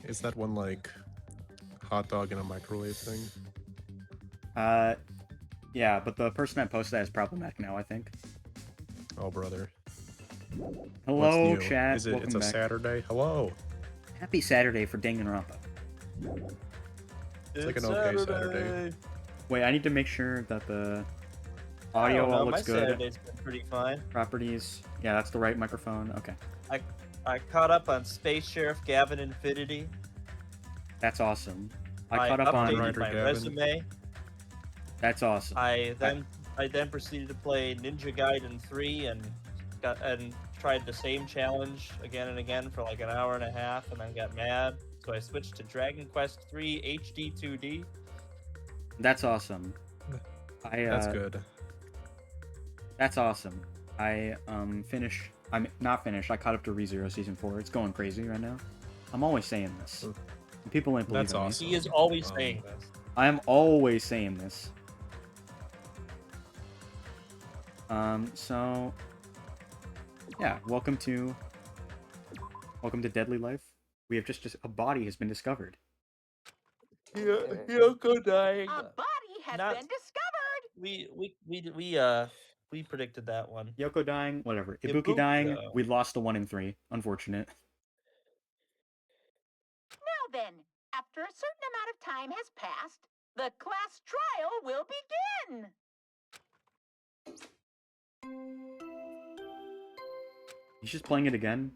Is that one like hot dog in a microwave thing? Yeah, but the person that posted that is problematic now, I think. Oh, brother. Hello, What's new? chat. Is it? Welcome It's a back. Saturday. Hello. Happy Saturday for Danganronpa. It's like an okay Saturday. Wait, I need to make sure that the audio all looks my good. Saturday's been pretty fine. Properties. Yeah, that's the right microphone. Okay. I caught up on Space Sheriff Gavin Infinity. That's awesome. I I caught up on... updated Ryder my Gavin. resume. That's awesome. I then proceeded to play Ninja Gaiden 3 and tried the same challenge again and again for like an hour and a half, and then got mad. So I switched to Dragon Quest 3 HD 2D. That's awesome. That's good. That's awesome. I'm not finished. I caught up to ReZero Season 4. It's going crazy right now. I'm always saying this. People ain't believe That's me. awesome. He is always saying this. I am always saying this. So yeah, welcome to Deadly Life. We have just a body has been discovered. Yoko dying. A body has Not- been discovered. We predicted that one. Yoko dying, whatever. Ibuki Ibuki, dying, we lost the 1 in 3. Unfortunate. Now then, after a certain amount of time has passed, the class trial will begin. He's just playing it again.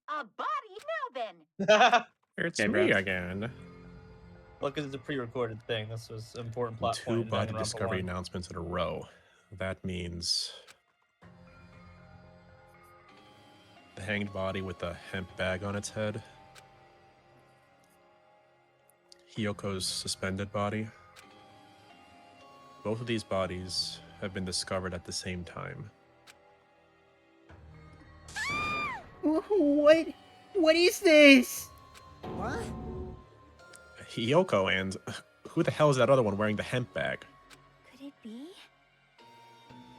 A body. Now then, It's Okay, me bro. again. Well, because it's a pre-recorded thing. This was an important plot Two point. in body Danganronpa discovery 1. announcements in a row. That means the hanged body with the hemp bag on its head. Hiyoko's suspended body. Both of these bodies have been discovered at the same time. What is this? What? Hiyoko and who the hell is that other one wearing the hemp bag? Could it be?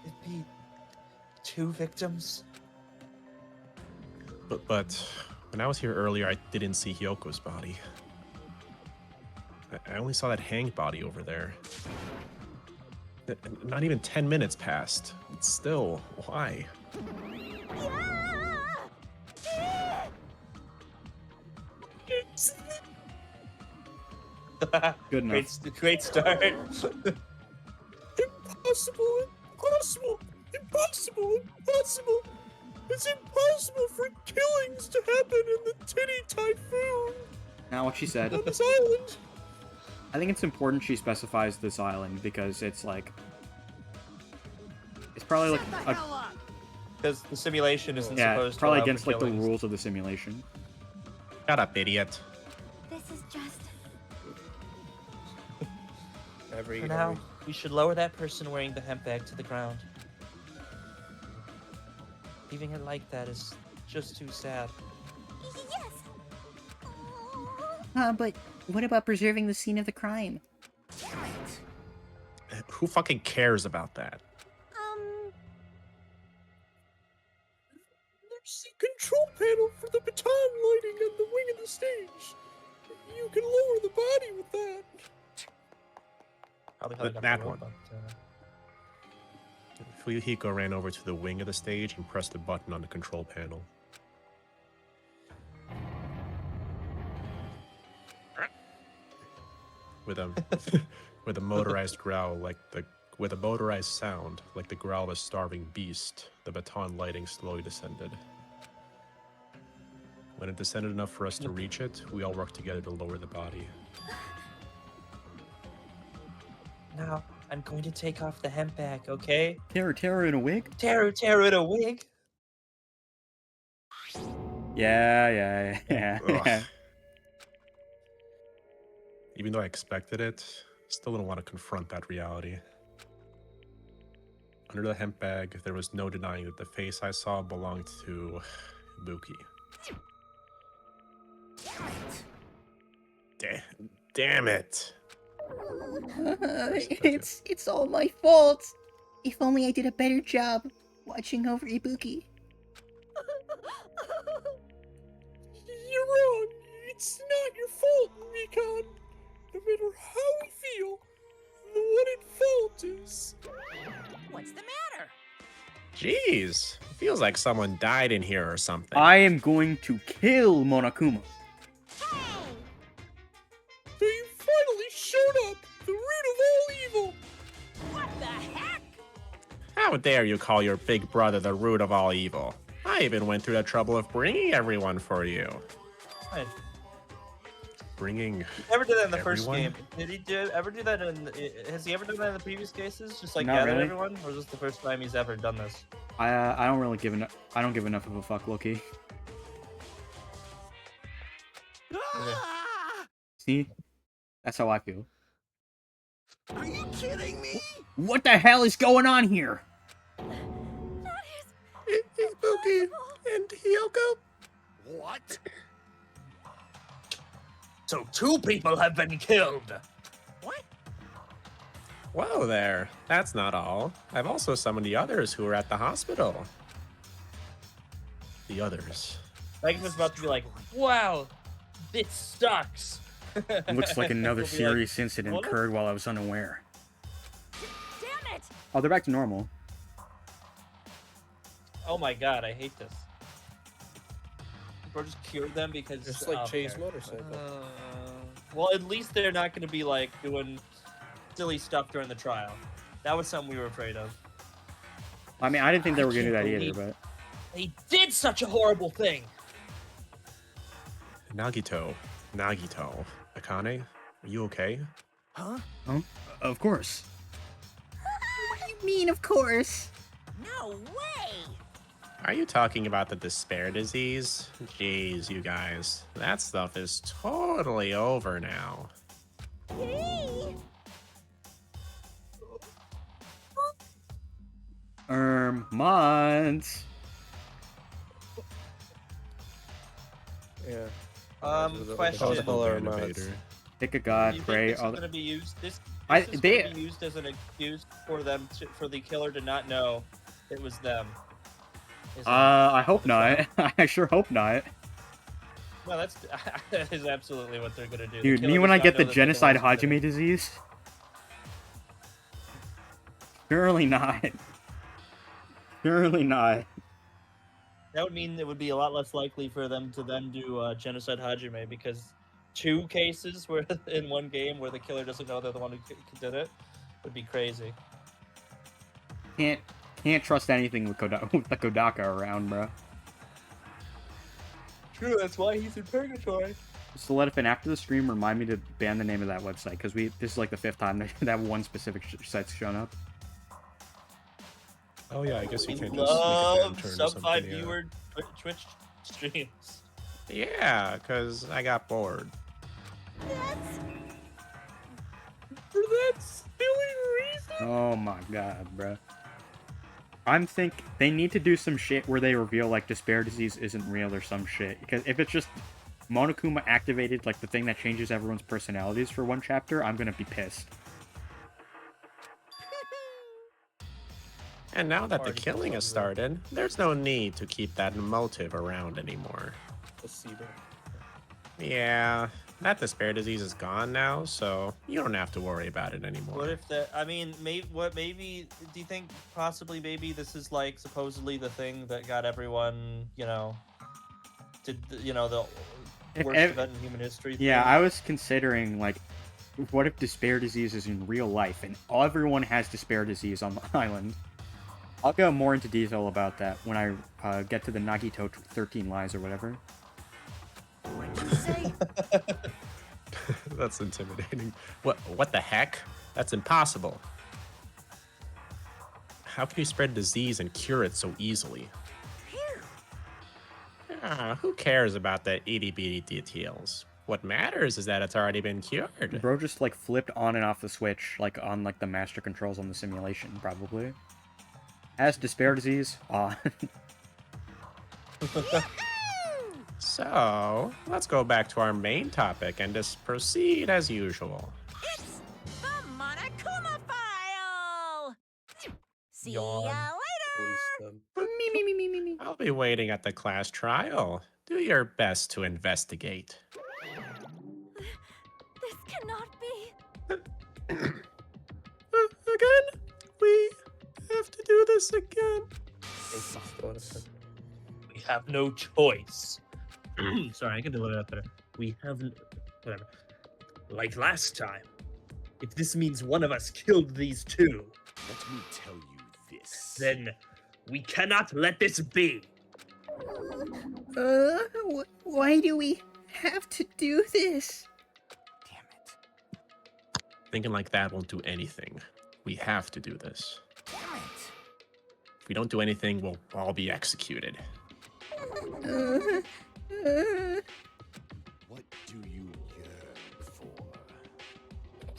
It'd be 2 victims. But when I was here earlier, I didn't see Hiyoko's body. I only saw that hanged body over there. Not even 10 minutes passed. Still, why? Good enough. Great start. Impossible! Impossible! Impossible! Impossible! It's impossible for killings to happen in the Titty Typhoon Not what she said. on this island! I think it's important she specifies this island because it's like... It's probably like a... Because the simulation isn't Yeah, supposed to probably allow for against like the killings. rules of the simulation. Shut up, idiot. This is just... For now, we should lower that person wearing the hemp bag to the ground. Leaving it like that is just too sad. Yes! But what about preserving the scene of the crime? Who fucking cares about that? There's the control panel for the baton lighting on the wing of the stage. You can lower the body with that. How the hell I got That the one. robot, Fuyuhiko ran over to the wing of the stage and pressed the button on the control panel. With a with a motorized growl with a motorized sound like the growl of a starving beast, the baton lighting slowly descended. When it descended enough for us to reach it, we all worked together to lower the body. Now, I'm going to take off the hemp bag, okay? Terror in a wig? Teru in a wig! Yeah. Ugh. Even though I expected it, still didn't want to confront that reality. Under the hemp bag, there was no denying that the face I saw belonged to Ibuki. Damn it! It's all my fault. If only I did a better job watching over Ibuki. You're wrong. It's not your fault, Recon. No matter how we feel, the one at fault is... What's the matter? Jeez, feels like someone died in here or something. I am going to kill Monokuma. So you finally showed up, the root of all evil. What the heck? How dare you call your big brother the root of all evil? I even went through the trouble of bringing everyone for you. Fine. Bringing Never did that in the first everyone? game. Did he ever do that in? Has he ever done that in the previous cases? Just like Not gather really. everyone, or is this the first time he's ever done this? I don't really give enough. I don't give enough of a fuck, Loki. See, that's how I feel. Are you kidding me? What the hell is going on here? Boogie and Hyoko? What? So 2 people have been killed. What? Whoa there, that's not all. I've also summoned the others who are at the hospital. The others. Megan was about to be like, "Wow, this sucks." Looks like another We'll be like, serious incident "What?" occurred while I was unaware. Damn it! Oh, they're back to normal. Oh my god, I hate this. Bro, just cured them because Just like Chase okay. motorcycle. Well, at least they're not going to be like doing silly stuff during the trial. That was something we were afraid of. I mean, I didn't think they I were gonna do that can't either, believe- but They did such a horrible thing. Nagito. Akane, are you okay? Huh? of course. What do you mean, of course? No way! Are you talking about the despair disease? Jeez, you guys. That stuff is totally over now. Months. Yeah. Question. Innovator. Pick a Do god, you think pray. this is All going to be used? This I- is they- going to be used as an excuse for them for the killer to not know it was them. Isn't it? I hope not. I sure hope not. No, that is absolutely what they're going to do. The Dude, killer me when does I not get know the that genocide the killer was Hajime disease. Surely not. Surely not. That would mean it would be a lot less likely for them to then do genocide Hajime because 2 cases where in one game where the killer doesn't know they're the one who did it would be crazy. Can't trust anything with with the Kodaka around, bro. True, that's why he's in purgatory. Stilettophant, after the stream, remind me to ban the name of that website because this is like the 5th time that one specific site's shown up. Oh yeah, I guess We you can't just love make a downturn or sub something. 5 Yeah. viewer Twitch streams. Yeah, because I got bored. For that silly reason? Oh my god, bro. They need to do some shit where they reveal like despair disease isn't real or some shit. Because if it's just Monokuma activated, like the thing that changes everyone's personalities for one chapter, I'm gonna be pissed. And now that the Party killing has sounds real. started, there's no need to keep that motive around anymore. Placebo. Yeah, that despair disease is gone now, so you don't have to worry about it anymore. What if that? I mean, maybe? Do you think possibly maybe this is like supposedly the thing that got everyone, the If worst ev- event in human history? Yeah, thing? I was considering like, what if despair disease is in real life and everyone has despair disease on the island? I'll go more into detail about that when I get to the Nagito 13 lies or whatever. What'd you say? That's intimidating. What the heck? That's impossible. How can you spread disease and cure it so easily? Who cares about the itty-bitty details? What matters is that it's already been cured. Bro just like flipped on and off the switch like on like the master controls on the simulation probably. Has despair disease on. So, let's go back to our main topic and just proceed as usual. It's the Monokuma file! See Yawn. ya later! Release them. Me. I'll be waiting at the class trial. Do your best to investigate. this again. We have no choice. Sorry, I can deliver that better. We have whatever. Like last time. If this means one of us killed these two, Let me tell you this. then we cannot let this be. Why do we have to do this? Damn it. Thinking like that won't do anything. We have to do this. Damn it. If we don't do anything, we'll all be executed. What do you yearn for?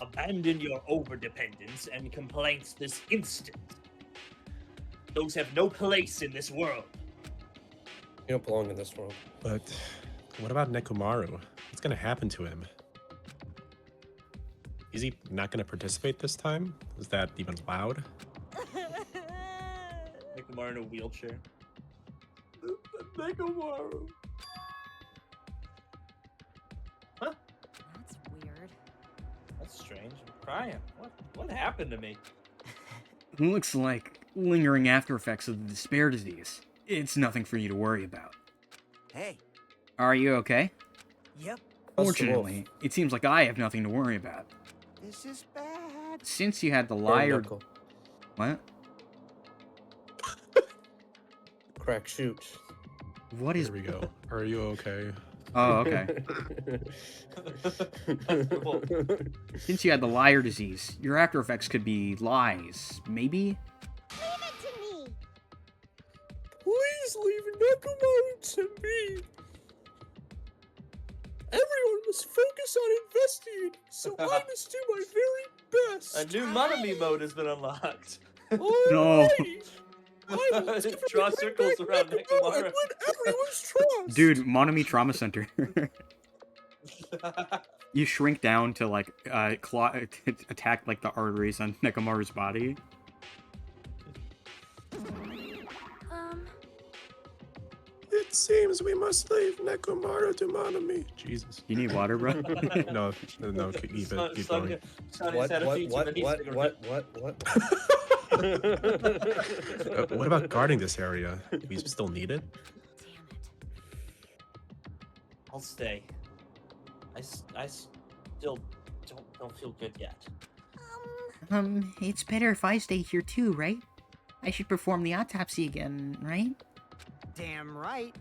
Abandon your overdependence and complaints this instant. Those have no place in this world. You don't belong in this world. But what about Nekomaru? What's gonna happen to him? Is he not gonna participate this time? Is that even allowed? Nekomaru in a wheelchair. Nekomaru. Huh? That's weird. That's strange. I'm crying. What happened to me? Looks like lingering after effects of the despair disease. It's nothing for you to worry about. Hey. Are you okay? Yep. Fortunately, it seems like I have nothing to worry about. This is bad. Since you had the Burn liar... knuckle. What? Crack shoot. What is... Here we go. Are you okay? Oh, okay. Since you had the liar disease, your after effects could be lies. Maybe? Leave it to me. Please leave Nekomaru to me. Everyone must focus on investigating, so I must do my very best. A new Monami mode has been unlocked. No. Alrighty. I will Draw definitely circles bring around back Nekomaru. and win everyone's trust. Dude, Monami Trauma Center. You shrink down to, like, attack, like, the arteries on Nekomaru's body. It seems we must leave Nekomaru to Monami. Jesus. You need water, bro? No, keep it. Keep going. What about guarding this area? Do we still need it? Damn it. I'll stay. I still don't feel good yet. It's better if I stay here too, right? I should perform the autopsy again, right? Damn right.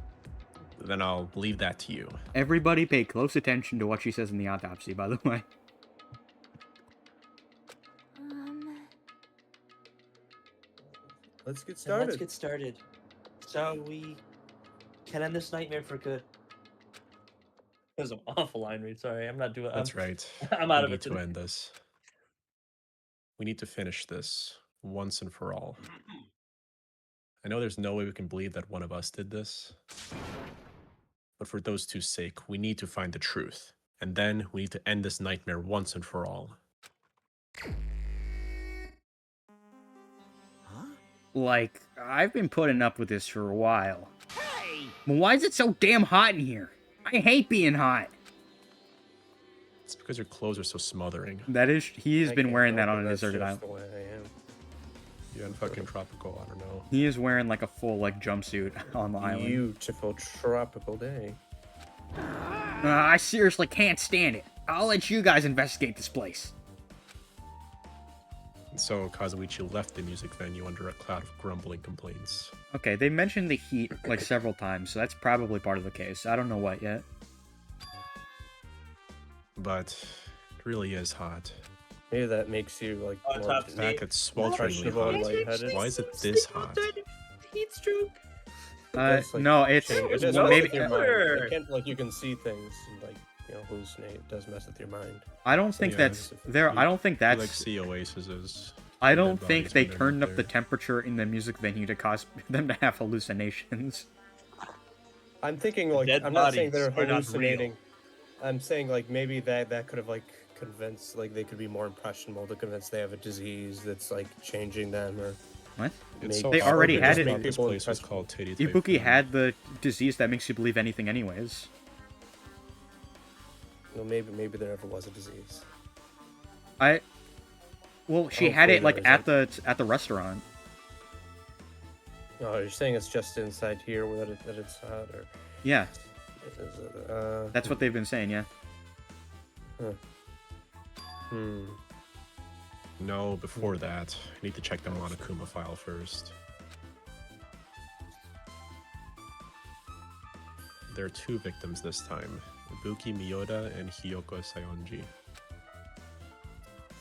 Then I'll leave that to you. Everybody pay close attention to what she says in the autopsy, by the way. Let's get So started. let's get started. So we can end this nightmare for good. That was an awful line read. Sorry, I'm not doing. That's right. I'm out We of need it to today. end this. We need to finish this once and for all. I know there's no way we can believe that one of us did this. But for those two's sake, we need to find the truth. And then we need to end this nightmare once and for all. Huh? Like, I've been putting up with this for a while. Hey! But why is it so damn hot in here? I hate being hot. It's because your clothes are so smothering. That is, he's I been can't wearing help that it, on a that's deserted just island. the way I am. You're in fucking tropical, I don't know. He is wearing like a full like jumpsuit on the island. Beautiful tropical day. I seriously can't stand it. I'll let you guys investigate this place. So Kazuichi left the music venue under a cloud of grumbling complaints. Okay, they mentioned the heat like several times, so that's probably part of the case. I don't know what yet. But it really is hot. Maybe that makes you like On more top of Back at swelteringly impressionable and hot. lightheaded. Why is it this hot? Heat stroke. That's, like, No, it's change- it does well, mess maybe. with your mind. Sure. It can't, like you can see things and like hallucinate. It does mess with your mind. I don't think Yeah, that's there. I don't think You like that's. see oases. I dead don't think bodies they when they're turned not up the there. temperature in the music venue to cause them to have hallucinations. I'm thinking like Dead I'm not saying bodies they're are not real. hallucinating. I'm saying like maybe that could have like convinced like they could be more impressionable to convince they have a disease that's like changing them or What? It's They hot already because had it. This People place was impressed- called Titty Ibuki Typhoon. had the disease that makes you believe anything, anyways. well, maybe there never was a disease. Well, she had Hopefully it like there at the restaurant. Oh, you're saying it's just inside here that it's not, or Yeah, is it, that's what they've been saying. Yeah. No, before that, I need to check the Monokuma file first. There are 2 victims this time, Ibuki Miyoda and Hiyoko Sayonji.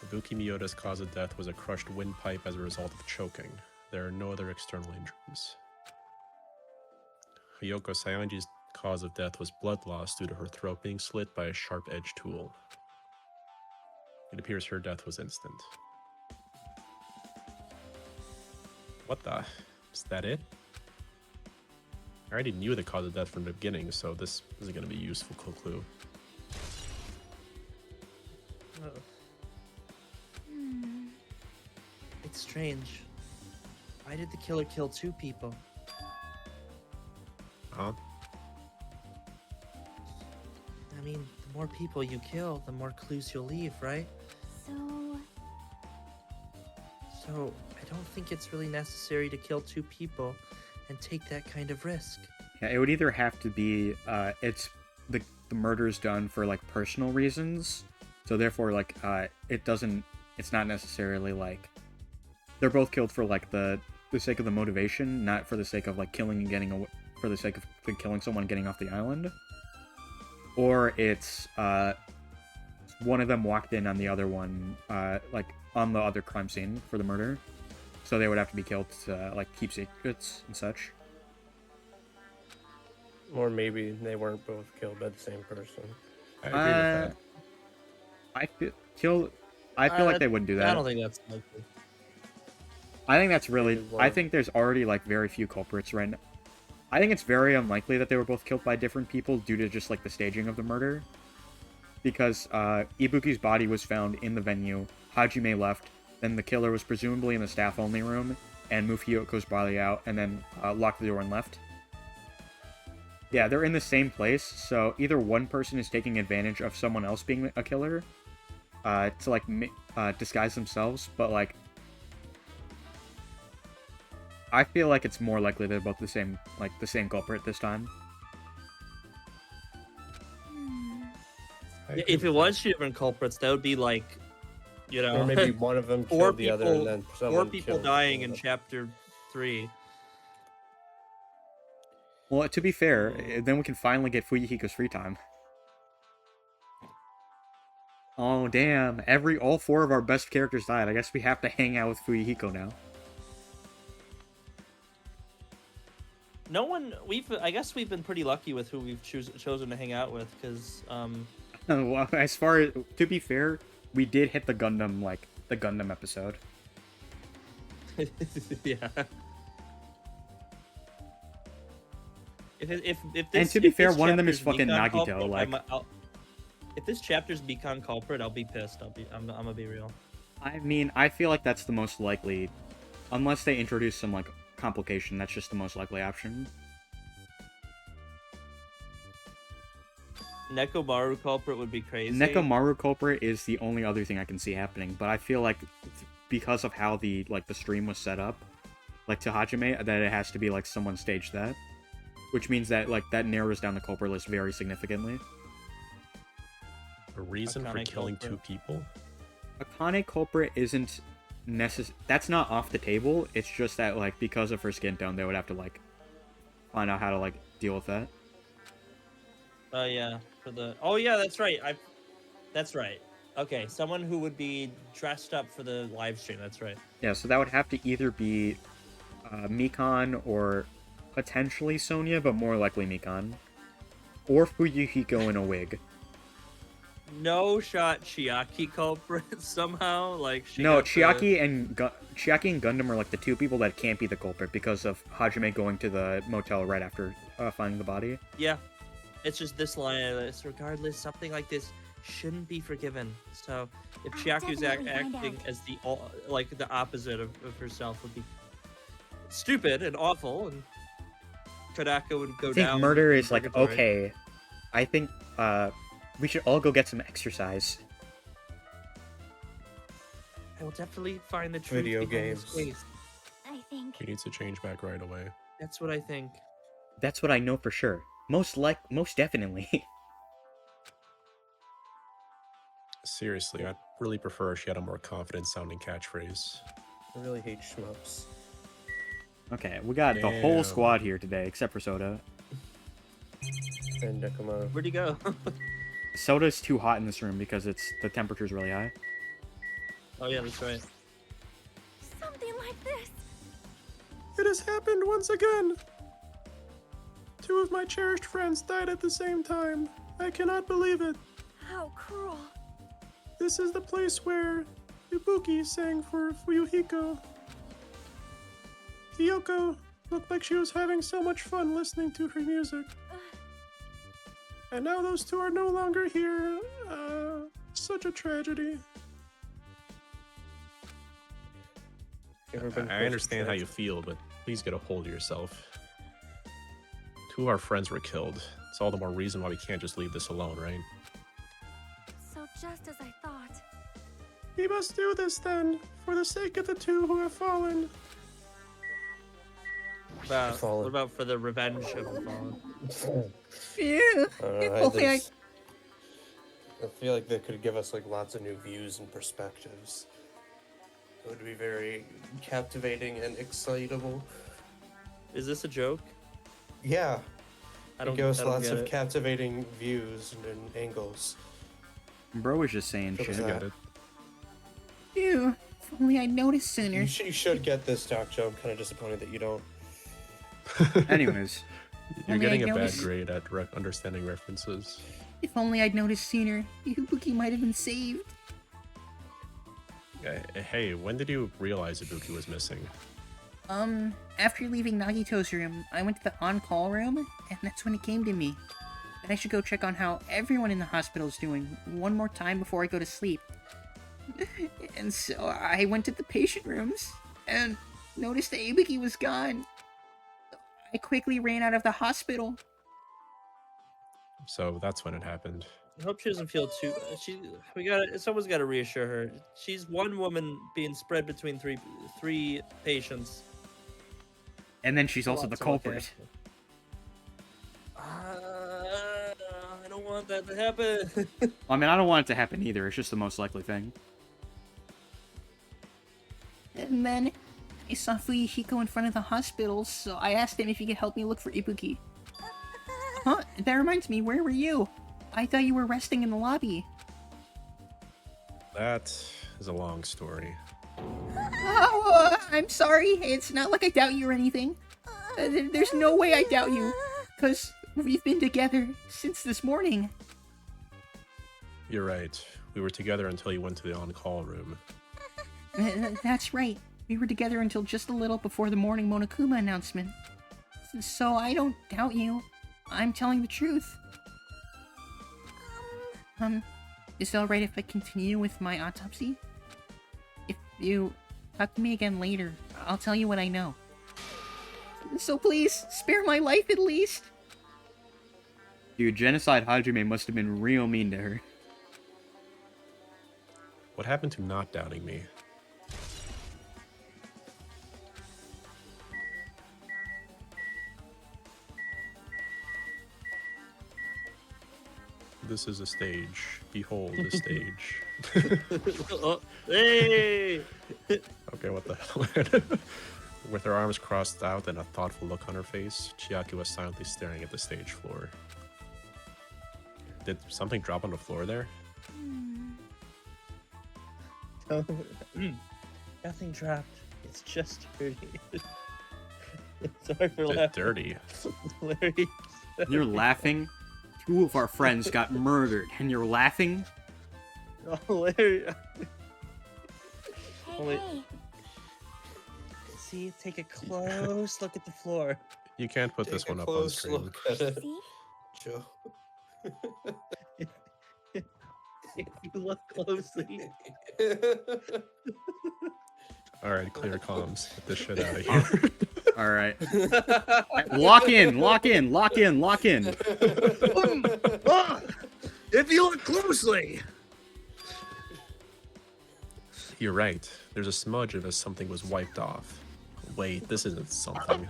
Ibuki Miyoda's cause of death was a crushed windpipe as a result of choking. There are no other external injuries. Hiyoko Sayonji's cause of death was blood loss due to her throat being slit by a sharp-edged tool. It appears her death was instant. What the? Is that it? I already knew the cause of death from the beginning, so this isn't going to be a useful clue. It's strange. Why did the killer kill 2 people? Huh? I mean, the more people you kill, the more clues you'll leave, right? So, I don't think it's really necessary to kill 2 people and take that kind of risk. Yeah, it would either have to be it's the murder's done for like personal reasons, so therefore like it's not necessarily like they're both killed for like the sake of the motivation, not for the sake of like killing and getting away, for the sake of killing someone and getting off the island, or it's one of them walked in on the other one like on the other crime scene for the murder, so they would have to be killed to like keep secrets and such. or maybe they weren't both killed by the same person. I agree with that. I feel like they wouldn't do that. I don't think that's likely. I think that's really. Maybe I one. think there's already like very few culprits right now. I think it's very unlikely that they were both killed by different people due to just like the staging of the murder. Because Ibuki's body was found in the venue, Hajime left, then the killer was presumably in the staff-only room, and moved Hiyoko's body out, and then locked the door and left. Yeah, they're in the same place, so either one person is taking advantage of someone else being a killer to like disguise themselves, but like I feel like it's more likely they're both the same culprit this time. I agree If it with was 2 different culprits, that would be like, you know, Or maybe one of them 4 killed the people, other, and then 4 someone people killed dying one in of them. chapter 3. Well, to be fair, then we can finally get Fuyuhiko's free time. Oh damn! All 4 of our best characters died. I guess we have to hang out with Fuyuhiko now. No one, I guess we've been pretty lucky with who we've chosen to hang out with, because, Well, as far as to be fair, we did hit the Gundam episode. yeah. If this, And to be if fair, this one of them is chapter's fucking Beacon Nagito, culprit, like- if this chapter's Beacon culprit, I'll be pissed. I'm gonna be real. I mean, I feel like that's the most likely, unless they introduce some like complication. That's just the most likely option. Nekomaru culprit would be crazy. Nekomaru culprit is the only other thing I can see happening, but I feel like because of how the stream was set up, like to Hajime, that it has to be like someone staged that, which means that like that narrows down the culprit list very significantly. A reason for Akane killing culprit. 2 people? Akane culprit isn't that's not off the table. It's just that like because of her skin tone, they would have to like find out how to like deal with that. Yeah, oh yeah, that's right. That's right. Okay, someone who would be dressed up for the live stream. That's right. Yeah, so that would have to either be Mikan or potentially Sonya, but more likely Mikan, or Fuyuhiko in a wig. No shot Chiaki culprit somehow. Like she No, got the- Chiaki and Gundam are like the 2 people that can't be the culprit because of Hajime going to the motel right after finding the body. Yeah, it's just this line. It's regardless, something like this shouldn't be forgiven. So if Chiaku's definitely find acting out. as the opposite of herself would be stupid and awful, and Kodaka would go I think down. murder in is like purgatory. okay. I think we should all go get some exercise. I will definitely find the truth Video behind this games. case. I think think? He needs to change back right away. That's what I think. That's what I know for sure. Most definitely. Seriously, I'd really prefer if she had a more confident sounding catchphrase. I really hate shmups. Okay, we got the whole Damn. squad here today, except for Soda. And Nekomaru. Where'd he go? Soda's too hot in this room because the temperature's really high. Oh yeah, that's right. Something like this. It has happened once again! 2 of my cherished friends died at the same time. I cannot believe it. How cruel. This is the place where Ibuki sang for Fuyuhiko. Hiyoko looked like she was having so much fun listening to her music. And now those 2 are no longer here. Such a tragedy. I understand how you feel, but please get a hold of yourself. 2 of our friends were killed. It's all the more reason why we can't just leave this alone, right? So just as I thought. We must do this then, for the sake of the 2 who have fallen. What about for the revenge of the fallen? Yeah. I I feel like they could give us like lots of new views and perspectives. It would be very captivating and excitable. Is this a joke? Yeah, I it don't. give us I don't lots get of it. captivating views and angles. Bro was just saying What was shit. that? Get it? Ew. If only I'd noticed sooner. You should get this, Doc Joe. I'm kind of disappointed that you don't. Anyways, You're Only getting I a bad noticed- grade at understanding references. If only I'd noticed sooner, Ibuki might have been saved. Hey, when did you realize Ibuki was missing? After leaving Nagito's room, I went to the on-call room, and that's when it came to me. That I should go check on how everyone in the hospital is doing one more time before I go to sleep. And so I went to the patient rooms, and noticed that Ibuki was gone. I quickly ran out of the hospital. So that's when it happened. I hope she doesn't feel too. Someone's got to reassure her. She's one woman being spread between three patients. and then she's also the Lots to look culprit. after. I don't want that to happen. I mean, I don't want it to happen either. It's just the most likely thing. And then I saw Fuyuhiko in front of the hospital, so I asked him if he could help me look for Ibuki. Huh? That reminds me, where were you? I thought you were resting in the lobby. That is a long story. Oh, I'm sorry. It's not like I doubt you or anything. There's no way I doubt you, because we've been together since this morning. You're right. We were together until you went to the on-call room. That's right. We were together until just a little before the morning Monokuma announcement. So I don't doubt you. I'm telling the truth. Is it alright if I continue with my autopsy? If you talk to me again later, I'll tell you what I know. So please, spare my life at least. Dude, Genocide Hajime must have been real mean to her. What happened to not doubting me? This is a stage. Behold the stage. Oh, hey! Okay, what the hell? With her arms crossed out and a thoughtful look on her face, Chiaki was silently staring at the stage floor. Did something drop on the floor there? Nothing dropped. It's just dirty. Sorry for It's laughing. dirty. Larry. You're laughing? Two of our friends got murdered, and you're laughing? Oh, Larry. Hey, Wait. hey. See, take a close look at the floor. You can't put this Take a one up on close screen. look at it, See? Joe. If you look closely. Alright, clear comms. Get this shit out of here. Alright. Lock in, lock in, lock in, lock in. If you look closely. You're right. There's a smudge of as something was wiped off. Wait, this isn't something.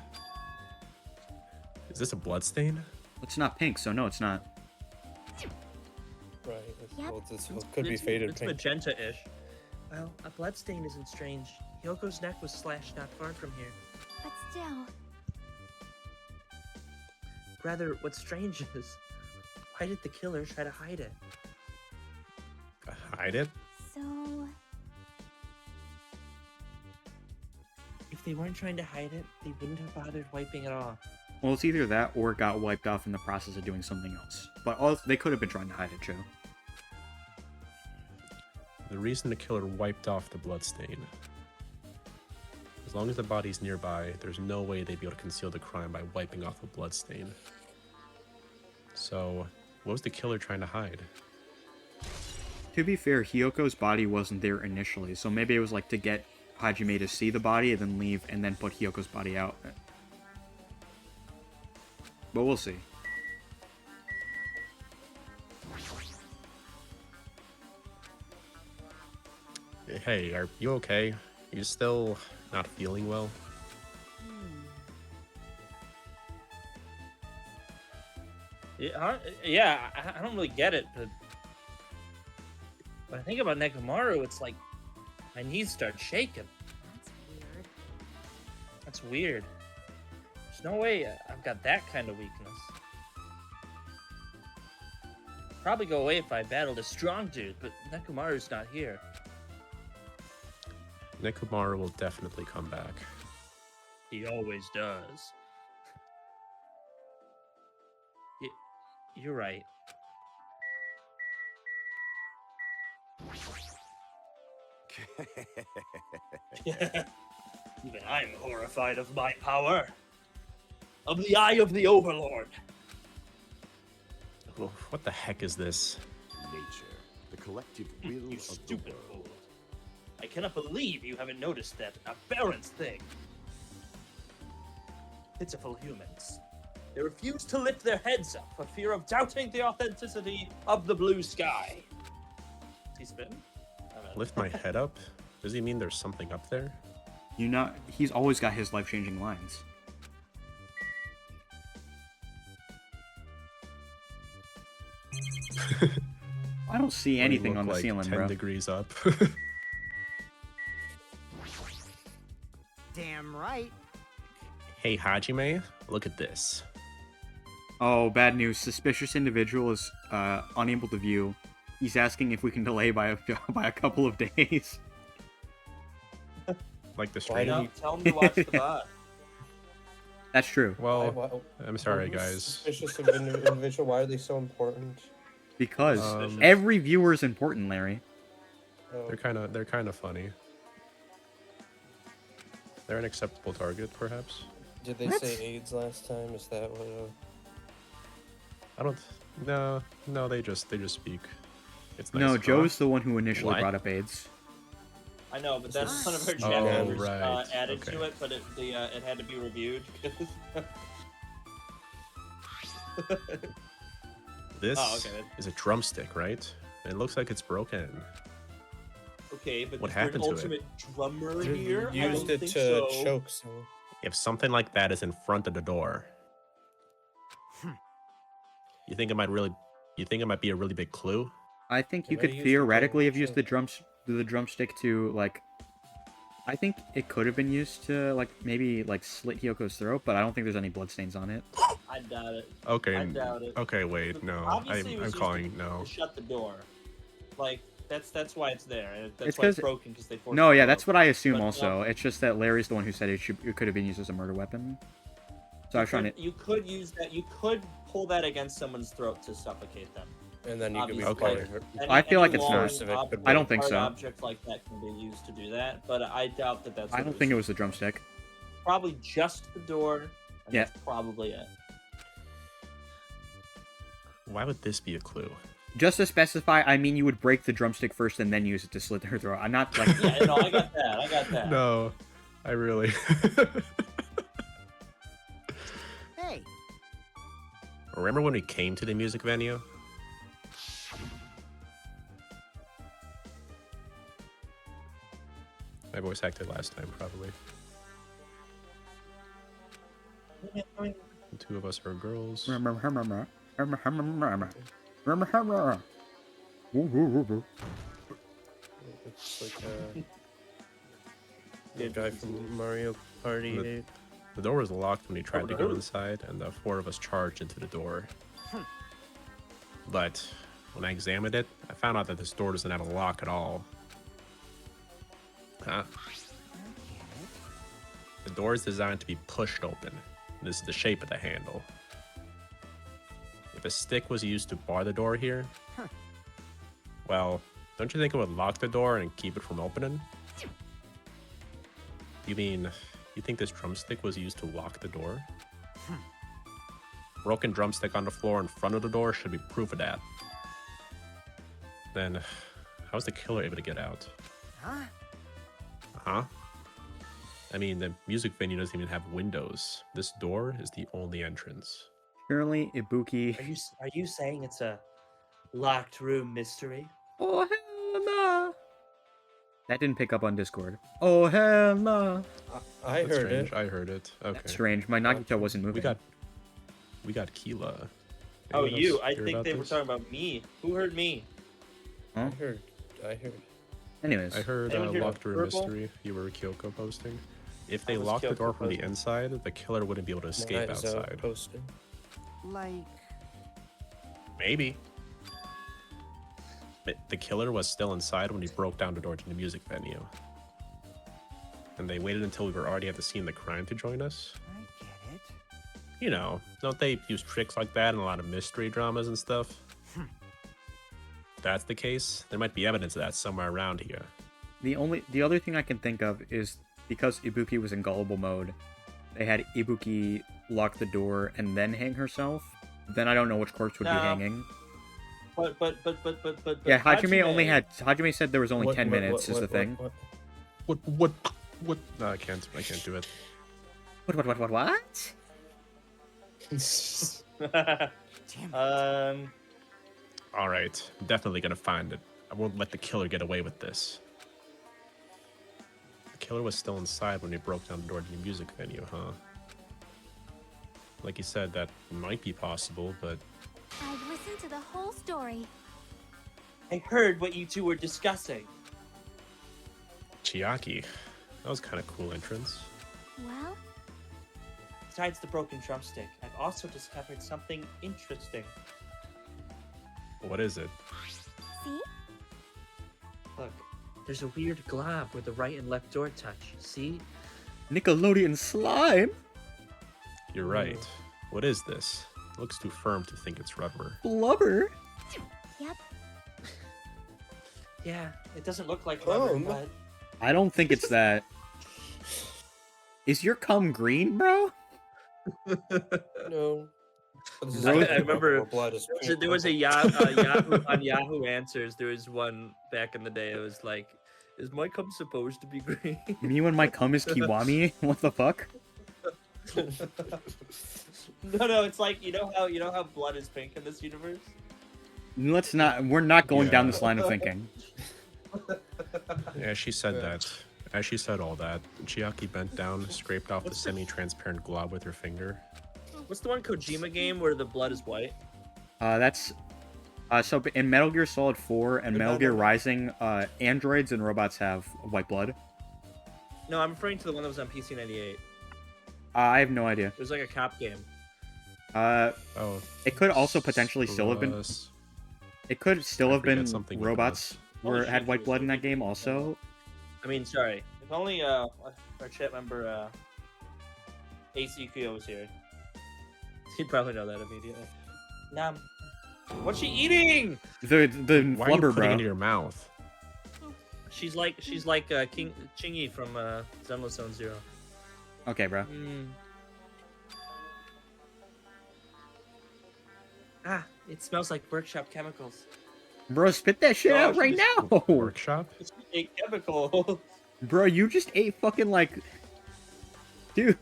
Is this a bloodstain? It's not pink, so no, it's not. Right. Yep. Well, this could be faded It's pink. magenta-ish. Well, a bloodstain isn't strange. Yoko's neck was slashed not far from here. But still, Rather, what's strange is, why did the killer try to hide it? Hide it? so If they weren't trying to hide it, they wouldn't have bothered wiping it off. Well, it's either that or it got wiped off in the process of doing something else. But they could have been trying to hide it, Joe. The reason the killer wiped off the bloodstain. As long as the body's nearby, there's no way they'd be able to conceal the crime by wiping off a bloodstain. So, what was the killer trying to hide? To be fair, Hyoko's body wasn't there initially, so maybe it was like to get Hajime to see the body and then leave and then put Hyoko's body out. But we'll see. Hey, are you okay? You still not feeling well? Yeah, I don't really get it, but when I think about Nekomaru, it's like my knees start shaking. that's weird. That's weird. There's no way I've got that kind of weakness. Probably go away if I battled a strong dude, but Nekomaru's not here. Nekomaru will definitely come back. He always does. You're right. Even I'm horrified of my power. Of the eye of the Overlord. Oh, what the heck is this? Nature, the collective will You of the stupid world. fool. I cannot believe you haven't noticed that aberrant thing. Pitiful humans. They refuse to lift their heads up for fear of doubting the authenticity of the blue sky. He's been? Lift my head up? Does he mean there's something up there? He's always got his life-changing lines. I don't see anything Look on the like ceiling, 10 bro. degrees up. Damn right. Hey, Hajime, look at this. Oh, bad news. Suspicious individual is unable to view. He's asking if we can delay by a couple of days. Like the Why stream? don't Tell him to watch the bot. That's true. Well, I'm sorry, who's guys. Suspicious of individual. Why are they so important? Because Um, every viewer is important, Larry. Oh, They're kind of funny. They're an acceptable target, perhaps. did they What? say AIDS last time? Is that what? I don't. No, they just speak. It's nice. No, Joe's the one who initially What? brought up AIDS. I know, but that's one of her Oh, chat members right, added okay. to it, but it had to be reviewed. This Oh, okay. is a drumstick, right? And it looks like it's broken. Okay, but What is there happened an to it? ultimate drummer You here? I used don't it think to so. choke someone. If something like that is in front of the door, you think it might be a really big clue? I think They you might could have used it theoretically to have used the drumstick to like. I think it could have been used to like maybe like slit Hyoko's throat, but I don't think there's any bloodstains on it. I doubt it. Okay. I doubt it. Okay, wait, no. Obviously, it was I'm used calling to, no. to shut the door. Like that's why it's there. and That's It's why it's 'cause- broken because they forced No, the yeah, door that's what I assume. But, Also, it's just that Larry's the one who said it could have been used as a murder weapon. So I was trying to. You could use that. You could pull that against someone's throat to suffocate them. And then you could be Obviously. Okay. I feel like it's long, not. Specific, I don't think hard so. Object like that can be used to do that, but I doubt that that's. I what don't think it was the drumstick. Probably just the door. And Yeah. That's probably it. Why would this be a clue? Just to specify, I mean you would break the drumstick first and then use it to slit her throat. I'm not like. Yeah, no, I got that. I got that. No, I really. Hey, Remember when we came to the music venue? My voice acted last time, probably. The two of us are girls. It's like the guy from Mario Party 8. The door was locked when we tried to go inside, and the four of us charged into the door. But when I examined it, I found out that this door doesn't have a lock at all. Huh? The door is designed to be pushed open. This is the shape of the handle. If a stick was used to bar the door here, well, don't you think it would lock the door and keep it from opening? You mean, you think this drumstick was used to lock the door? Broken drumstick on the floor in front of the door should be proof of that. Then, how's the killer able to get out? Huh? I mean, the music venue doesn't even have windows. This door is the only entrance. Surely Ibuki. Are you saying it's a locked room mystery? Oh hell nah. That didn't pick up on Discord. Oh hell nah. I That's heard strange. it. I heard it. Okay. That's strange. My Nagito wasn't moving. We got Keela. Oh, Anyone you? else I hear think about they were this? talking about me. Who heard me? Huh? I heard. Anyways. I heard Anyone hear locked room Purple? mystery. You were Kyoko posting. If they was locked the Kyoko door from the posting. inside, the killer wouldn't be able to escape Night is out outside. posting. Like, Maybe. But the killer was still inside when he broke down the door to the music venue. And they waited until we were already at the scene of the crime to join us. I get it. You know, don't they use tricks like that in a lot of mystery dramas and stuff? If that's the case, there might be evidence of that somewhere around here. The other thing I can think of is because Ibuki was in gullible mode, they had Ibuki lock the door and then hang herself. Then I don't know which corpse would be No. hanging. But. Yeah, Hajime said there was only 10 minutes is the thing. What? No, I can't do it. What? Damn it. Alright, I'm definitely gonna find it. I won't let the killer get away with this. The killer was still inside when we broke down the door to the music venue, huh? Like you said, that might be possible, but I've listened to the whole story. I heard what you two were discussing. Chiaki, that was kind of cool entrance. Well, Besides the broken drumstick, I've also discovered something interesting. What is it? see? Look, there's a weird glob where the right and left door touch. See? Nickelodeon slime? You're right. What is this? Looks too firm to think it's rubber. Blubber? Yep. Yeah, it doesn't look like rubber, Oh, but I don't think it's that. Is your cum green, bro? No. I remember blood is there was a Yahoo on Yahoo Answers. There was one back in the day. It was like, "Is my cum supposed to be green?" Me when my cum is Kiwami? What the fuck? No, it's like you know how blood is pink in this universe. We're not going down Yeah. this line of thinking. Yeah, she said that. As she said all that, Chiaki bent down, scraped off the semi-transparent glob with her finger. What's the one Kojima game where the blood is white? So in Metal Gear Solid 4 and Metal Gear Rising, androids and robots have white blood. No, I'm referring to the one that was on PC 98. I have no idea. It was like a cop game. Oh, It could also potentially still have been. plus- It could still I have been forget something with robots plus. where Holy it had shit, white it blood in was that game. Also, I mean, sorry. If only our chat member ACQO was here. He'd probably know that immediately. Nom. What's she eating? the Why are you flubber, putting it in bro. your mouth? She's like King Chingy from Zenless Zone Zero. Okay, bro. Ah, it smells like workshop chemicals. Bro, spit that shit No, out she right just- now. Workshop? It's a chemical. Bro, you just ate fucking like, dude.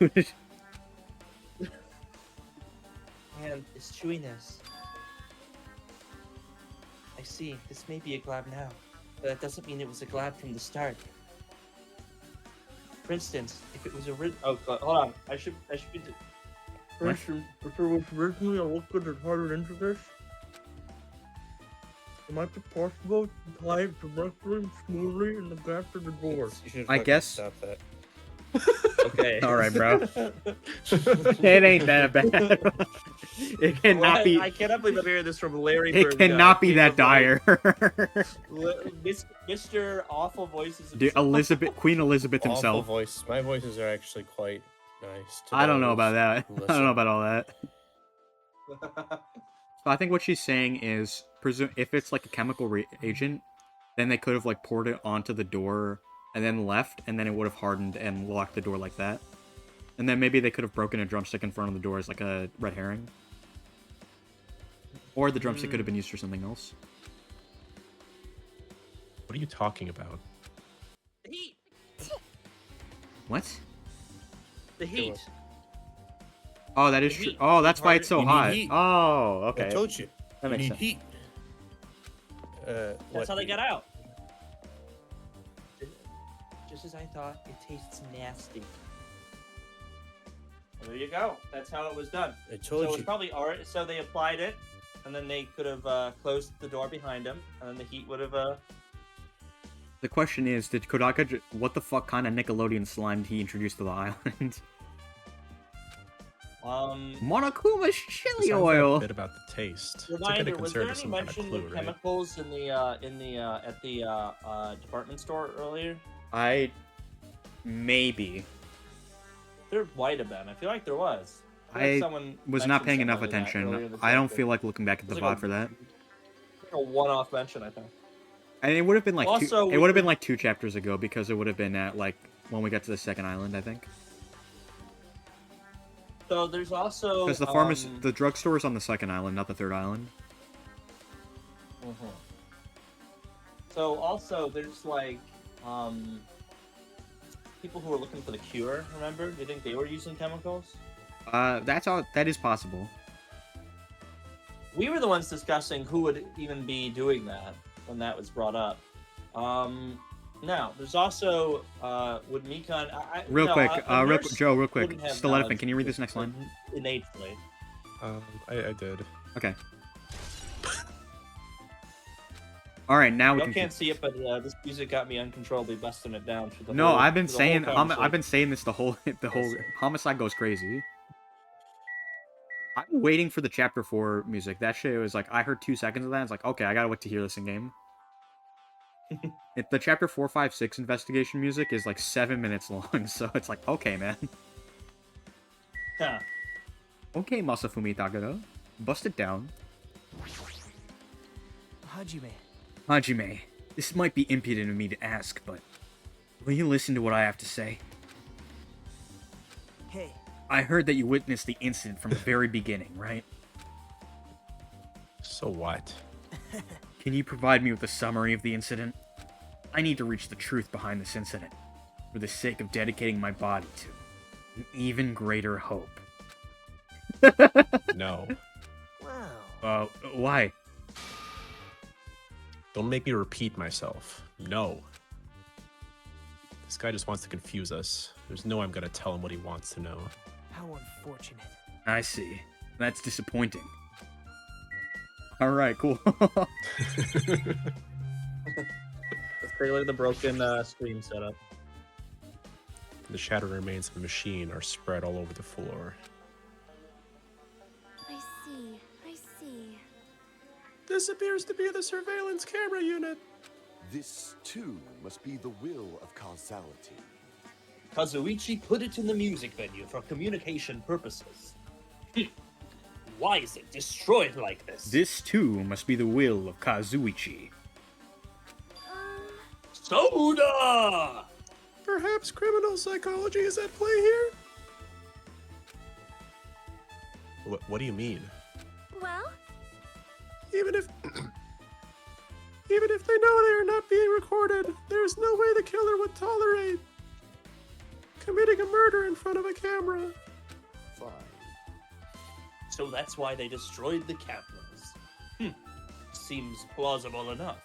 Man, it's chewiness. I see. This may be a glob now, but that doesn't mean it was a glob from the start. For instance, if it was a hold on. I should be. What? If there was originally a liquid that hardened into this, it might be possible to tie it directly smoothly in the back of the door. You should I fucking guess- stop that. Okay. All right, bro. It ain't that bad. It cannot be. I cannot believe I'm hearing this from Larry. It cannot be that dire. Mr. Awful Voices. Dude, Elizabeth, Queen Elizabeth Awful himself. voice. My voices are actually quite nice. To I don't know those about that. who I don't listen. know about all that. So I think what she's saying is, if it's like a chemical reagent, then they could have like poured it onto the door and then left, and then it would have hardened and locked the door like that. And then maybe they could have broken a drumstick in front of the door as like a red herring. Or the drumstick could have been used for something else. What are you talking about? The heat. What? The heat. Oh, that is The true. heat. Oh, that's why it's so You need hot. heat. Oh, I okay. told you. That You makes need sense. heat. That's how they got out. Just as I thought, it tastes nasty. Well, there you go. That's how it was done. I So told it was you. probably art. So they applied it, and then they could have closed the door behind them, and then the heat would have. The question is, did Kodaka what the fuck kind of Nickelodeon slime did he introduce to the island? Monokuma chili Besides oil. that bit about the taste. It's a bit Reminder: of was there concern to any some kind of mention clue, of right? chemicals in the at the department store earlier? I maybe. There might have been. I feel like there was. feel like I someone was not mentioned paying enough something like that earlier attention. this I don't episode. feel like looking back at the It's VOD like for that. Like a one-off mention, I think. And it would have been like Also, it would have been like 2 chapters ago because it would have been at like when we got to the second island, I think. So there's also Because the drugstore is on the second island, not the third island. mhm. So also there's like people who were looking for the cure. Remember? Do you think they were using chemicals? That's all. That is possible. We were the ones discussing who would even be doing that when that was brought up. Now, there's also would Mikan. Real quick, Joe. Real quick. wouldn't have Stilettophant, knowledge can you read this next line? Innately. I did. Okay. All right, now we Y'all can. can't see it, but this music got me uncontrollably busting it down. For the No, whole, I've been for the whole saying conversation. I've been saying this the whole homicide goes crazy. I'm waiting for the chapter 4 music. That shit was like I heard 2 seconds of that. It's like okay, I gotta wait to hear this in game. The chapter 4, 5, 6 investigation music is like 7 minutes long, so it's like okay, man. Huh. Okay, Masafumi Takara, bust it down. Hajime, this might be impudent of me to ask, but will you listen to what I have to say? Hey, I heard that you witnessed the incident from the very beginning, right? So what? Can you provide me with a summary of the incident? I need to reach the truth behind this incident, for the sake of dedicating my body to an even greater hope. No. wow. Why? Don't make me repeat myself. No. This guy just wants to confuse us. There's no way I'm gonna tell him what he wants to know. How unfortunate. I see. That's disappointing. Alright, cool. Let's take a look at the broken stream setup. The shattered remains of a machine are spread all over the floor. I see. I see. This appears to be the surveillance camera unit. This, too, must be the will of causality. Kazuichi put it in the music venue for communication purposes. Why is it destroyed like this? This too must be the will of Kazuichi. Soda! Perhaps criminal psychology is at play here? What do you mean? Well, Even if they know they are not being recorded, there's no way the killer would tolerate committing a murder in front of a camera. Fine. So that's why they destroyed the cameras. Seems plausible enough.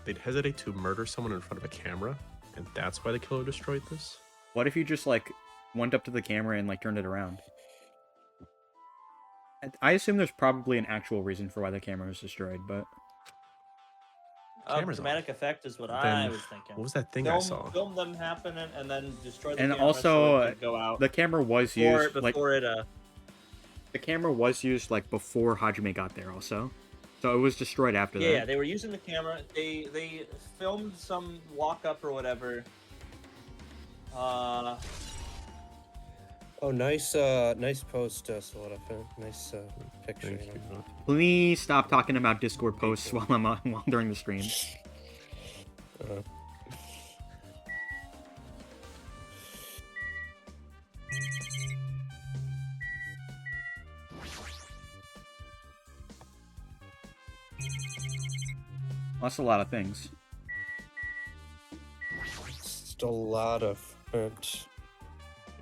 They'd hesitate to murder someone in front of a camera, and that's why the killer destroyed this? What if you just like went up to the camera and like turned it around. I assume there's probably an actual reason for why the camera was destroyed, but Camera's dramatic effect is what I Then was thinking. what was that thing I saw? Film them happening and then destroy the and camera so also it could go out the camera was used before it the camera was used like before Hajime got there also, so it was destroyed after that. Yeah, they were using the camera. They filmed some walk up or whatever. Oh, nice post, Stilettophant. Nice picture. Thank you. Please stop talking about Discord posts while I'm while during the stream. That's a lot of things. Just a lot of hurt.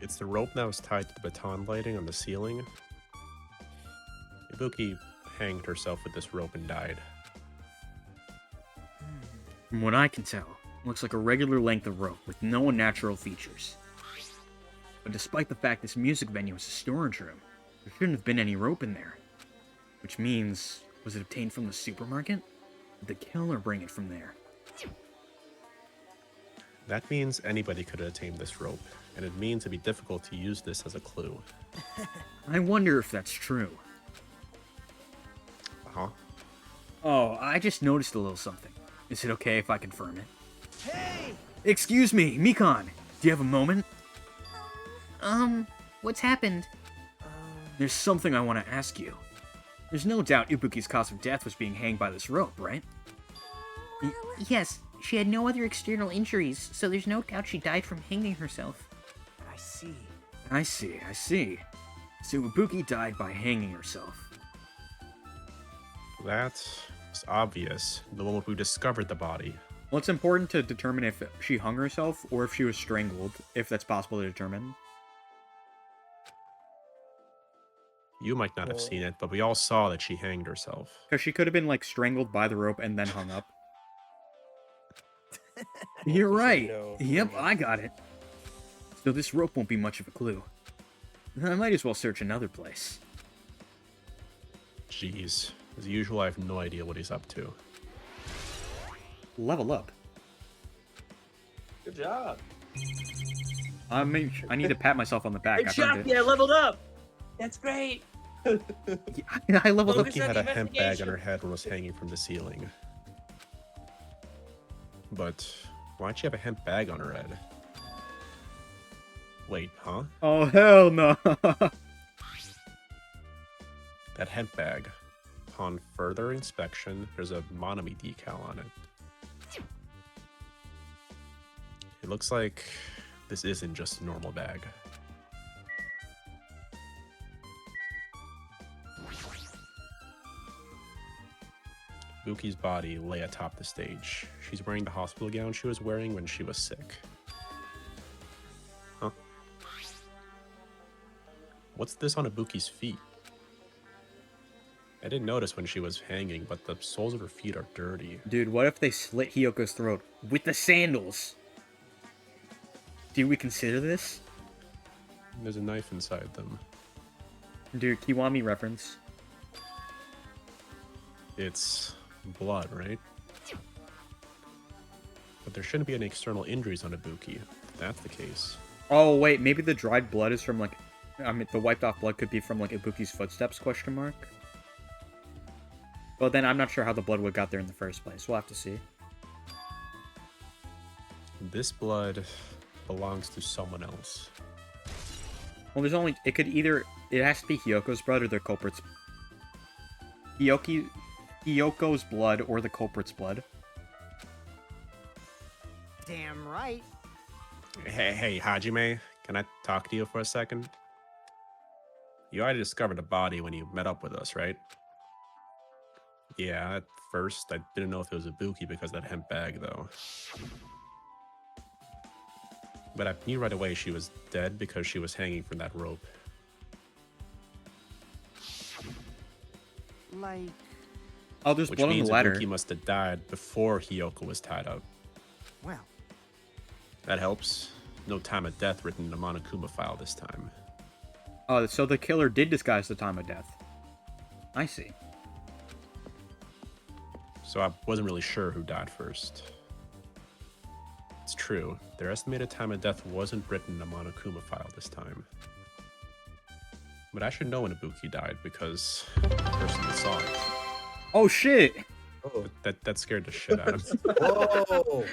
It's the rope that was tied to the baton lighting on the ceiling. Ibuki hanged herself with this rope and died. From what I can tell, it looks like a regular length of rope with no unnatural features. But despite the fact this music venue is a storage room, there shouldn't have been any rope in there. Which means, was it obtained from the supermarket? Did the killer bring it from there? That means anybody could have attained this rope, and it means it'd be difficult to use this as a clue. I wonder if that's true. Huh? Oh, I just noticed a little something. Is it okay if I confirm it? Hey! Excuse me, Mikan! Do you have a moment? What's happened? There's something I want to ask you. There's no doubt Ibuki's cause of death was being hanged by this rope, right? Yes, she had no other external injuries, so there's no doubt she died from hanging herself. I see. I see. So Ibuki died by hanging herself. That's obvious. The moment we discovered the body. Well, it's important to determine if she hung herself or if she was strangled, if that's possible to determine. You might not have seen it, but we all saw that she hanged herself. Because she could have been, like, strangled by the rope and then hung up. You're right. No. Yep, I got it. So this rope won't be much of a clue. I might as well search another place. Jeez. As usual, I have no idea what he's up to. Level up. Good job. I need to pat myself on the back. Good I've job, earned it. yeah, leveled up. That's great. I leveled up. Ibuki had a hemp bag on her head and was hanging from the ceiling. But why'd she have a hemp bag on her head? Wait, huh? Oh, hell no. That hemp bag. Upon further inspection, there's a Monami decal on it. It looks like this isn't just a normal bag. Buki's body lay atop the stage. She's wearing the hospital gown she was wearing when she was sick. Huh? What's this on Ibuki's feet? I didn't notice when she was hanging, but the soles of her feet are dirty. Dude, what if they slit Hyoko's throat with the sandals? Do we consider this? There's a knife inside them. Dude, Kiwami reference. It's blood, right? But there shouldn't be any external injuries on Ibuki, if that's the case. Oh, wait, maybe the dried blood is from, like... I mean, the wiped off blood could be from, like, Ibuki's footsteps, question mark? Well, then I'm not sure how the blood would got there in the first place. We'll have to see. This blood belongs to someone else. Well, there's only... It could either... It has to be Hyoko's blood or the culprit's... Hyoko's blood or the culprit's blood. Damn right. Hey, Hajime, can I talk to you for a second? You already discovered the body when you met up with us, right? Yeah, at first I didn't know if it was Ibuki because of that hemp bag, though. But I knew right away she was dead because she was hanging from that rope. Like... Oh, there's Which blood on means the ladder. Ibuki must have died before Hyoko was tied up. Well. That helps. no time of death written in the Monokuma file this time. Oh, so the killer did disguise the time of death. I see. So I wasn't really sure who died first. It's true, their estimated time of death wasn't written in the Monokuma file this time. But I should know when Ibuki died because I personally saw it. Oh shit! Oh. That scared the shit out of me. Whoa!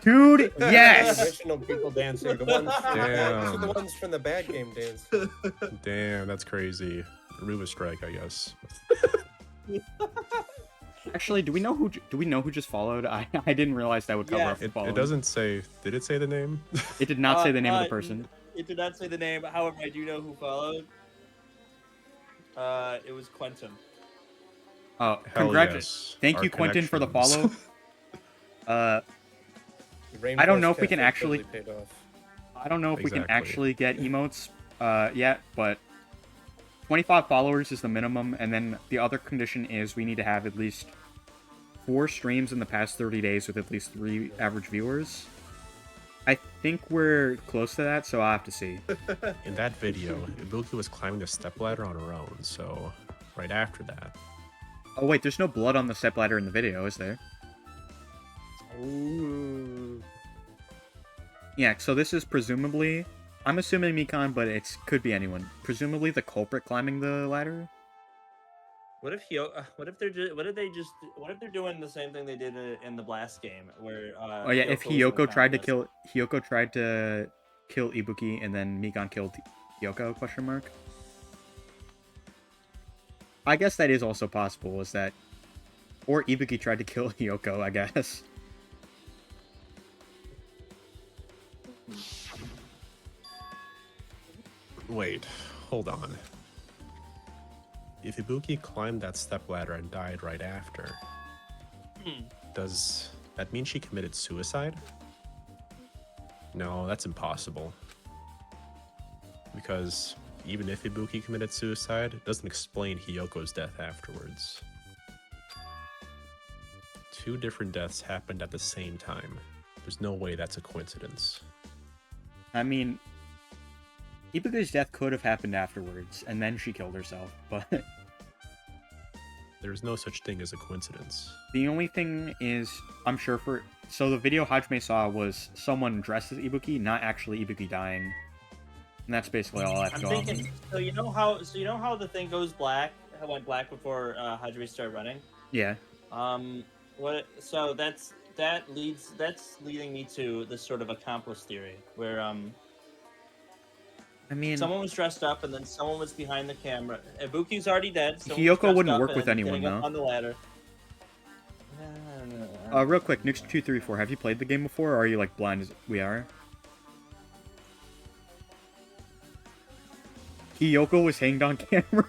Dude, yes! Original people dancing. The ones from Damn. the ones from the bad game dance. Damn, that's crazy. Aruba strike, I guess. Actually, do we know who just followed? I didn't realize that would cover up the It following. doesn't say. Did it say the name? It did not say the name of the person. It did not say the name. However, I do know who followed. It was Quentin. Oh, Hell congratulations! yes. Thank Our you, Quentin, for the follow. connections. I don't know if we can Rainforest actually. Cafe paid off. I don't know if we can Exactly. actually get emotes yet, but 25 followers is the minimum, and then the other condition is we need to have at least 4 streams in the past 30 days with at least 3 average viewers. I think we're close to that, so I'll have to see. In that video, Ibuki was climbing the stepladder on her own, so right after that. Oh wait, there's no blood on the stepladder in the video, is there? Ooh. Yeah, so this is presumably... I'm assuming Mikan, but it could be anyone. Presumably the culprit climbing the ladder? What if what if they're doing the same thing they did in the Blast game, where Oh yeah, if Hiyoko was in the Hiyoko tried to kill Ibuki and then Mikan killed Hiyoko, question mark? I guess that is also possible, is that... Or Ibuki tried to kill Hiyoko, I guess. Wait, hold on. If Ibuki climbed that stepladder and died right after, does that mean she committed suicide? No, that's impossible. Because even if Ibuki committed suicide, it doesn't explain Hiyoko's death afterwards. 2 different deaths happened at the same time. There's no way that's a coincidence. I mean... Ibuki's death could have happened afterwards, and then she killed herself, but... There's no such thing as a coincidence. The only thing is, I'm sure for... So the video Hajime saw was someone dressed as Ibuki, not actually Ibuki dying. And that's basically all I have to I'm go off. thinking. So you know how the thing goes black? How it went black before Hajime started running. Yeah. So that's leading me to this sort of accomplice theory, where I mean... someone was dressed up and then someone was behind the camera. Ibuki's already dead. someone was Hiyoko dressed wouldn't up work with and anyone, getting up though. on the ladder. Real quick, Nukes234, have you played the game before, or are you, like, blind as we are? Hiyoko was hanged on camera.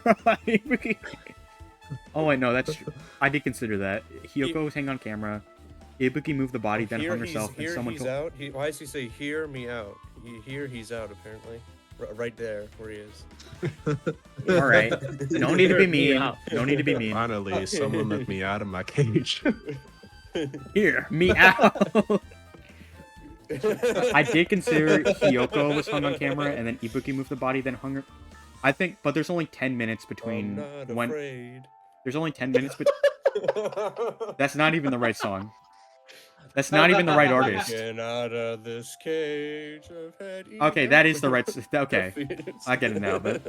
Oh, wait, no, that's true. I did consider that. Hiyoko was hanged on camera. Ibuki moved the body, then hung herself, and someone he's out. Why does he say, hear me out? Here he's out, apparently. Right there, where he is. Alright. No need to be mean. No need to be mean. Finally, someone let me out of my cage. Here, me out! I did consider Hiyoko was hung on camera, and then Ibuki moved the body, then hung her... I think, but there's only 10 minutes between I'm not when... afraid. There's only 10 minutes, but... That's not even the right song. That's not even the right artist. Get out of this cage. I've had Okay, that is the right... Okay, I get it now, but...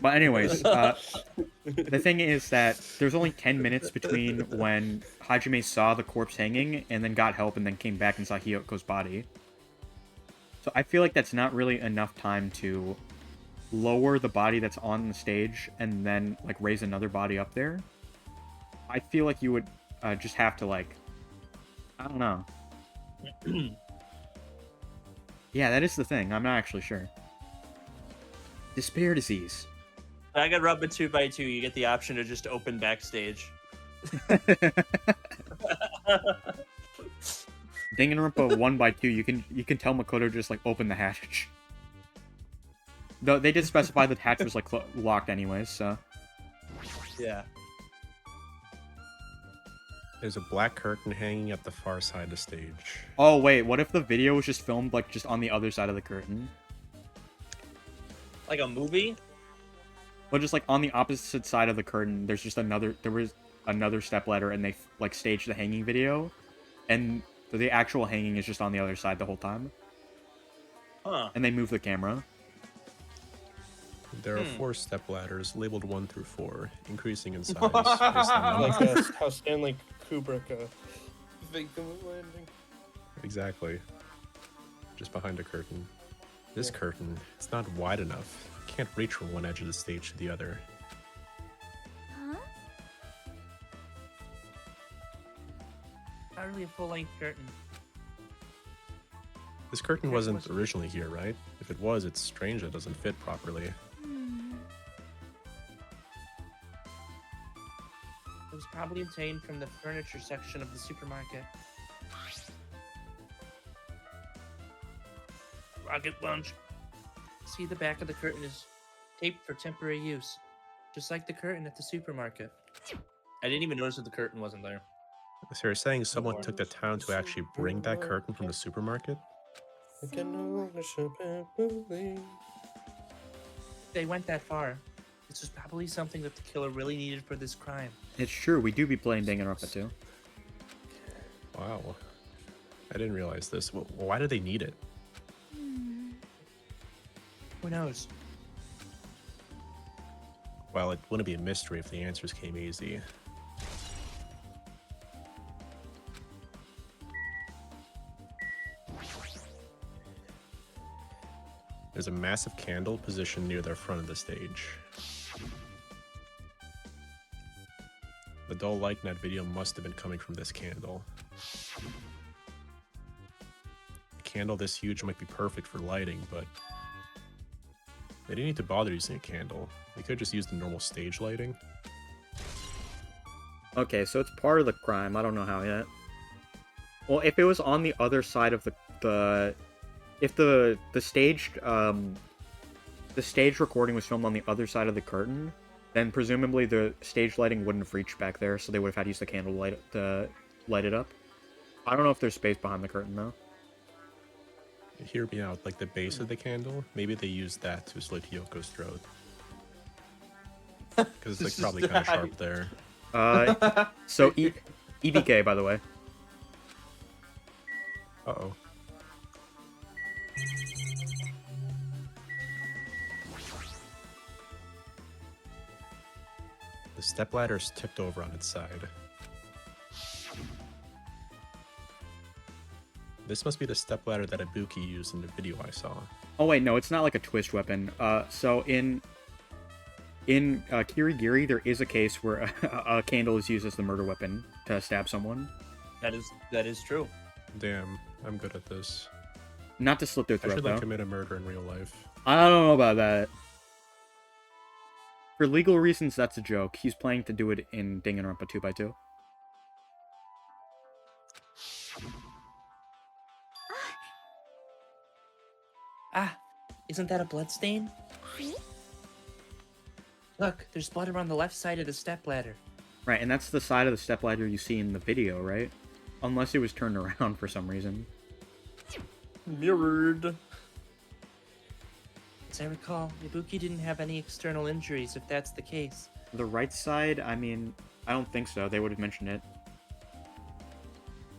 But anyways, the thing is that there's only 10 minutes between when Hajime saw the corpse hanging and then got help and then came back and saw Hiyoko's body. So I feel like that's not really enough time to lower the body that's on the stage and then, like, raise another body up there. I feel like you would just have to, like... I don't know. Yeah, that is the thing. I'm not actually sure. Despair disease. I got Rubber 2x2. You get the option to just open backstage. Danganronpa 1x2. You can tell Makoto just like open the hatch. Though they did specify that the hatch was like locked anyways, so. Yeah. There's a black curtain hanging at the far side of the stage. Oh wait, what if the video was just filmed like just on the other side of the curtain? Like a movie? Well, just like on the opposite side of the curtain, there was another stepladder, and they like staged the hanging video, and the actual hanging is just on the other side the whole time. Huh. And they move the camera. There are 4 step ladders labeled 1 through 4, increasing in size. based on Like number. how Stanley Kubrick faked the moon landing. Exactly. Just behind a curtain. This curtain, it's not wide enough. You can't reach from one edge of the stage to the other. Huh? Not really a full-length curtain. This curtain wasn't originally here, right? If it was, it's strange it doesn't fit properly. Hmm. It was probably obtained from the furniture section of the supermarket. Rocket lunch. See, the back of the curtain is taped for temporary use, just like the curtain at the supermarket. I didn't even notice that the curtain wasn't there. So you're saying someone took the time to actually bring that curtain from the supermarket? I can no longer shop and believe. They went that far. This was probably something that the killer really needed for this crime. It's true, we do be playing Danganronpa too. Wow. I didn't realize this. Why do they need it? Who knows? Well, it wouldn't be a mystery if the answers came easy. There's a massive candle positioned near the front of the stage. The dull light in that video must have been coming from this candle. A candle this huge might be perfect for lighting, but they didn't need to bother using a candle. They could have just used the normal stage lighting. Okay, so it's part of the crime. I don't know how yet. Well, if it was on the other side of if the stage recording was filmed on the other side of the curtain, then presumably the stage lighting wouldn't have reached back there, so they would have had to use the candle light to light it up. I don't know if there's space behind the curtain though. Hear me out, like the base of the candle, maybe they used that to slit Hyoko's throat. Because it's like probably kind of sharp there. So EBK, by the way. Uh-oh. The stepladder's tipped over on its side. This must be the stepladder that Ibuki used in the video I saw. Oh wait, no, it's not like a twist weapon. So in Kirigiri, there is a case where a candle is used as the murder weapon to stab someone. That is true. Damn, I'm good at this. Not to slit their I throat, should though. like commit a murder in real life. I don't know about that. For legal reasons, that's a joke. He's planning to do it in Danganronpa 2x2. Ah, isn't that a bloodstain? See? Look, there's blood around the left side of the stepladder. Right, and that's the side of the stepladder you see in the video, right? Unless it was turned around for some reason. Mirrored. As I recall, Ibuki didn't have any external injuries, if that's the case. The right side, I mean, I don't think so. They would have mentioned it.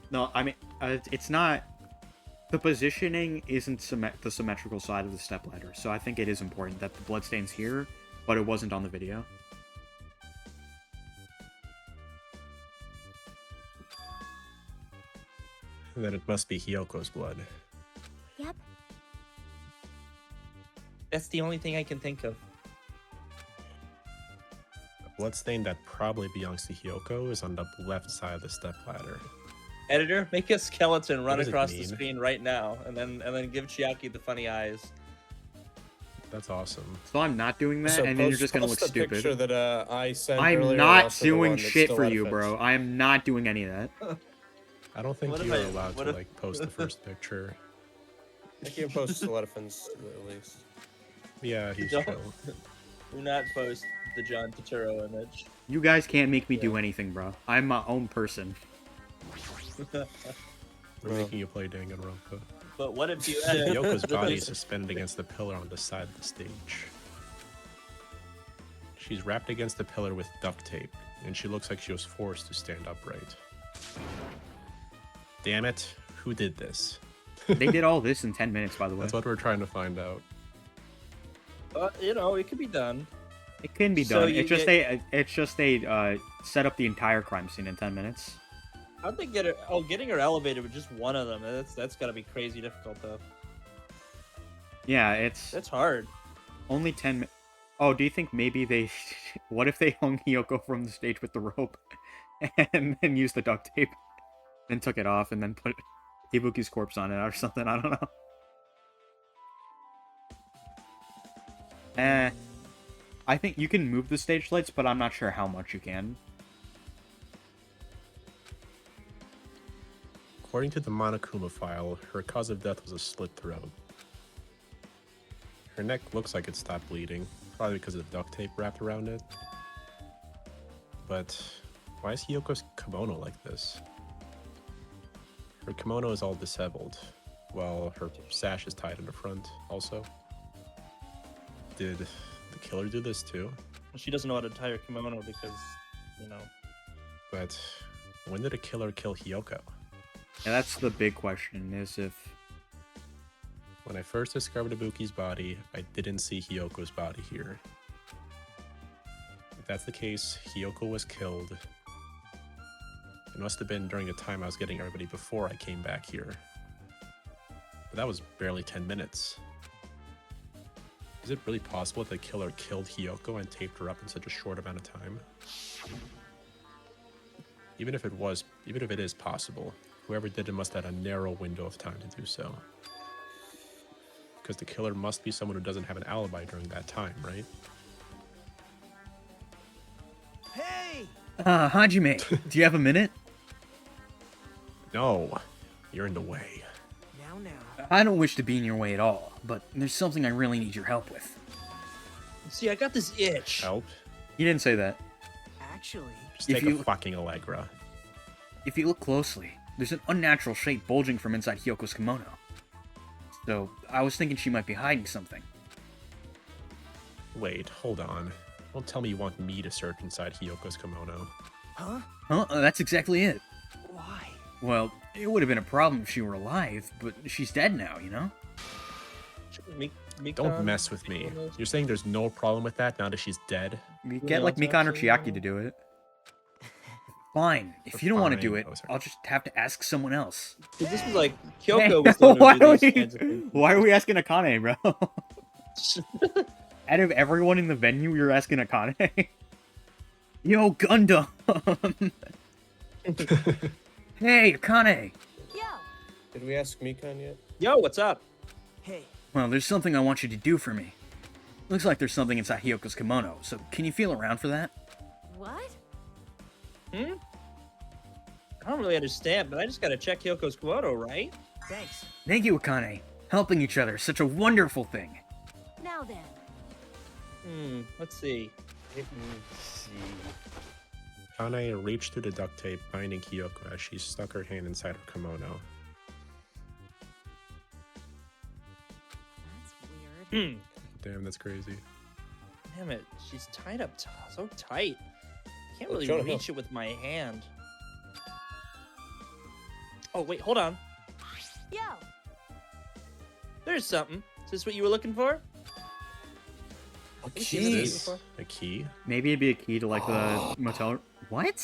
No, I mean, it's not... The positioning isn't the symmetrical side of the stepladder, so I think it is important that the bloodstain's here, but it wasn't on the video. Then it must be Hyoko's blood. Yep. That's the only thing I can think of. A bloodstain that probably belongs to Hyoko is on the left side of the stepladder. Editor, make a skeleton run What does it across the mean? screen right now, and then give Chiaki the funny eyes. That's awesome. So I'm not doing that, So and then you're just gonna look post the picture stupid. that I sent I'm earlier, not also the doing one that's shit still for out of you, it. bro. I am not doing any of that. I don't think What if you're I- allowed what to if- like post the first picture. I can't post Stilettophants at least. Yeah, he's Don't- chill. Do not post the John Turturro image. You guys can't make me do anything, bro. I'm my own person. We're making you play Danganronpa. But what if you had Yoko's body is suspended against the pillar on the side of the stage. She's wrapped against the pillar with duct tape, and she looks like she was forced to stand upright. Damn it, who did this? They did all this in 10 minutes, by the way. That's what we're trying to find out. you know, it could be done. It can be So done. you It's just they set up the entire crime scene in 10 minutes. How'd they get her? Oh, getting her elevated with just one of them. That's gotta be crazy difficult though. Yeah, That's hard. only 10 minutes. Oh, do you think maybe they... What if they hung Hiyoko from the stage with the rope and then used the duct tape, then took it off and then put Ibuki's corpse on it or something? I don't know. I think you can move the stage lights, but I'm not sure how much you can. According to the Monokuma file, her cause of death was a slit throat. Her neck looks like it stopped bleeding, probably because of the duct tape wrapped around it. But why is Hiyoko's kimono like this? Her kimono is all disheveled, while her sash is tied in the front also. Did the killer do this too? She doesn't know how to tie her kimono because, you know. But when did a killer kill Hiyoko? Yeah, that's the big question, is if... When I first discovered Ibuki's body, I didn't see Hiyoko's body here. If that's the case, Hiyoko was killed. It must have been during the time I was getting everybody before I came back here. But that was barely 10 minutes. Is it really possible that the killer killed Hiyoko and taped her up in such a short amount of time? Even if it is possible, whoever did it must have had a narrow window of time to do so. Because the killer must be someone who doesn't have an alibi during that time, right? Hey! Hajime, do you have a minute? No, you're in the way. Now. I don't wish to be in your way at all, but there's something I really need your help with. See, I got this itch. Help? He didn't say that. Actually, Just If take you- a fucking Allegra. If you look closely, there's an unnatural shape bulging from inside Hyoko's kimono. So, I was thinking she might be hiding something. Wait, hold on. Don't tell me you want me to search inside Hiyoko's kimono. huh? Huh? That's exactly it. Why? Well, it would have been a problem if she were alive, but she's dead now, you know? Don't mess with me. You're saying there's no problem with that now that she's dead? You get, like, Mikan or Chiaki to do it. Fine. If you don't want to do Fine. it, Oh, sorry. I'll just have to ask someone else. This was like Hey, Kyoko was the one why, who are did these kinds of we, things. why are we asking Akane, bro? Out of everyone in the venue, you're asking Akane? Yo, Gundam! Hey, Akane! Yo, Did we ask Mikan yet? Yo, what's up? Hey, Well, there's something I want you to do for me. Looks like there's something inside Hyoko's kimono, so can you feel around for that? what? I don't really understand, but I just gotta check Kyoko's kimono, right? thanks. Thank you, Akane. Helping each other is such a wonderful thing. Now then. Let's see. Kane reached through the duct tape binding Hiyoko as she stuck her hand inside her kimono. That's weird. Damn, that's crazy. Damn it, she's tied up so tight. I can't really Jonah, reach it with my hand. Oh, wait, hold on. Yo, There's something. Is this what you were looking for? Is Jeez. this a key? Maybe it'd be a key to, like, the motel... What?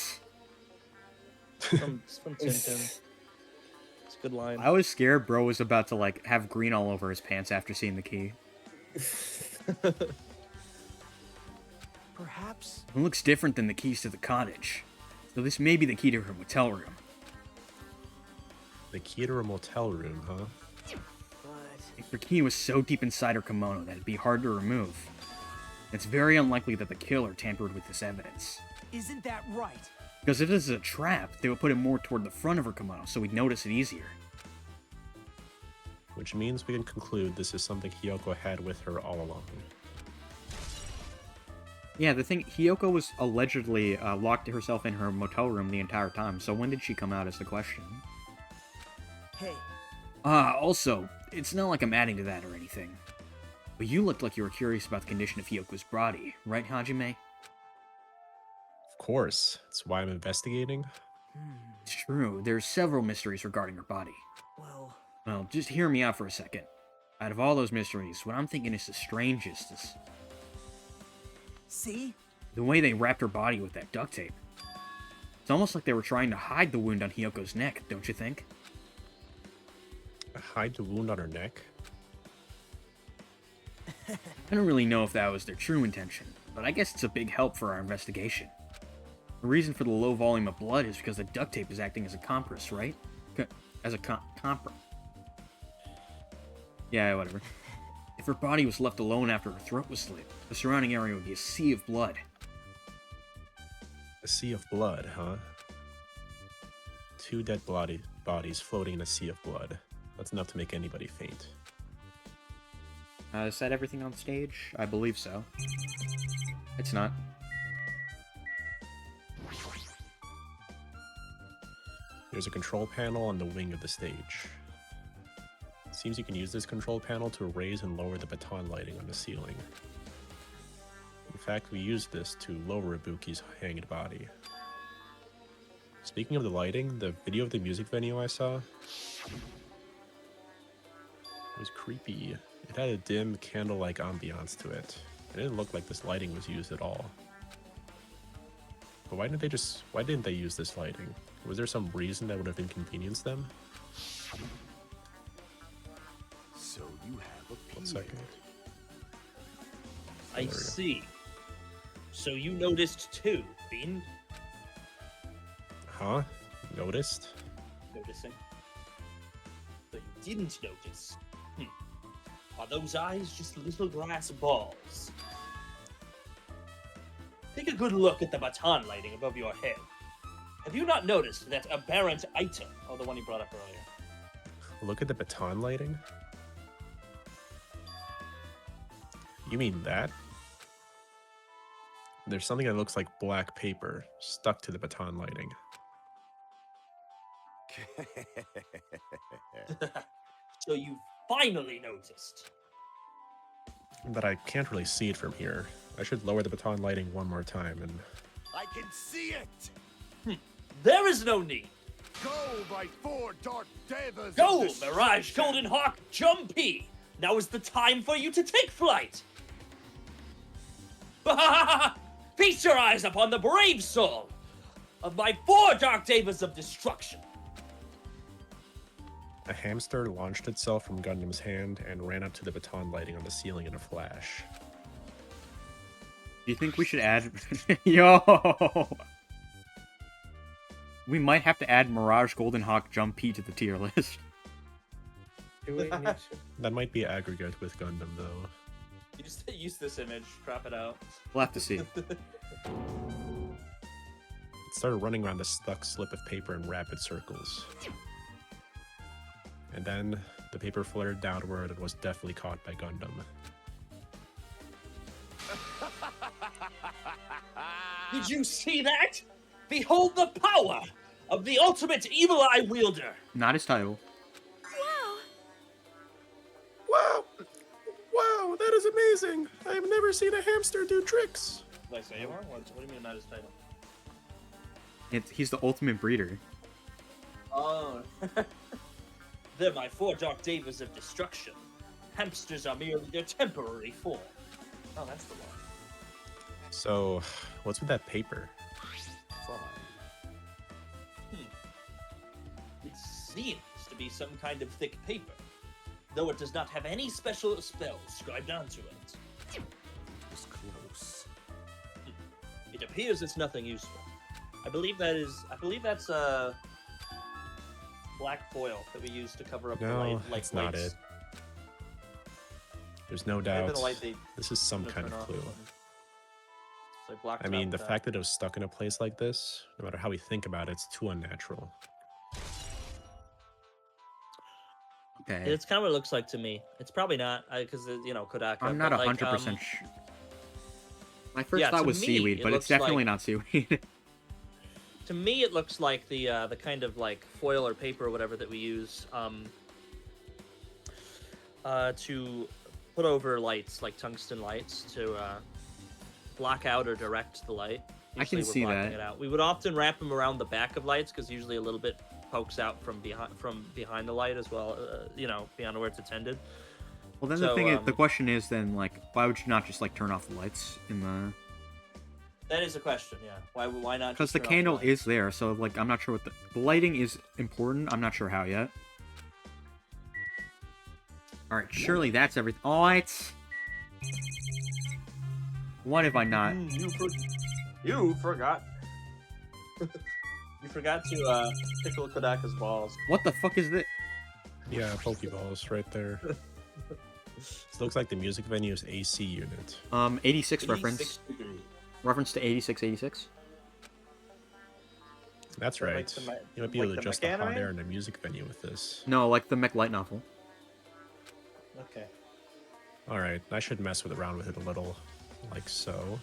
From Tintin. It's a good line. I was scared bro was about to, like, have green all over his pants after seeing the key. Perhaps. It looks different than the keys to the cottage. So this may be the key to her motel room. The key to her motel room, huh? But If her key was so deep inside her kimono that it'd be hard to remove. It's very unlikely that the killer tampered with this evidence. isn't that right? Because if this is a trap, they would put it more toward the front of her kimono so we'd notice it easier. Which means we can conclude this is something Hiyoko had with her all along. Yeah, the thing, Hiyoko was allegedly locked herself in her motel room the entire time, so when did she come out is the question. Hey, Also, it's not like I'm adding to that or anything. But you looked like you were curious about the condition of Hiyoko's body, right, Hajime? Of course. That's why I'm investigating. It's true, there's several mysteries regarding her body. Well, just hear me out for a second. Out of all those mysteries, what I'm thinking is the strangest is see? the way they wrapped her body with that duct tape. It's almost like they were trying to hide the wound on Hiyoko's neck, don't you think? Hide the wound on her neck? I don't really know if that was their true intention, but I guess it's a big help for our investigation. The reason for the low volume of blood is because the duct tape is acting as a compress, right? As a compress. Yeah, whatever. If her body was left alone after her throat was slit, the surrounding area would be a sea of blood. A sea of blood, huh? Two dead bodies floating in a sea of blood. That's enough to make anybody faint. Is that everything on stage? I believe so. It's not. There's a control panel on the wing of the stage. It seems you can use this control panel to raise and lower the baton lighting on the ceiling. In fact, we used this to lower Ibuki's hanged body. Speaking of the lighting, the video of the music venue I saw, it was creepy. It had a dim, candle-like ambiance to it. It didn't look like this lighting was used at all. But why didn't they use this lighting? Was there some reason that would have inconvenienced them? So you have a 1 second. I There we go. see. So you noticed too, Bean? Huh? Noticed? Noticing. But you didn't notice. Are those eyes just little glass balls? Take a good look at the baton lighting above your head. Have you not noticed that aberrant item? Oh, the one you brought up earlier. Look at the baton lighting? You mean that? There's something that looks like black paper stuck to the baton lighting. So you finally noticed. But I can't really see it from here. I should lower the baton lighting one more time and... I can see it! There is no need. Go, my 4 dark devas! Go, of destruction! Mirage Golden Hawk Jumpy! Now is the time for you to take flight! Feast your eyes upon the brave soul of my 4 Dark Devas of Destruction! A hamster launched itself from Gundam's hand and ran up to the baton lighting on the ceiling in a flash. Do you think we should add... Yo! We might have to add Mirage Golden Hawk Jump P to the tier list. Do we need to? That might be aggregate with Gundam, though. You just use this image, crop it out. We'll have to see. It started running around the stuck slip of paper in rapid circles. And then the paper fluttered downward and was definitely caught by Gundam. Did you see that? Behold the power of the ultimate evil eye wielder! Not his title. Wow! Wow, that is amazing! I have never seen a hamster do tricks! Did I say it wrong? What do you mean not his title? He's the ultimate breeder. Oh. They're my 4 Dark Devas of Destruction. Hamsters are merely their temporary form. Oh, that's the one. So, what's with that paper? Fine. It seems to be some kind of thick paper, though it does not have any special spells scribed onto it. Was close. It appears it's nothing useful. I believe that's black foil that we use to cover up the No, light. that's not lights. it. There's no Might have doubt. been a light they This is some could've kind of turned off or clue. something. So I blocked I it mean, out the with fact that it was stuck in a place like this, no matter how we think about it, it's too unnatural. Okay. It's kind of what it looks like to me. It's probably not, because, Kodaka. I'm not but, 100% sure. My first Yeah, thought to was me, seaweed, it but it's looks definitely like- not seaweed. To me, it looks like the kind of like foil or paper or whatever that we use to put over lights, like tungsten lights, to block out or direct the light. I can Usually see we're blocking that. it out. We would often wrap them around the back of lights because usually a little bit pokes out from behind the light as well. Beyond where it's attended. Well, then So, the thing is, the question is then, like, why would you not just, like, turn off the lights in the... That is a question, yeah. Why not? Because just the turn off candle lights? is there, so, like, I'm not sure what the lighting is important. I'm not sure how yet. Alright, surely that's everything. Oh, it's... What have I not? You forgot. You forgot to tickle Kodaka's balls. What the fuck is this? Yeah, Pokeballs right there. This looks like the music venue's AC unit. 86 reference. 86 degrees. Reference to 8686. That's So, like, right. the me- You might be like able to the adjust the hot mech anime? air in a music venue with this. No, like the mech light novel. Okay. Alright, I should mess around with it a little. Like so.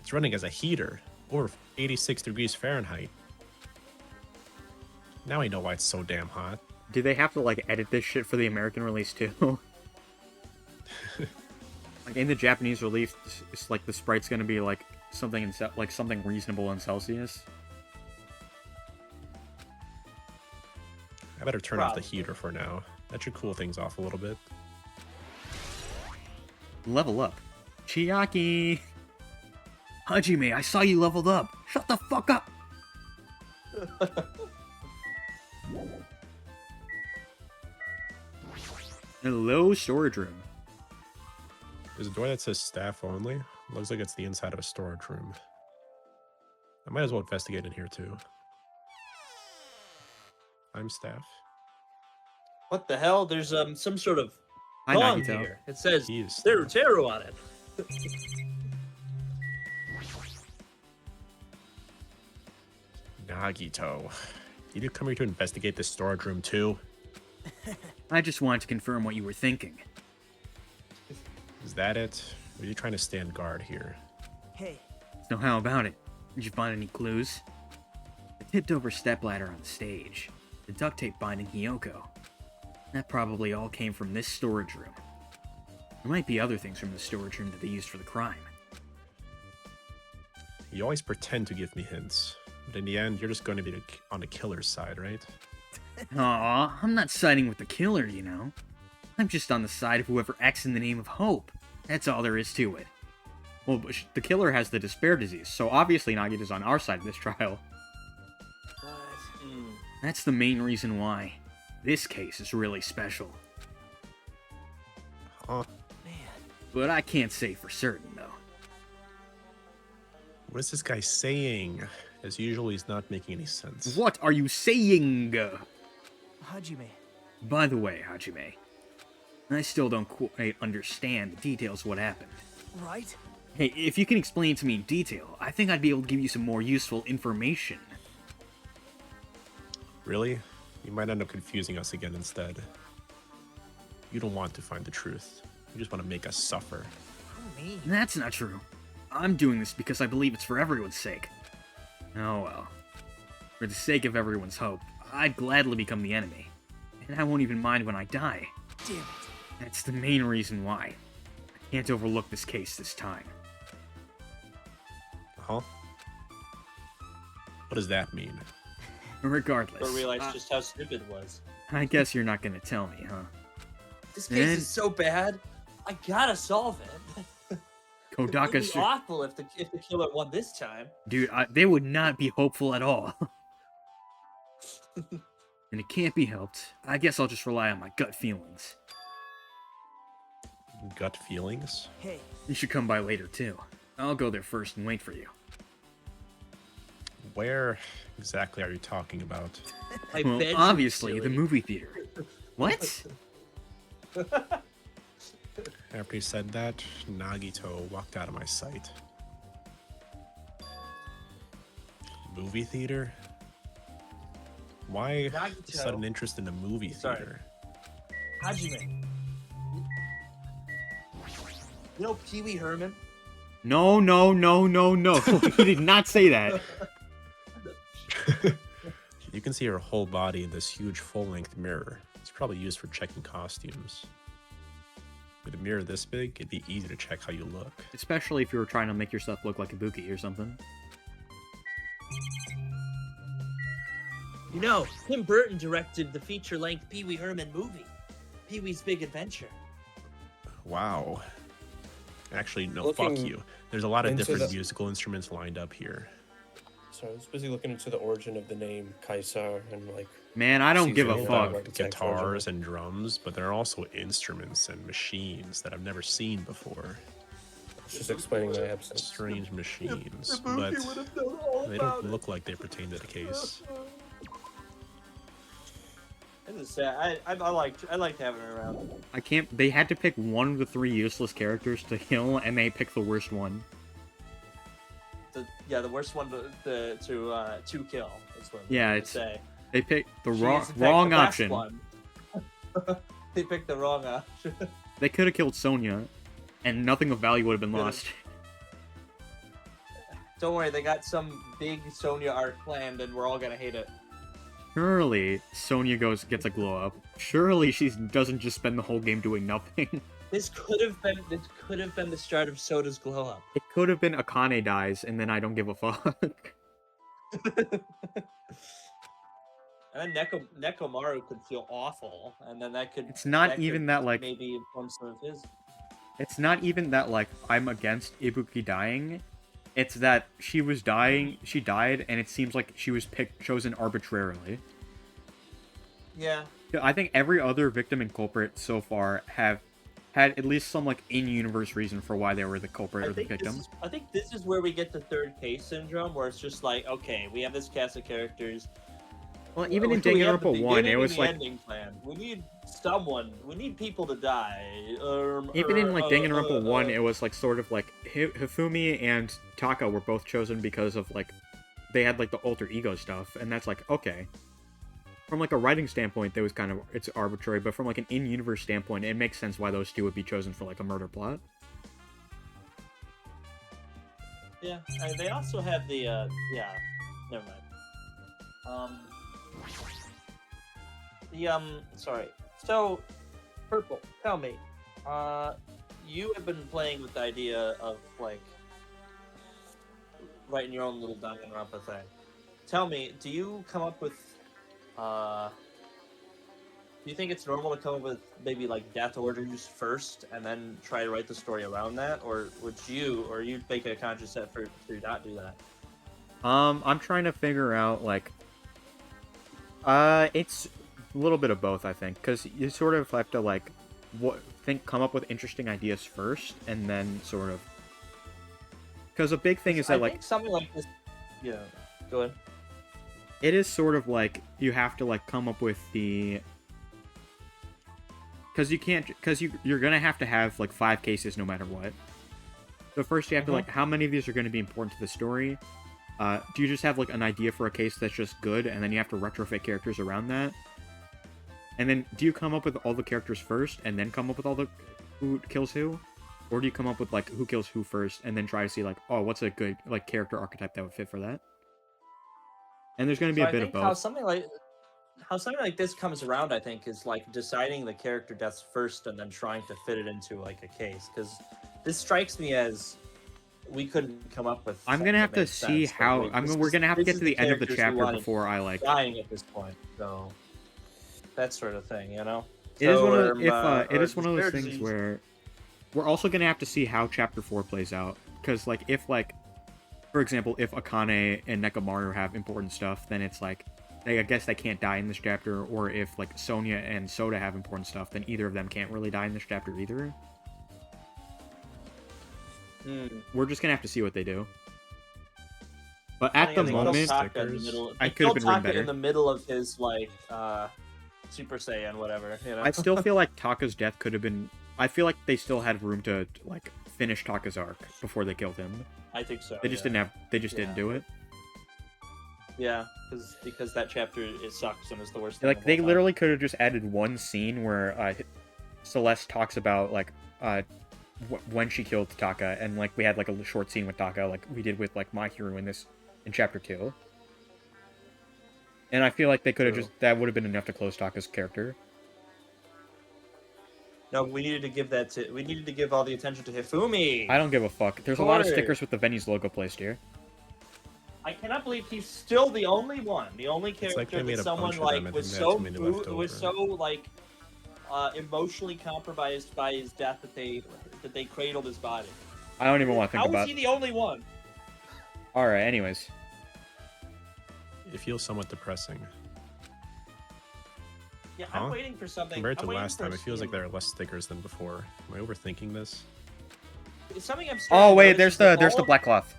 It's running as a heater. Or 86 degrees Fahrenheit. Now I know why it's so damn hot. Do they have to, like, edit this shit for the American release, too? Like, in the Japanese release, it's like the sprite's gonna be, like, something something reasonable in Celsius. I better turn off the Probably. heater for now. That should cool things off a little bit. Level up. Chiaki! Hajime, I saw you leveled up! Shut the fuck up! Hello, storage room. There's a door that says staff only. Looks like it's the inside of a storage room. I might as well investigate in here too. I'm staff. What the hell? There's some sort of Hi, gong Nagito. here. It says He is Teru on it. Nagito. Did you come here to investigate this storage room too? I just wanted to confirm what you were thinking. Is that it? Or are you trying to stand guard here? Hey, So how about it? Did you find any clues? The tipped-over stepladder on stage. The duct tape binding Hiyoko. That probably all came from this storage room. There might be other things from the storage room that they used for the crime. You always pretend to give me hints, but in the end, you're just going to be on the killer's side, right? Aw, I'm not siding with the killer, you know. I'm just on the side of whoever acts in the name of hope. That's all there is to it. Well, but the killer has the despair disease, so obviously Nagita's on our side of this trial. That's the main reason why. This case is really special. Huh? But I can't say for certain, though. What is this guy saying? As usual, he's not making any sense. What are you saying? Hajime. By the way, Hajime, I still don't quite understand the details of what happened. Right? Hey, if you can explain to me in detail, I think I'd be able to give you some more useful information. Really? You might end up confusing us again instead. You don't want to find the truth. You just want to make us suffer. Oh, me. That's not true. I'm doing this because I believe it's for everyone's sake. Oh well. For the sake of everyone's hope, I'd gladly become the enemy. And I won't even mind when I die. Damn it. That's the main reason why. I can't overlook this case this time. Huh? What does that mean? Regardless, But realize just how stupid it was. I guess you're not gonna tell me, huh? This case And- is so bad. I gotta solve it. It would Kodaka's... be awful if the killer won this time. Dude, they would not be hopeful at all. And it can't be helped. I guess I'll just rely on my gut feelings. Gut feelings? Hey, You should come by later, too. I'll go there first and wait for you. Where exactly are you talking about? I Well, bet you, obviously, the silly. movie theater. What? After he said that, Nagito walked out of my sight. Movie theater? Why Nagito. sudden interest in the movie Sorry. theater? Hajime. You know Pee Wee Herman? No. He did not say that. You can see her whole body in this huge full-length mirror. It's probably used for checking costumes. With a mirror this big, it'd be easy to check how you look. Especially if you were trying to make yourself look like a Ibuki or something. You know, Tim Burton directed the feature-length Pee Wee Herman movie, Pee Wee's Big Adventure. Wow. Actually, no, Looking fuck you. There's a lot of into different the- musical instruments lined up here. So I was busy looking into the origin of the name Kaisar and like. Man, I don't give a Caesar, fuck. like, Guitars and drums, but there are also instruments and machines that I've never seen before. Just explaining my absence. Strange machines, but they don't look like they pertain to the case. This is sad. I liked having her around. I can't. They had to pick one of the 3 useless characters to kill, and they picked the worst one. The worst one to kill. Is what Yeah, I'm it's say. they picked the She wrong is, in fact, wrong the best option. one. They picked the wrong option. They could have killed Sonya, and nothing of value would have been lost. Don't worry, they got some big Sonya arc planned, and we're all gonna hate it. Surely Sonya gets a glow up. Surely she doesn't just spend the whole game doing nothing. This could have been the start of Soda's glow up. It could have been Akane dies, and then I don't give a fuck. And then Nekomaru could feel awful, and then that could. It's not that even could that, like- maybe inform some of his. It's not even that, like, I'm against Ibuki dying. It's that she died, and it seems like she was chosen arbitrarily. Yeah. I think every other victim and culprit so far have had at least some, like, in-universe reason for why they were the culprit or the victim. I think this is where we get the third case syndrome, where it's just like, okay, we have this cast of characters. Well, even in We have the Danganronpa 1, it beginning was and the like... ending plan. We need people to die. Even in, like, Danganronpa 1, it was, like, sort of, like, Hifumi and Taka were both chosen because of, like, they had, like, the alter ego stuff, and that's, like, okay. From, like, a writing standpoint, it's arbitrary, but from, like, an in-universe standpoint, it makes sense why those two would be chosen for, like, a murder plot. Yeah, they also have the, yeah, never mind. Sorry. So, Purple, tell me, you have been playing with the idea of, like, writing your own little Danganronpa thing. Tell me, do you come up with, do you think it's normal to come up with maybe, like, death orders first, and then try to write the story around that? Or would you make a conscious effort to not do that? I'm trying to figure out, like... it's a little bit of both, I think, because you sort of have to, like, come up with interesting ideas first, and then sort of... Because a big thing is that, I like... think something like this... Yeah, go ahead. It is sort of like, you have to, like, come up with the... Because you can't... Because you're gonna have to have, like, 5 cases no matter what. So first you have to, like, how many of these are going to be important to the story? Do you just have, like, an idea for a case that's just good, and then you have to retrofit characters around that? And then, do you come up with all the characters first, and then come up with all the who kills who? Or do you come up with, like, who kills who first, and then try to see, like, oh, what's a good, like, character archetype that would fit for that? And there's going to be a bit of both. How something like this comes around, I think, is, like, deciding the character deaths first, and then trying to fit it into, like, a case. Because this strikes me as... we couldn't come up with. I'm gonna have to see how. We're gonna have to get to the end of the chapter before I like dying at this point. So that sort of thing, you know. It is one of it is one of those things where we're also gonna have to see how chapter 4 plays out, because like if like, for example, if Akane and Nekomaru have important stuff, then it's like I guess they can't die in this chapter, or if like Sonya and Soda have important stuff, then either of them can't really die in this chapter either. We're just gonna have to see what they do. But at the moment, I could have been written better. In the middle of his like Super Saiyan, whatever. You know? I still feel like Taka's death could have been. I feel like they still had room to like finish Taka's arc before they killed him. I think so. They just didn't have. They just didn't do it. Yeah, because that chapter it sucks and is the worst. Like they literally could have just added one scene where Celeste talks about like when she killed Taka, and like we had like a short scene with Taka, like we did with like Mahiru in chapter 2. And I feel like they could have True. just that would have been enough to close Taka's character. No, we needed to give all the attention to Hifumi. I don't give a fuck. There's a lot of course. stickers with the Venue's logo placed here. I cannot believe he's still the only one, the only like they character made that a someone bunch of like them and was they had so too many left was over. so like emotionally compromised by his death that they cradled his body. I don't even want to think How about. is he the only one? All right. Anyways, It feels somewhat depressing. Yeah, Huh? I'm waiting for something. Compared to I'm waiting last for time, a it feels like scene. there are less stickers than before. Am I overthinking this? It's something I'm starting oh to wait, notice there's is that the all of- black cloth.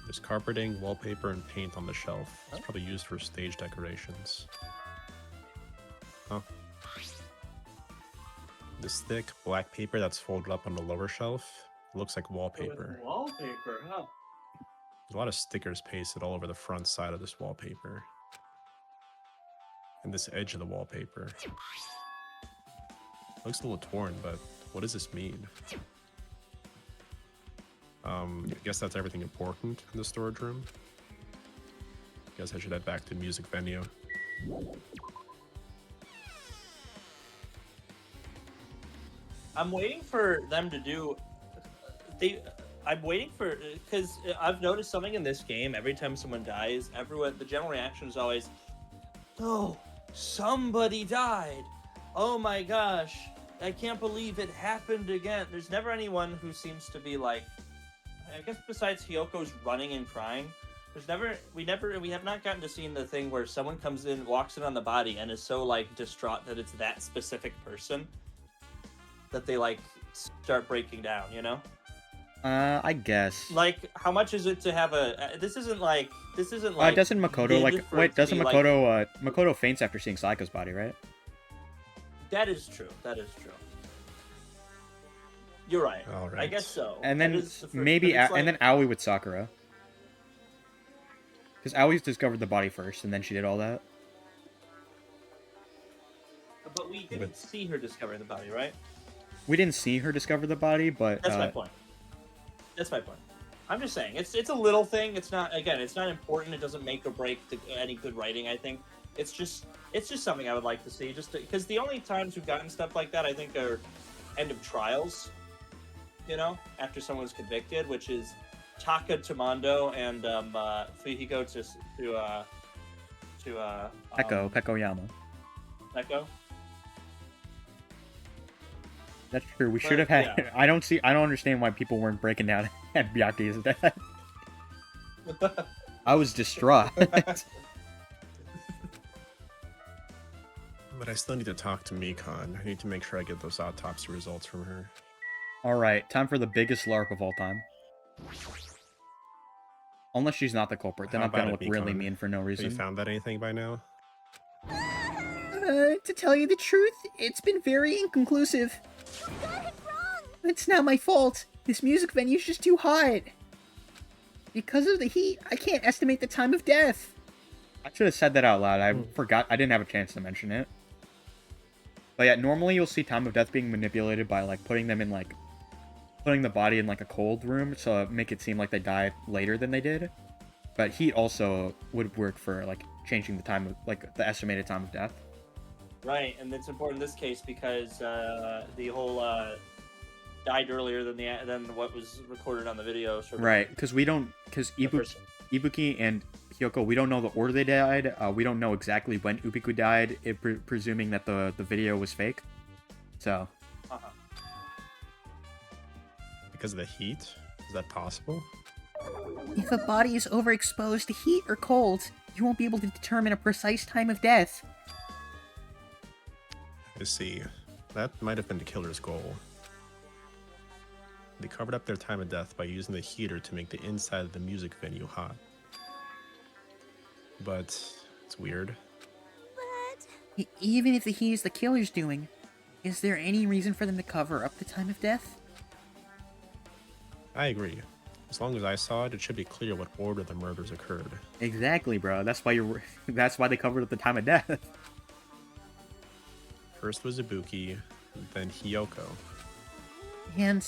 There's carpeting, wallpaper, and paint on the shelf. It's probably used for stage decorations. Huh. This thick black paper that's folded up on the lower shelf looks like wallpaper. Wallpaper, huh? There's a lot of stickers pasted all over the front side of this wallpaper. And this edge of the wallpaper. Looks a little torn, but what does this mean? I guess that's everything important in the storage room. Guess I should head back to music venue. I'm waiting for them to do. I'm waiting for because I've noticed something in this game. Every time someone dies, the general reaction is always, "Oh, somebody died! Oh my gosh, I can't believe it happened again." There's never anyone who seems to be like, I guess besides Hyoko's running and crying. We have not gotten to see the thing where someone comes in, walks in on the body, and is so like distraught that it's that specific person that they like start breaking down, you know? I guess. Like, how much is it to have a? This isn't like. Doesn't Makoto did like for wait? it to Doesn't be, like- Makoto Makoto faints after seeing Saika's body, right? That is true. That is true. You're right. All I right. guess so. And That then is the first- maybe but it's and then like- Aoi with Sakura. Because Aoi's discovered the body first, and then she did all that. But we didn't see her discovering the body, right? We didn't see her discover the body, but That's my point. That's my point. I'm just saying it's a little thing. It's not important. It doesn't make or break any good writing. I think it's just something I would like to see. Just because the only times we've gotten stuff like that, I think, are end of trials. You know, after someone's convicted, which is Taka to Mondo and Fujiko to Peko Yama. Neko. That's true. We But, should have had. yeah. I don't understand why people weren't breaking down at Byakuya's death. I was distraught. But I still need to talk to Mikon. I need to make sure I get those autopsy results from her. All right, time for the biggest LARP of all time. Unless she's not the culprit, then How I'm gonna about look it, really Mikon? mean for no Have reason. you found out anything by now? To tell you the truth, it's been very inconclusive. It's not my fault. This music venue's just too hot. Because of the heat, I can't estimate the time of death. I should have said that out loud. I forgot. I didn't have a chance to mention it. But yeah, normally you'll see time of death being manipulated by like putting the body in like a cold room, so make it seem like they died later than they did. But heat also would work for like changing the time of like the estimated time of death. Right, and it's important in this case because the whole died earlier than what was recorded on the video. Sort of Right, because first- Ibuki and Hyoko, we don't know the order they died. We don't know exactly when Ubiku died, presuming that the video was fake. So, Uh-huh. Because of the heat? Is that possible? If a body is overexposed to heat or cold, you won't be able to determine a precise time of death. I see. That might have been the killer's goal. They covered up their time of death by using the heater to make the inside of the music venue hot. But it's weird. Even if the heat is the killer's doing, is there any reason for them to cover up the time of death? I agree. As long as I saw it, it should be clear what order the murders occurred. exactly, bro. That's why that's why they covered up the time of death. First was Ibuki, then Hiyoko. And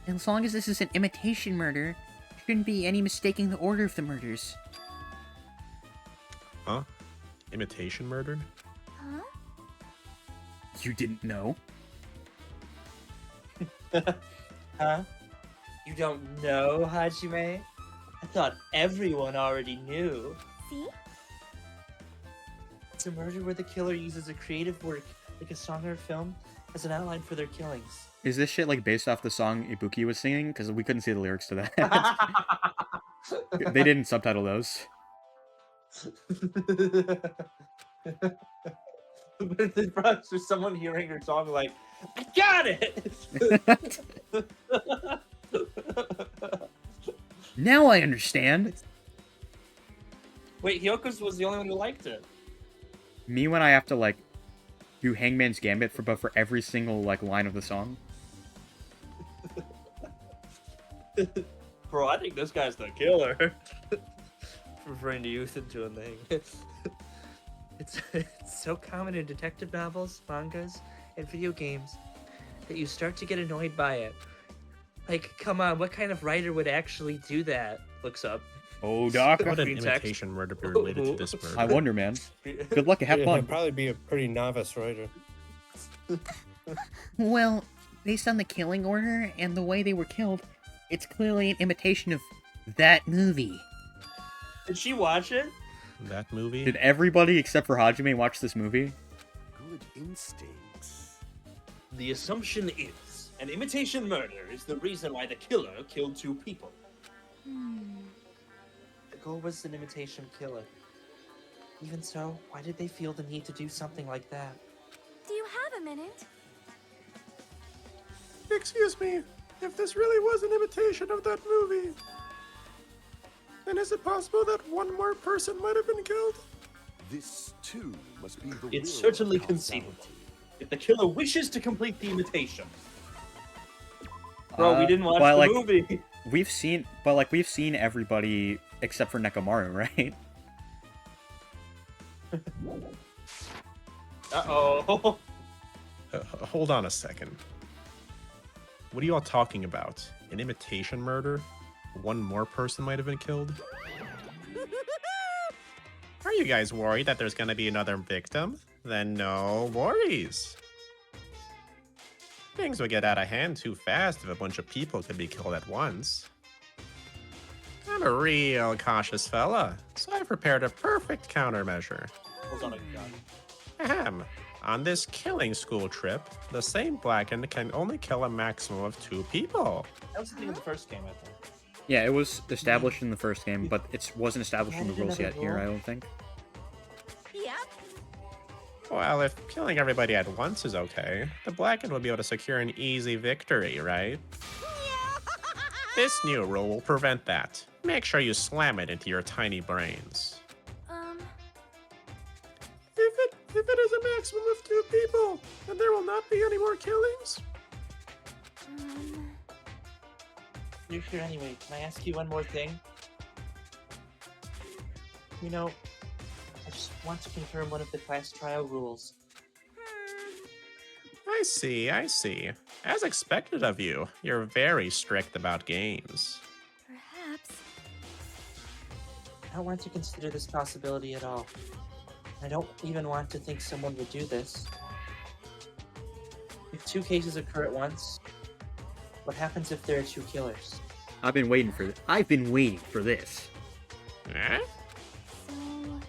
as long as this is an imitation murder, there shouldn't be any mistaking the order of the murders. Huh? Imitation murder? Huh? You didn't know? Huh? You don't know, Hajime? I thought everyone already knew. See? It's a murder where the killer uses a creative work, like a song or a film, as an outline for their killings. Is this shit like based off the song Ibuki was singing? Because we couldn't see the lyrics to that. They didn't subtitle those. But the perhaps there's someone hearing her song like, I got it! Now I understand. Wait, Hyoko's was the only one who liked it. Me when I have to like do Hangman's Gambit for every single like line of the song. Bro, I think this guy's the killer. Referring to youth into a thing. It's so common in detective novels, mangas, and video games that you start to get annoyed by it. Like, come on, what kind of writer would actually do that? Looks up. Oh, Doc. Would an Green text. imitation murder be related to this murder? I wonder, man. Good luck and have He'd fun. probably be a pretty novice writer. Well, based on the killing order and the way they were killed, it's clearly an imitation of that movie. Did she watch it? That movie? Did everybody except for Hajime watch this movie? Good instincts. The assumption is an imitation murder is the reason why the killer killed two people. The goal was an imitation killer. Even so, why did they feel the need to do something like that? Do you have a minute? Excuse me, if this really was an imitation of that movie, then is it possible that one more person might have been killed? This too must be the It's will certainly of conceivable. causality. If the killer wishes to complete the imitation. Bro, we didn't watch well, the like, movie. We've seen everybody except for Nekomaru, right? Uh-oh. Hold on a second. What are you all talking about? An imitation murder? One more person might have been killed? Are you guys worried that there's gonna be another victim? Then no worries. Things would get out of hand too fast if a bunch of people could be killed at once. I'm a real cautious fella, so I've prepared a perfect countermeasure. Hold on a gun. Ahem. On this killing school trip, the same blackened can only kill a maximum of 2 people. That was the thing in the first game, I think. Yeah, it was established in the first game, but it wasn't established in the Added rules yet another here, rule? I don't think. Yep. Well, if killing everybody at once is okay, the blackened will be able to secure an easy victory, right? This new rule will prevent that. Make sure you slam it into your tiny brains. If it is a maximum of 2 people, then there will not be any more killings? You're here anyway. Can I ask you one more thing? You know, I just want to confirm one of the class trial rules. I see, I see. As expected of you, you're very strict about games. Perhaps. I don't want to consider this possibility at all. I don't even want to think someone would do this. If 2 cases occur at once, what happens if there are 2 killers? I've been waiting for this. Eh? So,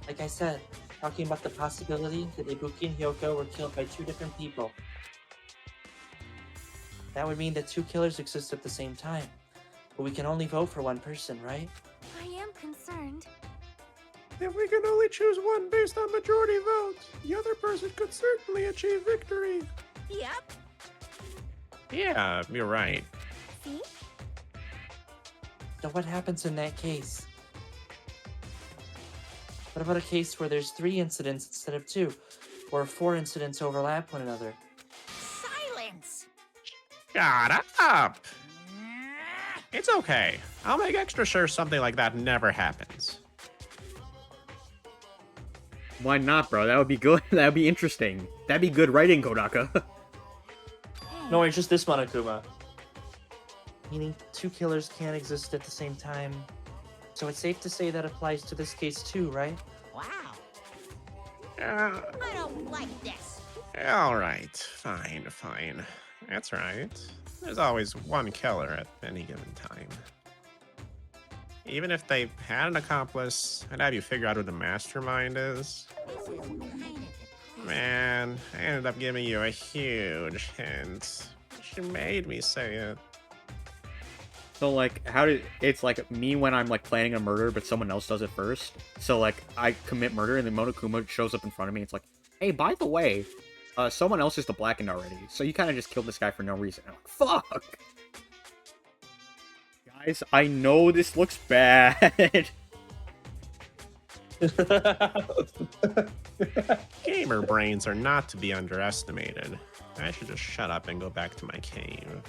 Like I said, talking about the possibility that Ibuki and Hyoko were killed by 2 different people. That would mean that 2 killers exist at the same time. But we can only vote for one person, right? I am concerned. If we can only choose one based on majority vote, the other person could certainly achieve victory. Yep. Yeah, you're right. See? So what happens in that case? What about a case where there's 3 incidents instead of 2? Or 4 incidents overlap one another? Silence. Shut up! It's okay. I'll make extra sure something like that never happens. Why not, bro? That would be good. That would be interesting. That'd be good writing, Kodaka. No, it's just this Monokuma. Meaning 2 killers can't exist at the same time. So it's safe to say that applies to this case too, right? Wow. Uh, I don't like this. All right, fine. That's right. There's always one killer at any given time. Even if they had an accomplice, I'd have you figure out who the mastermind is. This is kind of Man, I ended up giving you a huge hint. She made me say it. So, like, it's like me when I'm, like, planning a murder, but someone else does it first. So, like, I commit murder, and then Monokuma shows up in front of me. It's like, hey, by the way, someone else is the blackened already. So you kind of just killed this guy for no reason. I'm like, fuck! Guys, I know this looks bad. Gamer brains are not to be underestimated. I should just shut up and go back to my cave.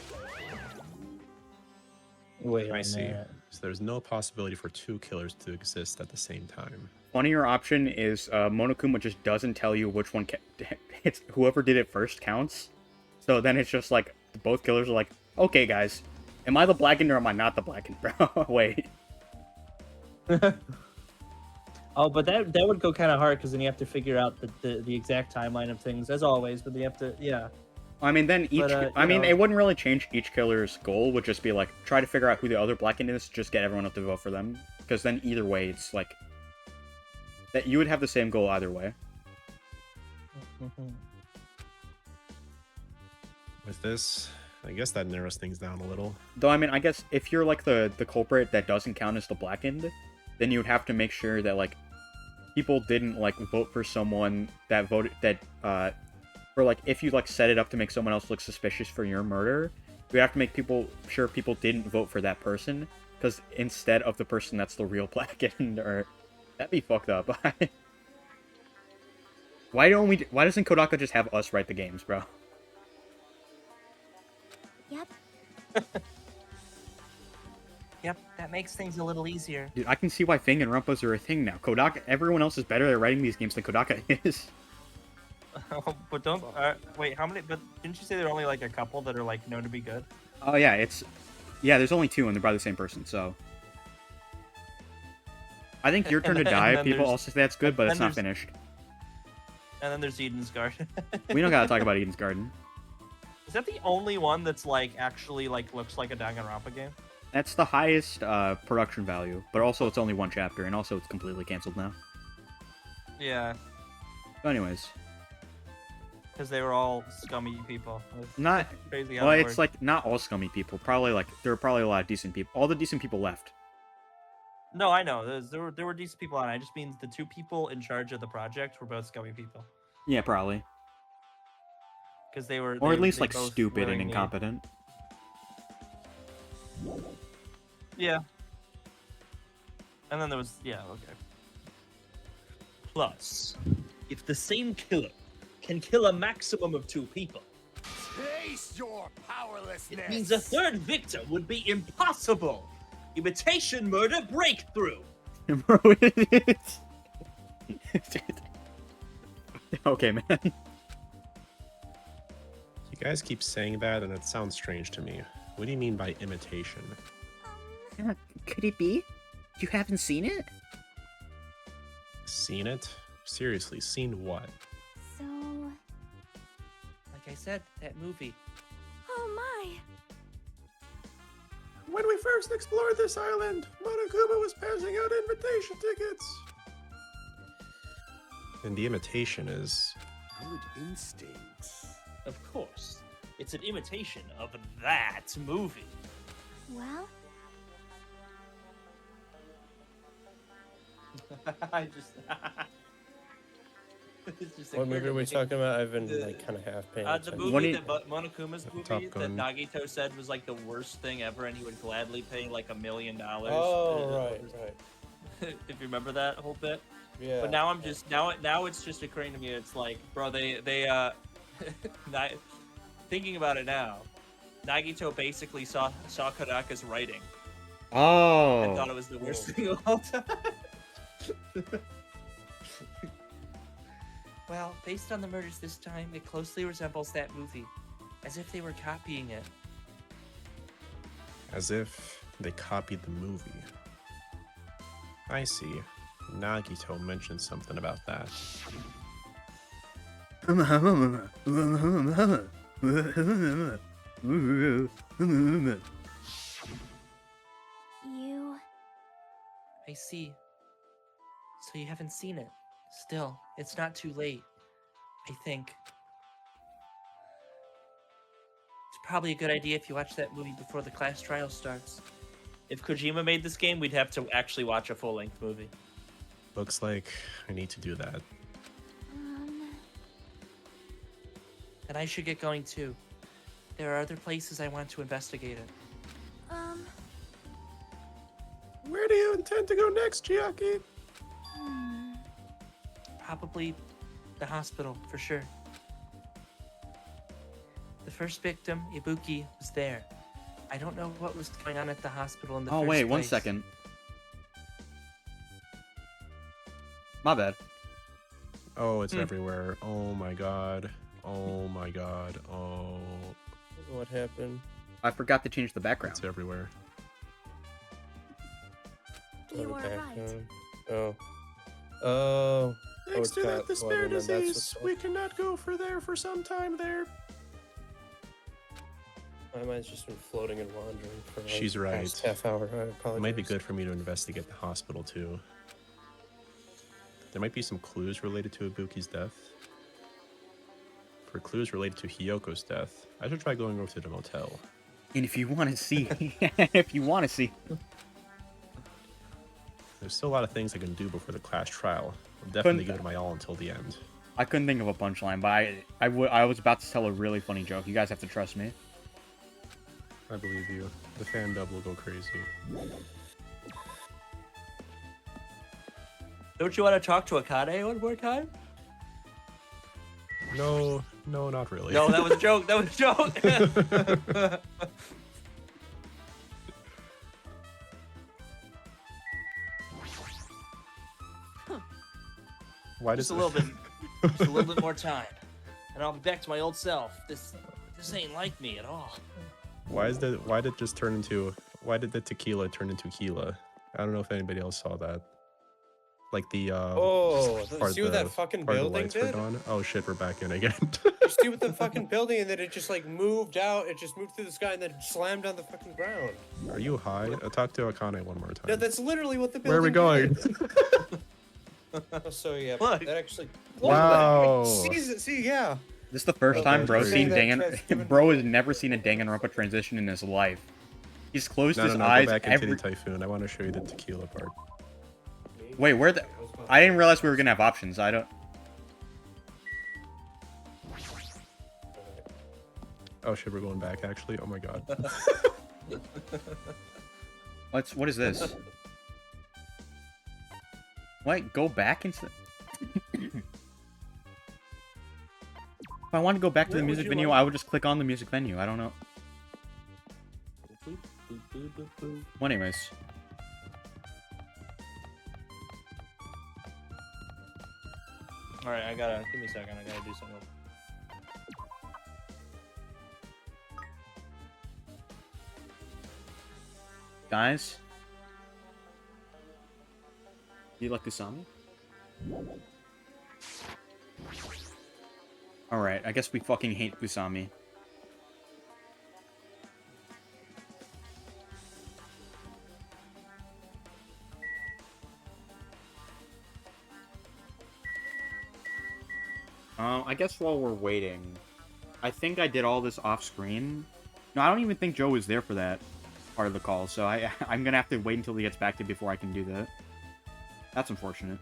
Wait, I see. So there's no possibility for 2 killers to exist at the same time. Funnier option is Monokuma just doesn't tell you which one. It's whoever did it first counts. So then it's just like both killers are like, okay, guys, am I the blackened or am I not the blackened, bro? Wait. Oh, but that would go kind of hard because then you have to figure out the exact timeline of things as always. But you have to, yeah. I mean, then each. But, I mean, know. it wouldn't really change each killer's goal. Would just be like try to figure out who the other blackened is. Just get everyone up to vote for them. Because then either way, it's like that you would have the same goal either way. With this, I guess that narrows things down a little. Though, I mean, I guess if you're like the culprit that doesn't count as the blackened, then you would have to make sure that like people didn't like vote for someone that voted that or like if you like set it up to make someone else look suspicious for your murder, you have to make sure people didn't vote for that person because instead of the person that's the real blackened, or that'd be fucked up. Why doesn't Kodaka just have us write the games, bro? Yep. Yep, that makes things a little easier. Dude, I can see why Fing and Rumpas are a thing now. Kodaka, everyone else is better at writing these games than Kodaka is. But don't wait. How many? But didn't you say there are only like a couple that are like known to be good? Oh yeah, there's only 2 and they're by the same person, so I think Your Turn to Die. People also say that's good, but it's not finished. And then there's Eden's Garden. We don't gotta talk about Eden's Garden. Is that the only one that's like actually like looks like a Danganronpa game? That's the highest production value, but also it's only 1 chapter, and also it's completely canceled now. Yeah, So anyways, because they were all scummy people. It's not crazy how well, it it's works. like not all scummy people. Probably like there are probably a lot of decent people. All the decent people left. No, I know. There were decent people on it. I just mean the 2 people in charge of the project were both scummy people. Yeah, probably. Because they were, Or at least they like both stupid and willingly- incompetent. Yeah. And then there was, yeah, okay. Plus, if the same killer can kill a maximum of 2 people, Taste your powerlessness. it means a 3rd victim would be impossible. Imitation murder breakthrough. Bro, it's... Okay, man. You guys keep saying that, and it sounds strange to me. What do you mean by imitation? Could it be? You haven't seen it? Seen it? Seriously, seen what? So, Like I said, that movie. oh my. When we first explored this island, Monokuma was passing out invitation tickets. And the imitation is... Good instincts. Of course. It's an imitation of that movie. Well, I just... It's just What movie are we occurred to me. talking about? I've been The- like kind of half paying The attention. movie that Monokuma's movie Top that Gun. Nagito said was like the worst thing ever, and he would gladly pay like $1 million. Oh, right. If you remember that whole bit. Yeah. But now I'm just now it's just occurring to me. It's like, bro, they thinking about it now. Nagito basically saw Kodaka's writing and thought Oh. it was the worst thing of all time. Well, based on the murders this time, it closely resembles that movie, as if they were copying it. As if they copied the movie. I see. Nagito mentioned something about that. You... I see. So you haven't seen it. Still, it's not too late. I think. It's probably a good idea if you watch that movie before the class trial starts. If Kojima made this game, we'd have to actually watch a full-length movie. Looks like I need to do that. And I should get going too. There are other places I want to investigate it. Where do you intend to go next, Chiaki? Probably the hospital, for sure. The first victim, Ibuki, was there. I don't know what was going on at the hospital in the first place. Oh, wait, 1 second. My bad. Oh, it's everywhere. Oh my god. Oh my god. Oh. What happened? I forgot to change the background. It's everywhere. You are Okay, right. Oh. Oh. Thanks it's to that got despair blood in it, that's disease, what's we up. cannot go for there for some time there. My mind's just been floating and wandering for like She's the right. past half hour. I apologize. It might be good for me to investigate the hospital too. There might be some clues related to Ibuki's death. For clues related to Hiyoko's death, I should try going over to the motel. And if you want to see, There's still a lot of things I can do before the class trial. I'll definitely give it my all until the end. I couldn't think of a punchline, but I was about to tell a really funny joke. You guys have to trust me. I believe you. The fan dub will go crazy. Don't you want to talk to Akane one more time? No, not really. No, that was a joke. That was a joke. Why does Just a little bit. Just a little bit more time, and I'll be back to my old self. This ain't like me at all. Why did the tequila turn into Keela? I don't know if anybody else saw that. Like the see what that fucking part of the building lights were did? gone. Oh shit, we're back in again. You see what the fucking building, and then it just like moved out. It just moved through the sky and then slammed on the fucking ground. Are you high? Talk to Akane one more time. No, that's literally what the building. Where are we going? did. Oh, so yeah, Look. that actually. Wow. See, yeah. This is the first Okay, time bro so seen that Bro has never seen a Danganronpa transition in his life. He's closed his Go eyes back into every. the typhoon. I want to show you the tequila part. Wait, where the? I didn't realize we were gonna have options. I don't. Oh shit, we're going back actually. Oh my god. What is this? Wait, go back into. If I want to go back to the Where would music you venue, like- I would just click on the music venue. I don't know. Well, anyways. All right, give me a second. I gotta do something. Guys? Do you like Kusami? Alright, I guess we fucking hate Kusami. I guess while we're waiting, I think I did all this off screen. No, I don't even think Joe was there for that part of the call, so I'm gonna have to wait until he gets back to before I can do that. That's unfortunate.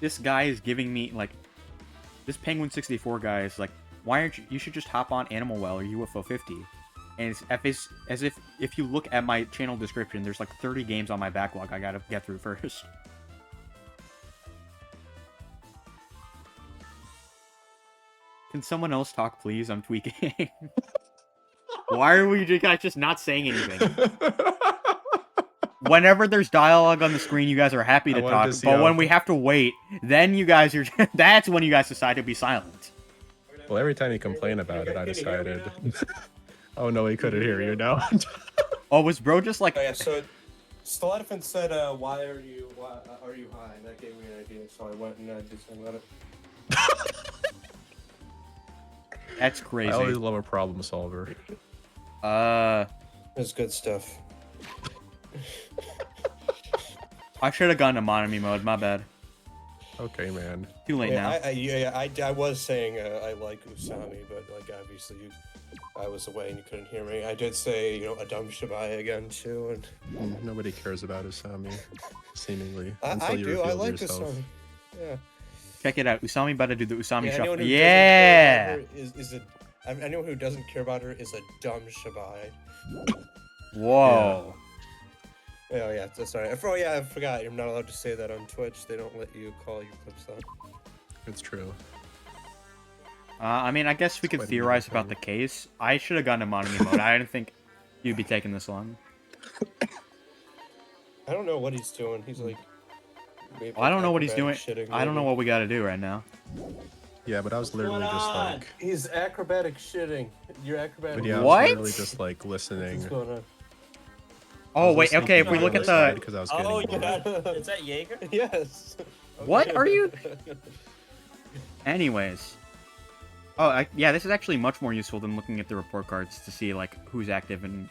This guy is giving me, like, this Penguin64 guy is like, why aren't you should just hop on Animal Well or UFO 50. And it's as if you look at my channel description, there's like 30 games on my backlog I gotta get through first. Can someone else talk, please? I'm tweaking. Why are we guys just not saying anything? whenever there's dialogue on the screen, you guys are happy I to wanted talk. to see But how- when we have to wait, then you guys are. That's when you guys decide to be silent. Well, every time you complain about it, I decided. Oh no, he couldn't hear you now. Oh, was bro just like? Oh yeah, so Stilettophant said, why are you high? And that gave me an idea, so I went and did something about it. That's I crazy. always love a problem solver. It's good stuff. I should have gone to Monami mode. My bad. Okay, man. Too late now. I was saying I like Usami, but like obviously I was away and you couldn't hear me. I did say, you know, a dumb Shibai again too, and Nobody cares about Usami, seemingly. I until you do. I revealed like yourself. Usami. Yeah. Check it out. Usami about to do the Usami Yeah, shuffle. anyone who Yeah. doesn't care about her is a anyone who doesn't care about her is a dumb Shibai. Whoa. Oh yeah, sorry. Oh yeah, I forgot. You're not allowed to say that on Twitch. They don't let you call your clips that. It's true. I mean, I guess we could quite a theorize meaningful about the case. I should have gone to Monami mode. I didn't think you'd be taking this long. I don't know what he's doing. He's like. maybe Well, I don't know what he's doing. acrobatic shitting, I don't know maybe. what we got to do right now. Yeah, but I was literally just like. He's acrobatic shitting. You're acrobatic. But yeah, I What? was literally just like listening. What's going on? Oh wait, okay. If we look at the, because I was getting Oh, bored. yeah. Is that Jaeger? Yes. What are you- anyways. Oh yeah, this is actually much more useful than looking at the report cards to see like who's active and.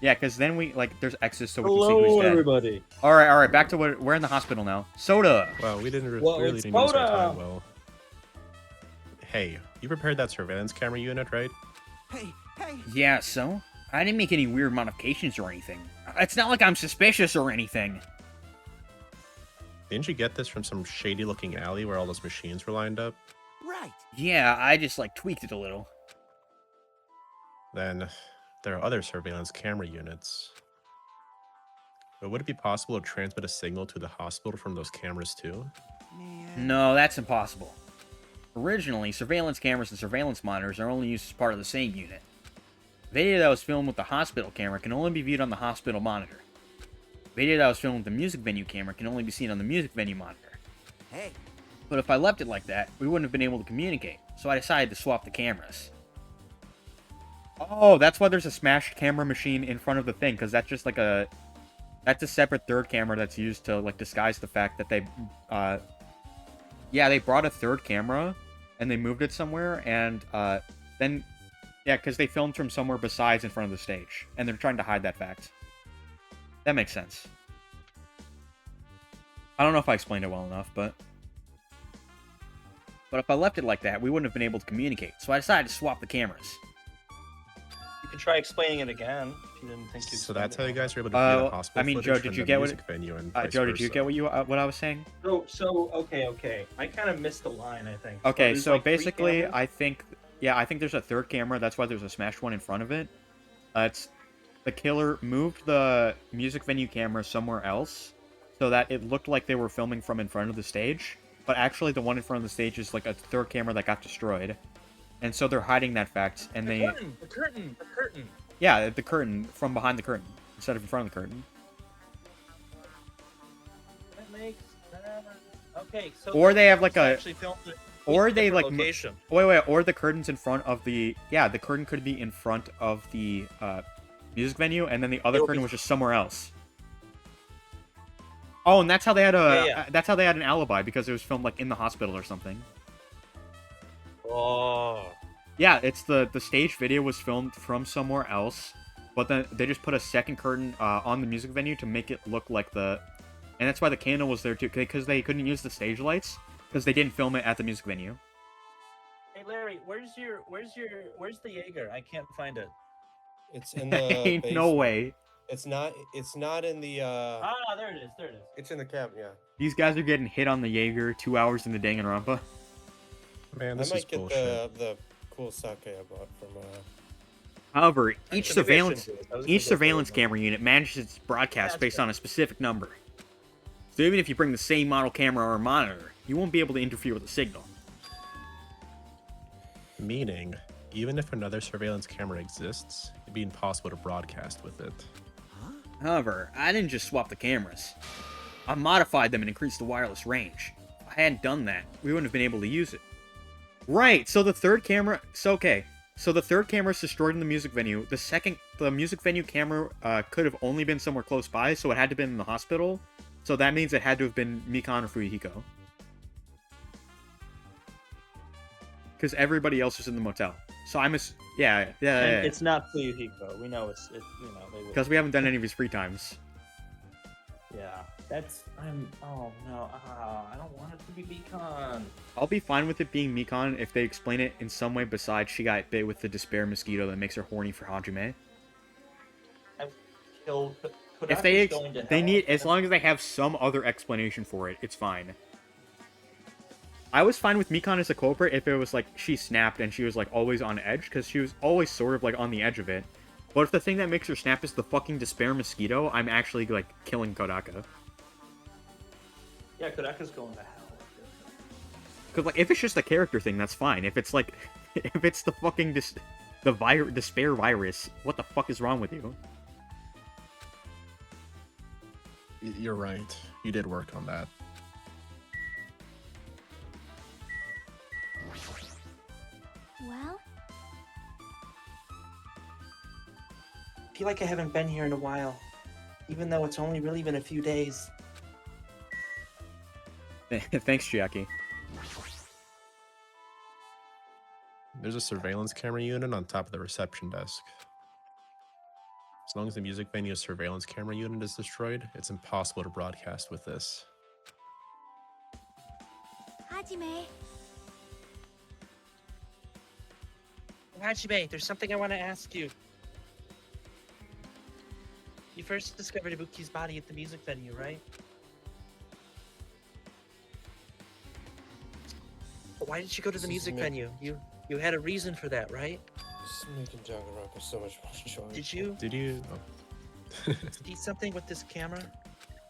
Yeah, because then we like there's X's so we can see who's dead. everybody. All right. Back to what we're in the hospital now. Soda. Wow, we didn't Well, really it's didn't use our Motel. time well. Hey, you prepared that surveillance camera unit, right? Hey, Yeah, so? I didn't make any weird modifications or anything. It's not like I'm suspicious or anything. Didn't you get this from some shady-looking alley where all those machines were lined up? right. Yeah, I just, like, tweaked it a little. Then there are other surveillance camera units. But would it be possible to transmit a signal to the hospital from those cameras too? Man. No, that's impossible. Originally, surveillance cameras and surveillance monitors are only used as part of the same unit. Video that was filmed with the hospital camera can only be viewed on the hospital monitor. Video that was filmed with the music venue camera can only be seen on the music venue monitor. Hey, But if I left it like that, we wouldn't have been able to communicate, so I decided to swap the cameras. Oh, that's why there's a smashed camera machine in front of the thing, because that's just like a... That's a separate third camera that's used to, like, disguise the fact that they, Yeah, they brought a third camera, and they moved it somewhere, and, then... Yeah, because they filmed from somewhere besides in front of the stage, and they're trying to hide that fact. That makes sense. I don't know if I explained it well enough, but... But if I left it like that, we wouldn't have been able to communicate, so I decided to swap the cameras. You could try explaining it again if you didn't think you'd. So that's how you guys were able to Uh, view the hospital I mean, footage Joe, from did you the get what music venue and vice Joe, did you versa. get what I was saying? So okay. I kind of missed the line. I think. Okay, There's, so like, three basically, cameras? I think there's a third camera. That's why there's a smashed one in front of it. It's the killer moved the music venue camera somewhere else, so that it looked like they were filming from in front of the stage. But actually, the one in front of the stage is like a third camera that got destroyed, and so they're hiding that fact. And The they, curtain. yeah, the curtain from behind the curtain instead of in front of the curtain. That makes okay. So Or they have, like, cameras a- actually filmed it or in a they, different like, location. Wait, or the curtain's in front of the... Yeah, the curtain could be in front of the music venue, and then the other It'll curtain be- was just somewhere else. Oh, and that's how they had Yeah. that's how they had an alibi, because it was filmed, like, in the hospital or something. Oh. Yeah, it's the stage video was filmed from somewhere else, but then they just put a second curtain on the music venue to make it look like the... And that's why the candle was there, too, because they couldn't use the stage lights, because they didn't film it at the music venue. Hey Larry, where's the Jaeger? I can't find it. It's in the. Ain't no basement. way. It's not in the. There it is. It's in the cab. Yeah. These guys are getting hit on the Jaeger 2 hours in the Danganronpa. Man, I this might is get bullshit. the cool sake I bought from. However, each Maybe I surveillance shouldn't do it. I was each gonna go surveillance for it, camera unit manages its broadcast That's based good. on a specific number. So even if you bring the same model camera or monitor, you won't be able to interfere with the signal. Meaning, even if another surveillance camera exists, it'd be impossible to broadcast with it. However, I didn't just swap the cameras. I modified them and increased the wireless range. If I hadn't done that, we wouldn't have been able to use it. Right, so the third camera... So the third camera is destroyed in the music venue. The music venue camera could have only been somewhere close by, so it had to have been in the hospital. So that means it had to have been Mikan or Fuyuhiko. Because everybody else was in the motel. So I'm yeah. It's not Fuyuhiko. We know they would. Because we haven't done any of his free times. Yeah, oh no, I don't want it to be Beacon. I'll be fine with it being Mikan if they explain it in some way besides she got bit with the despair mosquito that makes her horny for Hajime. If they need, as long as they have some other explanation for it, it's fine. I was fine with Mikan as a culprit if it was like she snapped and she was like always on edge, because she was always sort of like on the edge of it. But if the thing that makes her snap is the fucking despair mosquito, I'm actually like killing Kodaka. Yeah, Kodaka's going to hell. Because like if it's just a character thing, that's fine. If it's like, if it's the fucking despair virus, what the fuck is wrong with you? You're right. You did work on that. Well, I feel like I haven't been here in a while, even though it's only really been a few days. Thanks, Chiaki. There's a surveillance camera unit on top of the reception desk. As long as the music venue's surveillance camera unit is destroyed, it's impossible to broadcast with this. Hajime. Hajime, there's something I want to ask you. You first discovered Ibuki's body at the music venue, right? But why did you go to the music venue? You had a reason for that, right? This is making Danganronpa so much more enjoyable. Did you? Oh. See something with this camera?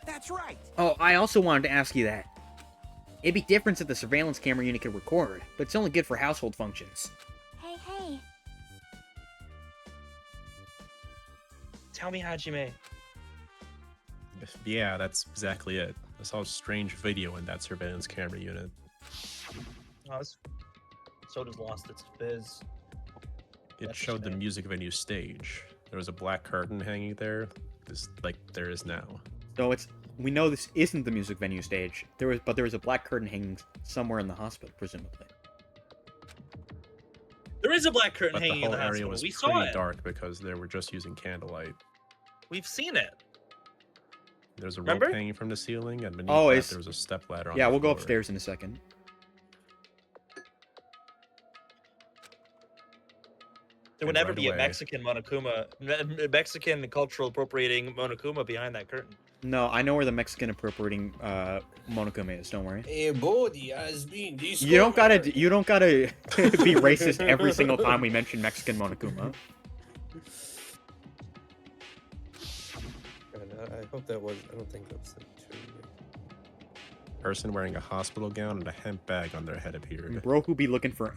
That's right. Oh, I also wanted to ask you that. It'd be different if the surveillance camera unit could record, but it's only good for household functions. Hey. Tell me, Hajime. Yeah, that's exactly it. I saw a strange video in that surveillance camera unit. Oh, so does Lost Its Fizz. It showed the music venue stage. There was a black curtain hanging there, just like there is now. So we know this isn't the music venue stage. There was a black curtain hanging somewhere in the hospital, presumably. There is a black curtain But hanging the in whole the area hospital. was We saw pretty it. dark because they were just using candlelight. We've seen it. There's a Remember? rope hanging from the ceiling, and beneath Oh, that it's- there was a stepladder on Yeah, the we'll go floor. upstairs in a second. There would And never right be away- a Mexican cultural appropriating Monokuma behind that curtain. No, I know where the Mexican appropriating Monokuma is. Don't worry. A body has been discovered. You don't gotta be racist every single time we mention Mexican Monokuma. And I hope that was. I don't think that's like too. Person wearing a hospital gown and a hemp bag on their head appeared. Bro who be looking for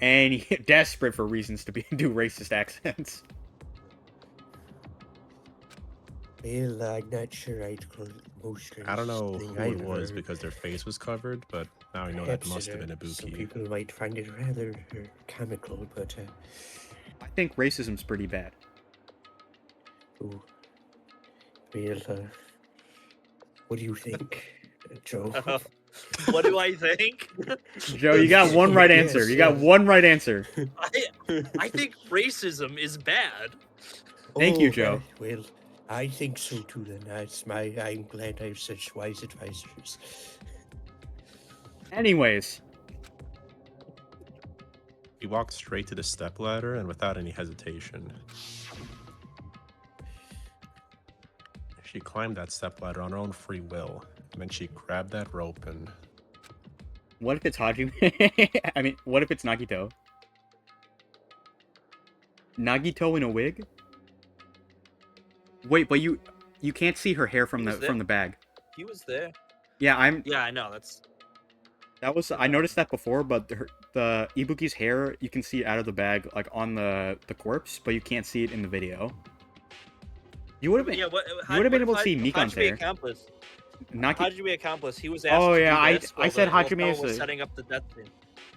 desperate for reasons to do racist accents. Well, I'm not sure I'd call it most. I don't know thing who I've it was heard. because their face was covered, but now I know that Perhaps, must have been Some Ibuki. people might find it rather comical, but I think racism's pretty bad. ooh. Well, what do you think, Joe? What do I think? Joe, you got one right answer. Yes, You got yes. one right answer. I think racism is bad. Thank you, Joe. Well, I think so too. Then I'm glad I have such wise advisors. Anyways, He walked straight to the stepladder and without any hesitation. She climbed that stepladder on her own free will, and then she grabbed that rope and... what if it's Hajime? I mean, what if it's Nagito? Nagito in a wig? Wait, but you can't see her hair from was there. the bag. He was there. Yeah, Yeah, I know. I noticed that before, but the Ibuki's hair, you can see it out of the bag, like on the corpse, but you can't see it in the video. You would have been. Yeah, what? You would have been able to see Mikan's Hajime hair. accomplice. Naki. Hajime accomplice. He was asked Oh to yeah, do this I while said the- while Hajime someone is was a. setting up the death scene.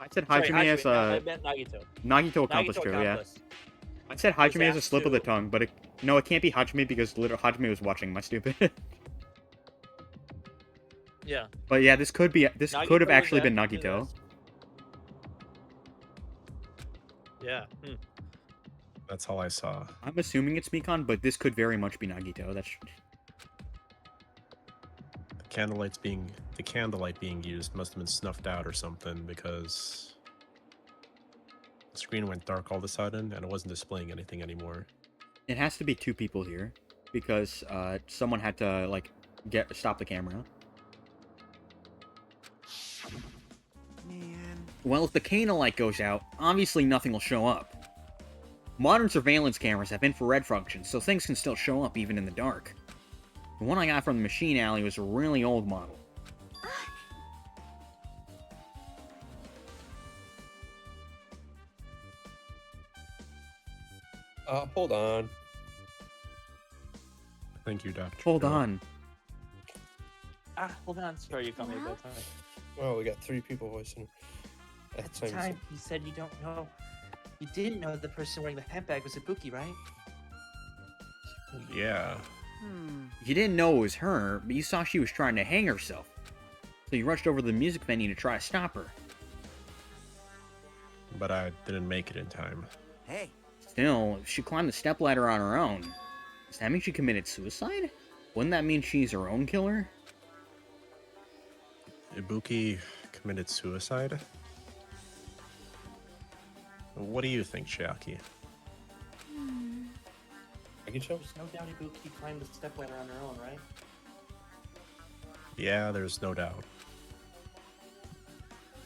I said Sorry, Hajime is no, I a meant Nagito. Nagito accomplice Nagito too. Yeah. accomplice. I said Hajime is a asked slip of the to- tongue, but no, it can't be Hajime because literally Hajime was watching. Am I stupid? Yeah. But yeah, this could be. This Nagito could have was actually been asked to do Nagito. this. Yeah. Hmm. That's all I saw. I'm assuming it's Mikan, but this could very much be Nagito. That's. The candlelight being used must have been snuffed out or something because the screen went dark all of a sudden and it wasn't displaying anything anymore. It has to be two people here, because someone had to like stop the camera. Man. Well, if the candlelight goes out, obviously nothing will show up. Modern surveillance cameras have infrared functions, so things can still show up even in the dark. The one I got from the machine alley was a really old model. Hold on. Thank you, Doctor. Hold Joe. on. Hold on. Sorry, you caught me at that time. Well, we got 3 people voicing. At the time, you said you don't know. You didn't know the person wearing the handbag was Ibuki, right? Yeah. You didn't know it was her, but you saw she was trying to hang herself. So you rushed over to the music venue to try to stop her. But I didn't make it in time. Hey. Still, if she climbed the stepladder on her own, does that mean she committed suicide? Wouldn't that mean she's her own killer? Ibuki committed suicide? What do you think, Chiaki? There's no doubt Ibuki climbed the stepladder on her own, right? Yeah, there's no doubt.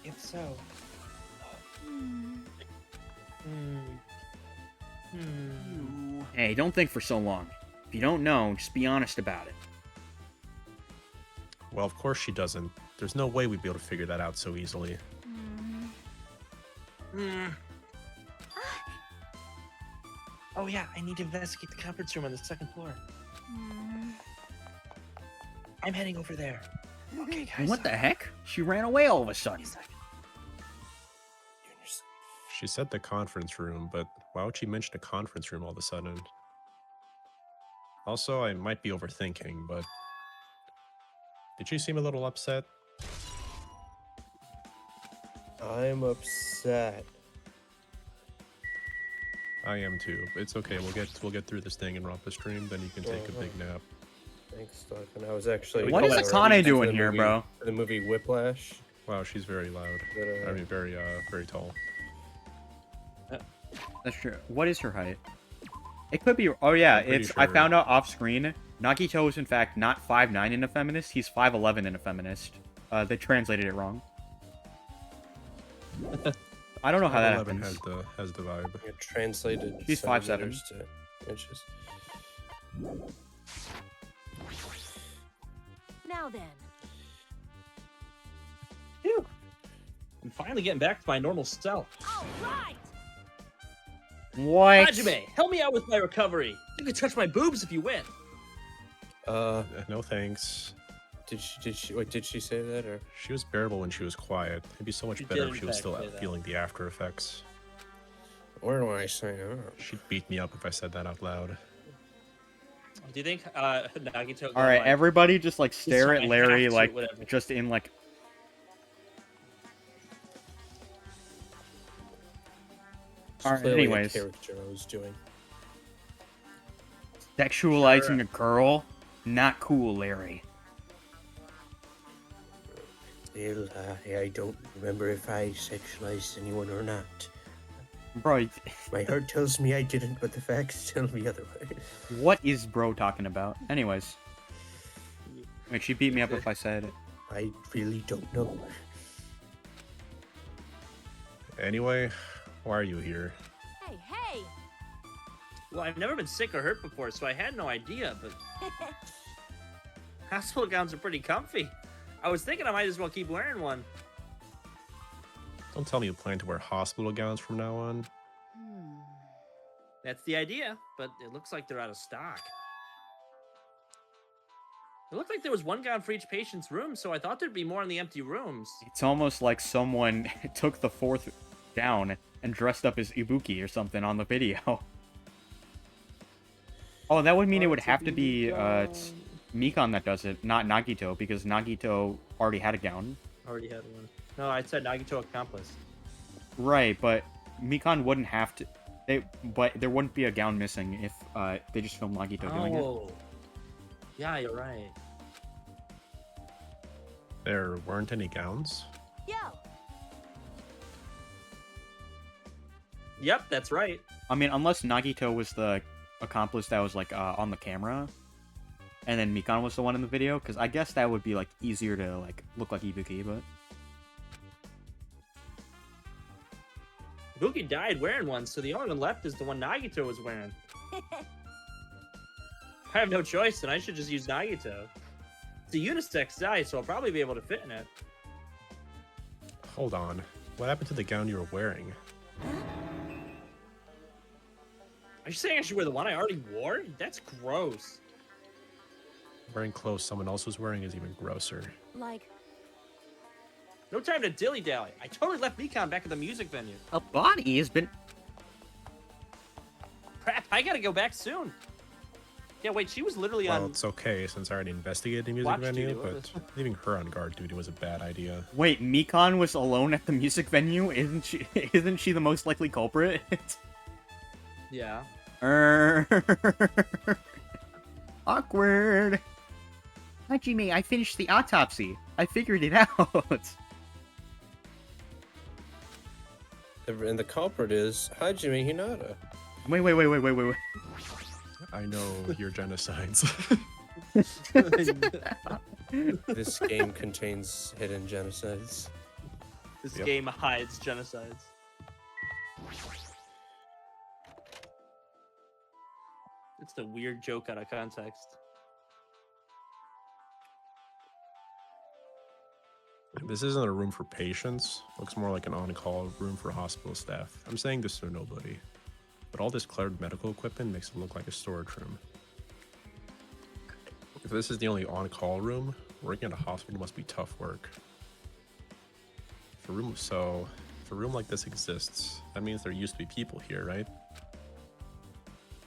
If so. Hey, don't think for so long. If you don't know, just be honest about it. Well, of course she doesn't. There's no way we'd be able to figure that out so easily. Oh yeah, I need to investigate the conference room on the 2nd floor. I'm heading over there. Okay, guys. What the heck? She ran away all of a sudden. She said the conference room, but why would she mention a conference room all of a sudden? Also, I might be overthinking, but did she seem a little upset? I'm upset. I am too. It's okay. We'll get through this thing and romp the stream. Then you can take a big nap. Thanks, Doc. And I was actually. What is Akane doing here, bro? The movie Whiplash. Wow, she's very loud. But, I mean, very tall. That's true. What is her height? It could be. Oh yeah, I'm pretty it's. I sure. found out off screen. Nagito is in fact not 5'9" in a feminist. He's 5'11" in a feminist. They translated it wrong. I don't know how that 11 happens. has the vibe. Yeah, translated. She's 5'7". centimeters to inches. Now then. Phew. I'm finally getting back to my normal self. All right. What? Hajime, help me out with my recovery. You can touch my boobs if you win. No thanks. Did she say that or? She was bearable when she was quiet. It'd be so much She better did, if in she was fact, still say that. feeling the after effects. Where do I sign up? She'd beat me up if I said that out loud. Do you think Nagito? All right, everybody, just like stare sorry, at I Larry, have to, like whatever. just in like. It's All right. clearly a Anyways, character I was doing. sexualizing a girl, not cool, Larry. Well, I don't remember if I sexualized anyone or not. Bro, My heart tells me I didn't, but the facts tell me otherwise. what is bro talking about? Anyways, like she beat me up if I said it. I really don't know. Anyway, why are you here? Hey, hey. Well, I've never been sick or hurt before, so I had no idea, but hospital gowns are pretty comfy. I was thinking I might as well keep wearing one. Don't tell me you plan to wear hospital gowns from now on. That's the idea, but it looks like they're out of stock. It looked like there was one gown for each patient's room, so I thought there'd be more in the empty rooms. It's almost like someone took the 4th down and dressed up as Ibuki or something on the video. Oh, that would mean it would have to be Mikan that does it, not Nagito, because Nagito already had a gown. Already had one. No, I said Nagito accomplice. Right, but Mikan wouldn't have to. But there wouldn't be a gown missing if they just filmed Nagito doing it. Oh. Yeah, you're right. There weren't any gowns? Yo, Yep, that's right. I mean, unless Nagito was the accomplice that was like on the camera, and then Mikan was the one in the video, because I guess that would be like easier to like look like Ibuki, but. Ibuki died wearing one, so the only one left is the one Nagito was wearing. I have no choice, and I should just use Nagito. It's a unisex dye, so I'll probably be able to fit in it. Hold on. What happened to the gown you were wearing? Are you saying I should wear the one I already wore? That's gross. Wearing clothes someone else was wearing is even grosser. Like, No time to dilly-dally. I totally left Mikan back at the music venue. A body has been. Crap, I gotta go back soon. Yeah, wait, she was literally Well, on... it's okay since I already investigated the music Watch venue, duty, but leaving her on guard duty was a bad idea. Wait, Mikan was alone at the music venue? Isn't she? Isn't she the most likely culprit? Yeah. Awkward. Hajime, I finished the autopsy. I figured it out. And the culprit is Hajime Hinata. Wait. I know your genocides. This game contains hidden genocides. This Yep. game hides genocides. It's the weird joke out of context. This isn't a room for patients. Looks more like an on-call room for hospital staff. I'm saying this to nobody. But all this cluttered medical equipment makes it look like a storage room. If this is the only on-call room, working at a hospital must be tough work. If a room like this exists, that means there used to be people here, right?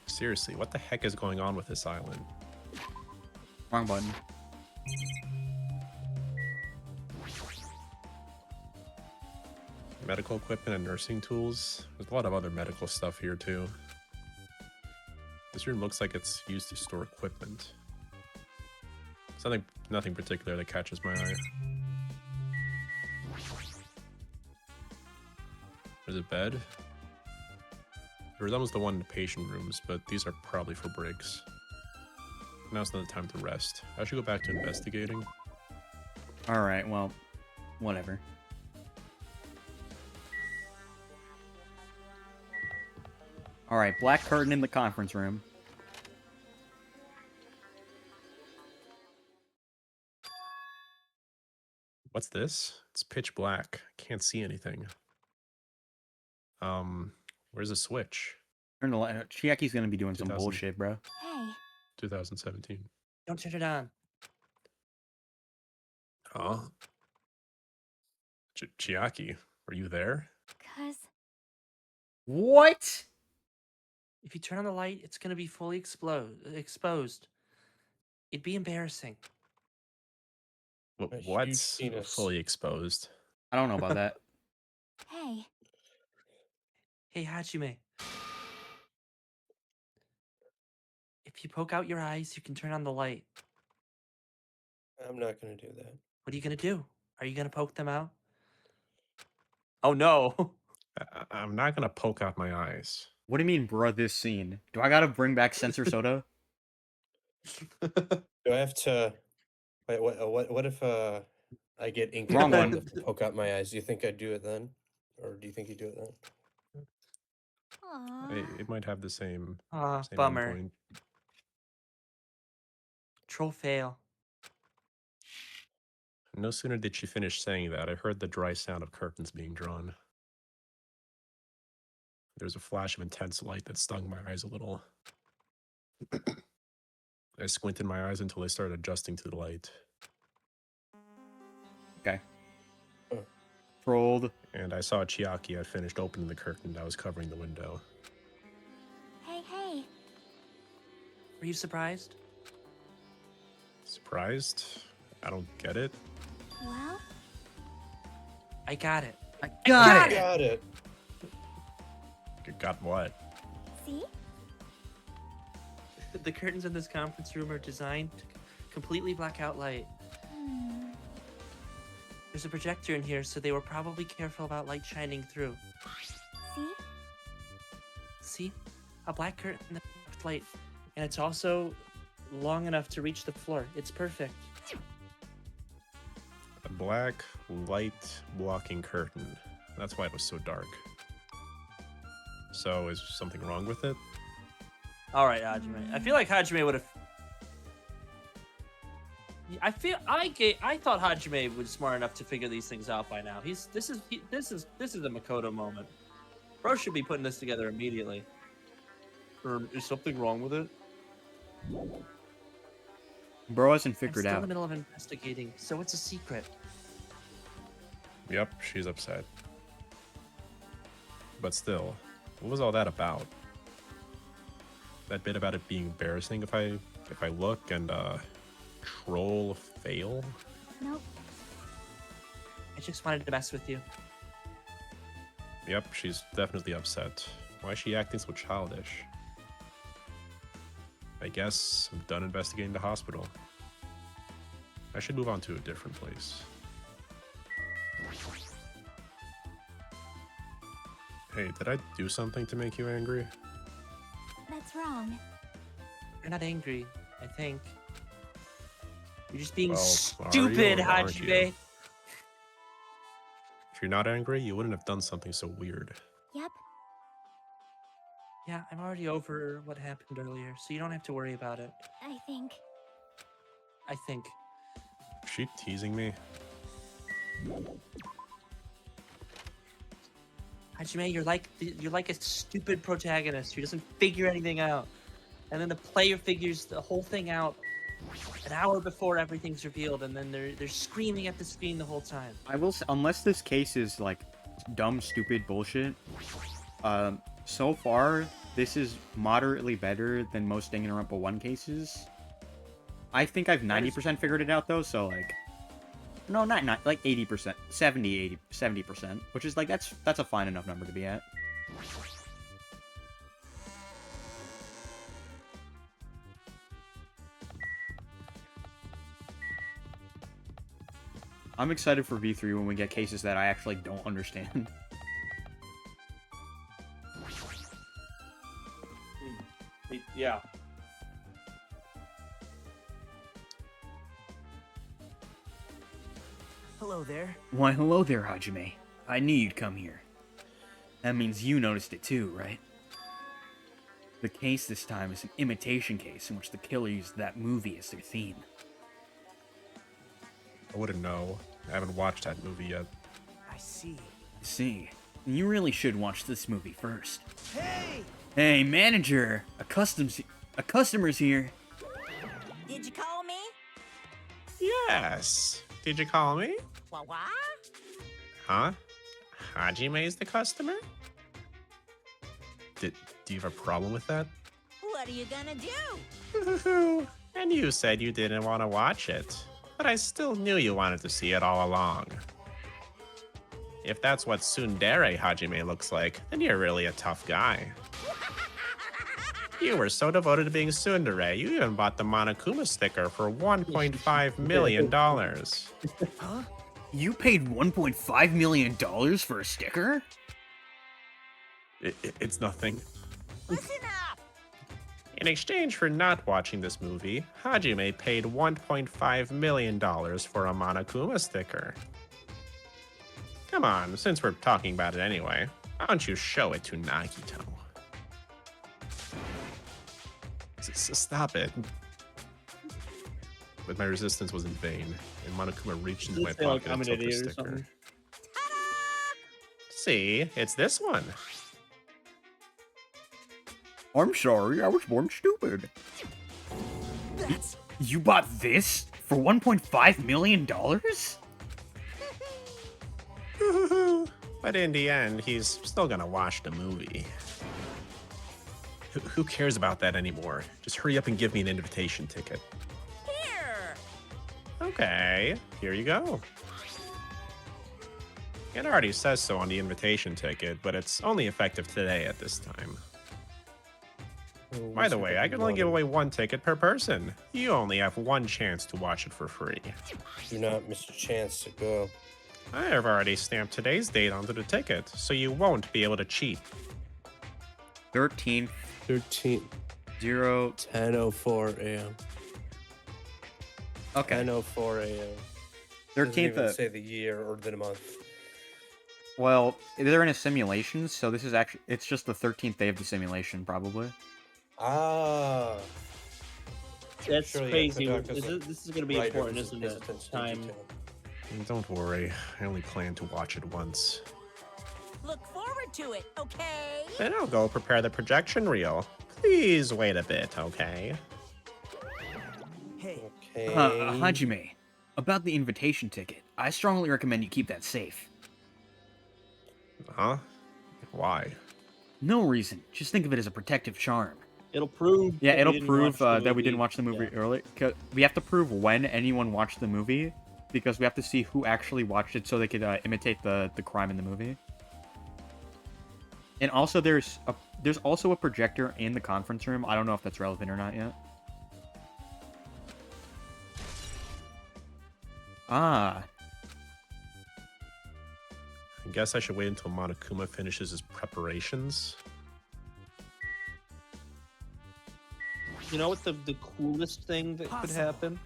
Seriously, what the heck is going on with this island? Wrong button. Medical equipment and nursing tools. There's a lot of other medical stuff here too. This room looks like it's used to store equipment. Nothing particular that catches my eye. There's a bed. It resembles the one in the patient rooms, but these are probably for Briggs. Now's not the time to rest. I should go back to investigating. Alright, well, whatever. Alright, black curtain in the conference room. What's this? It's pitch black. Can't see anything. Where's the switch? Turn the light. Chiaki's gonna be doing some 2000. bullshit, bro. hey, 2017. Don't turn it on. Huh? Chiaki, are you there? cuz What? If you turn on the light, it's gonna be fully exposed. It'd be embarrassing. A huge What's penis. fully exposed? I don't know about that. hey, Hey, Hajime. If you poke out your eyes, you can turn on the light. I'm not gonna do that. What are you gonna do? Are you gonna poke them out? Oh no. I'm not gonna poke out my eyes. What do you mean, bruh, this scene? Do I gotta bring back Censor Soda? Do I have to? Wait, what if I get ink Wrong and one. to poke out my eyes? Do you think I'd do it then, or do you think you'd do it then? aww. It might have the same Ah, same bummer. endpoint. Troll fail. No sooner did she finish saying that, I heard the dry sound of curtains being drawn. There was a flash of intense light that stung my eyes a little. I squinted my eyes until they started adjusting to the light. Okay. Trolled. And I saw Chiaki had finished opening the curtain that was covering the window. Hey. Were you surprised? Surprised? I don't get it. Well, I got it. I got I got it. Got what? see? The curtains in this conference room are designed to completely black out light. There's a projector in here, so they were probably careful about light shining through. See? See? A black curtain with light. And it's also long enough to reach the floor. It's perfect. A black, light blocking curtain. That's why it was so dark. So, is something wrong with it? All right, Hajime. I feel like Hajime would have. I thought Hajime was smart enough to figure these things out by now. This is a Makoto moment. Bro should be putting this together immediately. Is something wrong with it? Bro hasn't I'm figured still in out. the middle of investigating, so it's a secret. Yep, she's upset. But still, what was all that about? That bit about it being embarrassing if I look and troll fail? Nope. I just wanted to mess with you. Yep, she's definitely upset. Why is she acting so childish? I guess I'm done investigating the hospital. I should move on to a different place. Hey, did I do something to make you angry? That's wrong. You're not angry, I think. You're just being Well, stupid, are you or aren't you? Hajime. If you're not angry, you wouldn't have done something so weird. Yep. Yeah, I'm already over what happened earlier, so you don't have to worry about it. I think. I think. Is she teasing me? Hajime, you're like a stupid protagonist who doesn't figure anything out. And then the player figures the whole thing out an hour before everything's revealed, and then they're screaming at the screen the whole time. I will say, unless this case is like dumb, stupid bullshit. So far, this is moderately better than most Danganronpa 1 cases. I think I've 90% figured it out though, so like, no, not like 80%, 70%, which is like that's a fine enough number to be at. I'm excited for V3 when we get cases that I actually don't understand. Yeah. Hello there. Why, hello there, Hajime. I knew you'd come here. That means you noticed it too, right? The case this time is an imitation case in which the killer used that movie as their theme. I wouldn't know. I haven't watched that movie yet. I see. See, you really should watch this movie first. Hey! Hey, manager! A customer's here. Did you call me? Yes. Did you call me? What? Huh? Hajime's the customer? Do you have a problem with that? What are you gonna do? And you said you didn't want to watch it. But I still knew you wanted to see it all along. If that's what Tsundere Hajime looks like, then you're really a tough guy. You were so devoted to being Tsundere, you even bought the Monokuma sticker for $1.5 million. Huh? You paid $1.5 million for a sticker? It's nothing. Listen up! In exchange for not watching this movie, Hajime paid $1.5 million for a Monokuma sticker. Come on, since we're talking about it anyway, why don't you show it to Nagito? Stop it. But my resistance was in vain, and Monokuma reached into my pocket and took the sticker. See, it's this one. I'm sorry, I was born stupid. That's You bought this for $1.5 million? But in the end, he's still gonna watch the movie. Who cares about that anymore? Just hurry up and give me an invitation ticket. Here. Okay, here you go. It already says so on the invitation ticket, but it's only effective today at this time. By the way, I can only give away one ticket per person. You only have one chance to watch it for free. Do not miss your chance to go. I have already stamped today's date onto the ticket, so you won't be able to cheat. 13 13. 0. 10:04 a.m. Okay. 10:04 a.m. 13th. Doesn't even say the year or the month. Well, they're in a simulation, so this is actually, it's just the 13th day of the simulation, probably. Ah. That's Surely, crazy. the doctor's This is going to be writer important, who's isn't pays it? attention to Time. detail. Don't worry, I only plan to watch it once. Look forward to it, okay? Then I'll go prepare the projection reel. Please wait a bit, okay? hey. Okay. Hajime, about the invitation ticket, I strongly recommend you keep that safe. Huh? Why? No reason, just think of it as a protective charm. It'll prove. Yeah, that we it'll didn't prove watch the that we didn't watch the movie Yeah. early. 'Cause we have to prove when anyone watched the movie, because we have to see who actually watched it so they could imitate the crime in the movie. And also, there's also a projector in the conference room. I don't know if that's relevant or not yet. Ah, I guess I should wait until Monokuma finishes his preparations. You know what the coolest thing that could happen?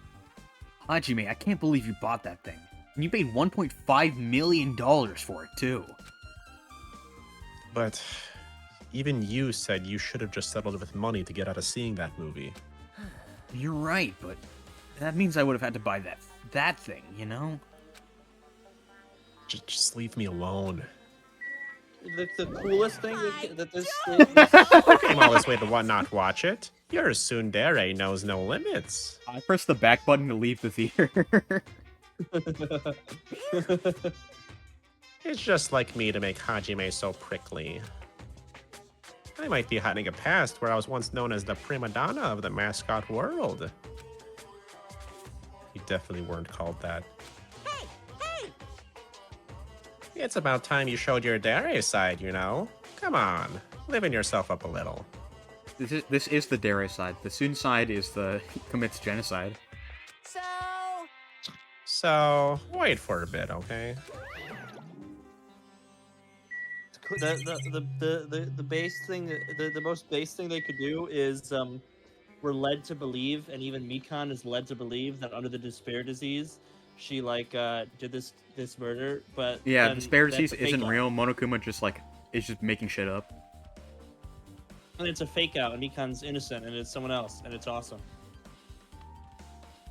Hajime, I can't believe you bought that thing. And you paid $1.5 million for it, too. But even you said you should have just settled with money to get out of seeing that movie. You're right, but that means I would have had to buy that thing, you know? Just leave me alone. The coolest thing that this. You came all this way to not watch it. Your tsundere knows no limits. I pressed the back button to leave the theater. It's just like me to make Hajime so prickly. I might be hiding a past where I was once known as the prima donna of the mascot world. You definitely weren't called that. Hey, hey! It's about time you showed your dare side, you know? Come on, liven yourself up a little. This is the Dare side. The Sun side is the commits genocide. So, wait for a bit, okay? The base thing, the most base thing they could do is we're led to believe, and even Mikan is led to believe that under the despair disease, she did this murder. But Yeah, then despair that's disease a fake isn't out. real. Monokuma is just making shit up. And it's a fake out, and Mikan's innocent, and it's someone else, and it's awesome.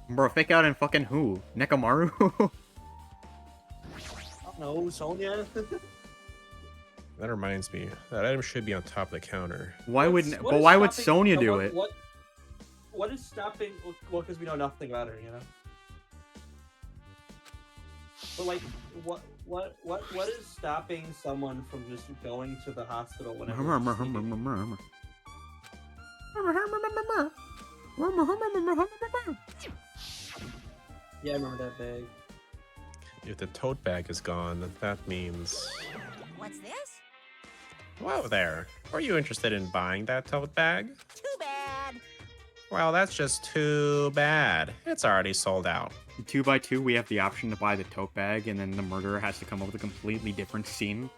Bro, fake out and fucking who? Nekomaru? I don't know, Sonya. That reminds me, that item should be on top of the counter. Why would What is why would stopping- Sonya do what- it? What is stopping? Well, because we know nothing about her, you know. But like, what is stopping someone from just going to the hospital whenever? it's needed? Yeah, I remember that bag. If the tote bag is gone, that means... What's this? Whoa there, were you interested in buying that tote bag? Too bad. Well, that's just too bad. It's already sold out. 2x2, we have the option to buy the tote bag, and then the murderer has to come up with a completely different scene.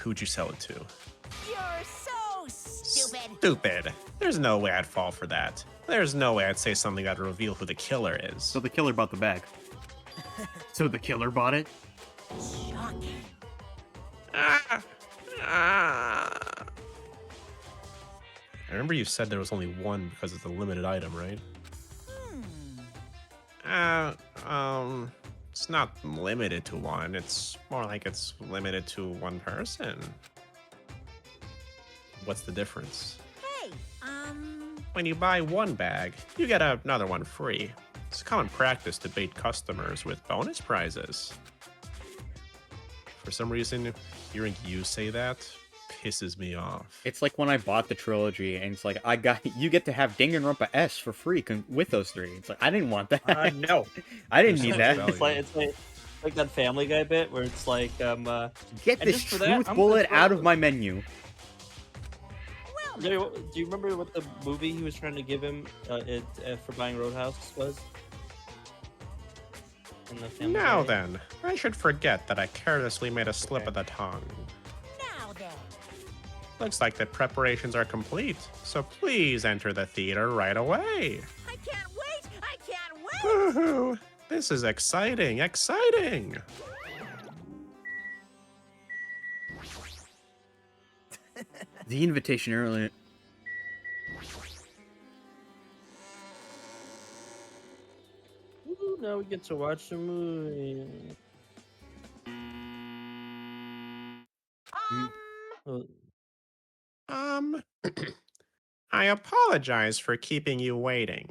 Who'd you sell it to? You're so stupid. Stupid. There's no way I'd fall for that. There's no way I'd say something that'd reveal who the killer is. So the killer bought the bag. So the killer bought it? Shocking. Ah! Ah! I remember you said there was only one because it's a limited item, right? It's not limited to one. It's more like it's limited to one person. What's the difference? Hey, when you buy one bag, you get another one free. It's common practice to bait customers with bonus prizes. For some reason, hearing you say that pisses me off. It's like when I bought the trilogy, and it's like you get to have Danganronpa S for free with those 3. It's like I didn't want that. No. I didn't There's need so that. much value. It's like that Family Guy bit where it's like, Get and this just for that, truth I'm bullet gonna out throw- of my menu. Do you remember what the movie he was trying to give him for buying Roadhouse was? In the Family Now Guy? then, I should forget that I carelessly made a slip of the tongue. Now then. Looks like the preparations are complete, so please enter the theater right away. I can't wait! I can't wait! Woohoo! This is exciting, exciting! The invitation earlier. Ooh, now we get to watch the movie. Oh, I apologize for keeping you waiting.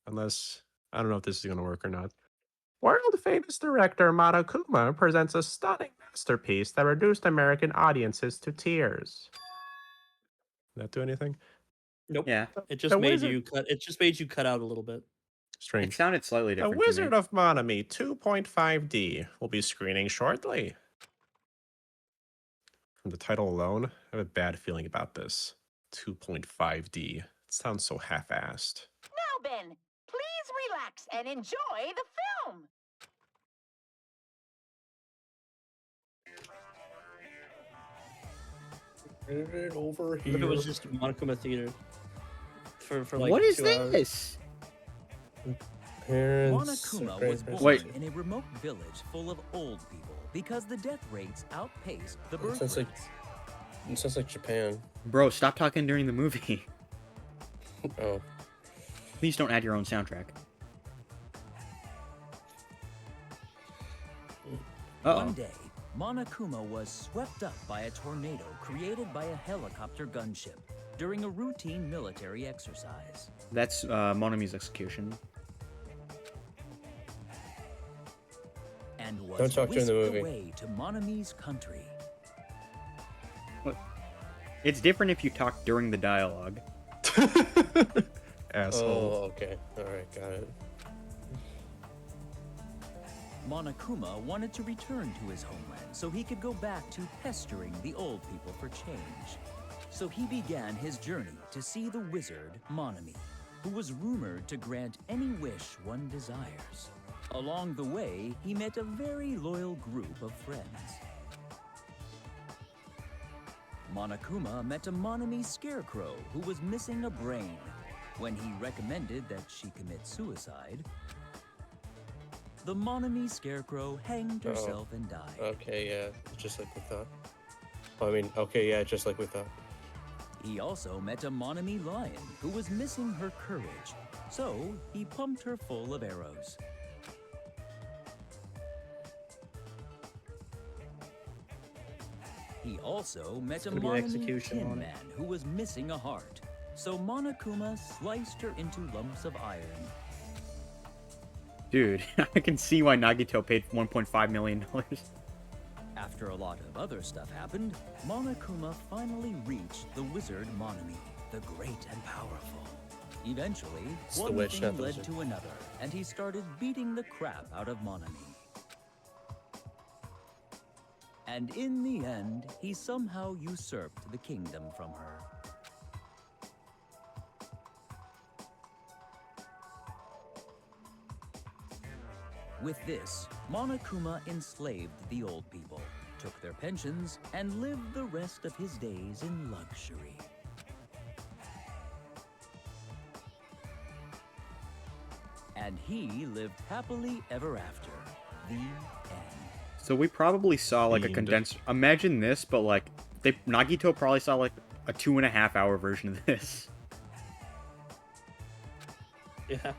Unless, I don't know if this is going to work or not. World-famous director Monokuma presents a stunning masterpiece that reduced American audiences to tears. Did that do anything? nope. Yeah, It just The made wizard- you cut. It just made you cut out a little bit. it Strange. sounded slightly The different. to Wizard me. of Monami 2.5D will be screening shortly. From the title alone, I have a bad feeling about this. 2.5D. It sounds so half-assed. Now, Ben, please relax and enjoy the film. Right over What here. if it was just Monokuma Theater for like What is 2 hours? this? Parents, Monokuma was born Wait. in a remote village full of old people because the death rates outpaced the It birth sounds like rates. it sounds like Japan. Bro, stop talking during the movie. Oh, Please don't add your own soundtrack. One day, Monokuma was swept up by a tornado created by a helicopter gunship during a routine military exercise. That's Monami's execution. And was Don't talk during whisked the movie. away to Monami's country. It's different if you talk during the dialogue. Asshole. oh, okay. All right, got it. Monokuma wanted to return to his homeland so he could go back to pestering the old people for change. So he began his journey to see the wizard Monami, who was rumored to grant any wish one desires. Along the way, he met a very loyal group of friends. Monokuma met a Monami scarecrow who was missing a brain. When he recommended that she commit suicide, the Monami scarecrow hanged herself and died. Okay, yeah, just like we thought. I mean, okay, yeah, just like we thought. He also met a Monami lion who was missing her courage, so he pumped her full of arrows. He also met a gonna be an Monami execution tin one. man who was missing a heart, so Monokuma sliced her into lumps of iron. Dude, I can see why Nagito paid $1.5 million. After a lot of other stuff happened, Monokuma finally reached the wizard Monami, the great and powerful. Eventually, It's the one witch, thing not the led wizard. to another, and he started beating the crap out of Monami. And in the end, he somehow usurped the kingdom from her. With this, Monokuma enslaved the old people, took their pensions, and lived the rest of his days in luxury. And he lived happily ever after. The end. So we probably saw like a Fiend. condensed. Imagine this, but like Nagito probably saw like a 2.5 hour version of this. Yeah.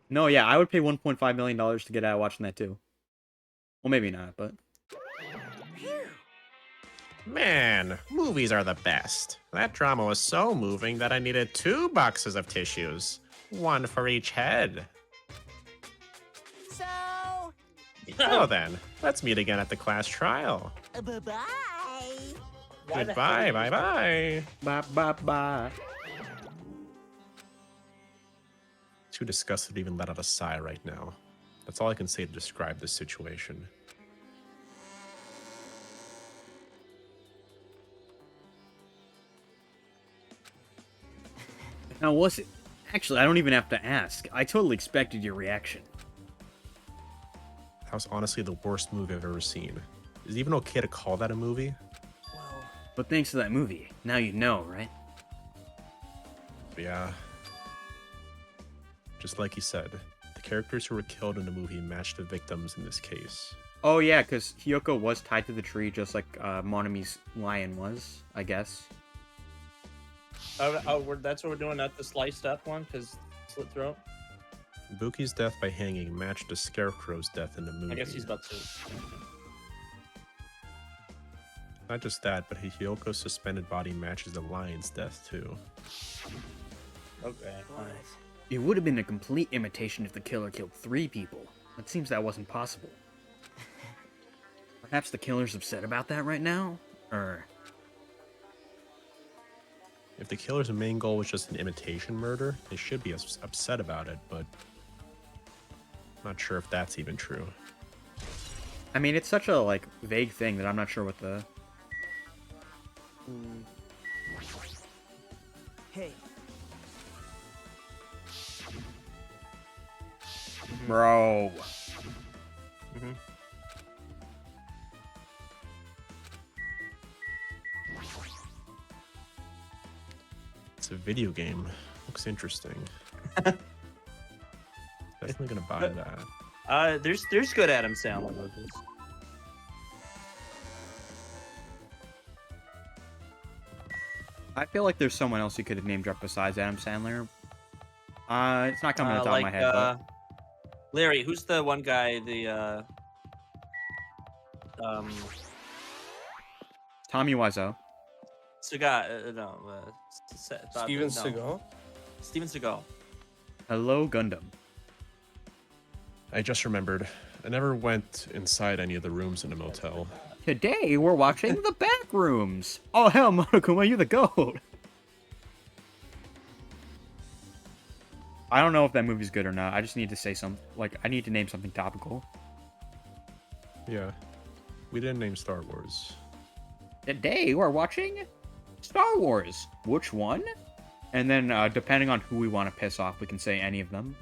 No, yeah, I would pay $1.5 million to get out watching that too. Well, maybe not, but Man, movies are the best. That drama was so moving that I needed 2 boxes of tissues. 1 for each head. So, Well then, let's meet again at the class trial. bye-bye. Why the hell Goodbye, did you bye bye. Bye bye bye. Too disgusted to even let out a sigh right now. That's all I can say to describe this situation. Now, was it? Actually, I don't even have to ask. I totally expected your reaction. That was honestly the worst movie I've ever seen. Is it even okay to call that a movie? But thanks to that movie, now you know, right? Yeah. Just like he said, the characters who were killed in the movie matched the victims in this case. Oh yeah, because Hiyoko was tied to the tree just like Monami's lion was, I guess. That's what we're doing, not the sliced up one, because slit throat. Buki's death by hanging matched the Scarecrow's death in the movie. I guess he's about to. Not just that, but Hiyoko's suspended body matches the lion's death too. Okay. It would have been a complete imitation if the killer killed 3 people. It seems that wasn't possible. Perhaps the killer's upset about that right now? Or... If the killer's main goal was just an imitation murder, they should be upset about it, but I'm not sure if that's even true. I mean, it's such a, like, vague thing that I'm not sure what the... Hey. Bro. It's a video game. Looks interesting. Definitely gonna buy that. There's good Adam Sandler movies. I feel like there's someone else you could have name dropped besides Adam Sandler. It's not coming to the top of my head, but... Larry, who's the one guy, Tommy Wiseau. Steven Seagal? Steven Seagal. Hello, Gundam. I just remembered. I never went inside any of the rooms in a motel. Today, we're watching The Back Rooms. Oh, hell, Monokuma, you're the GOAT. I don't know if that movie's good or not. I just need to say something. Like, I need to name something topical. Yeah. We didn't name Star Wars. Today, we're watching Star Wars. Which one? And then, depending on who we want to piss off, we can say any of them.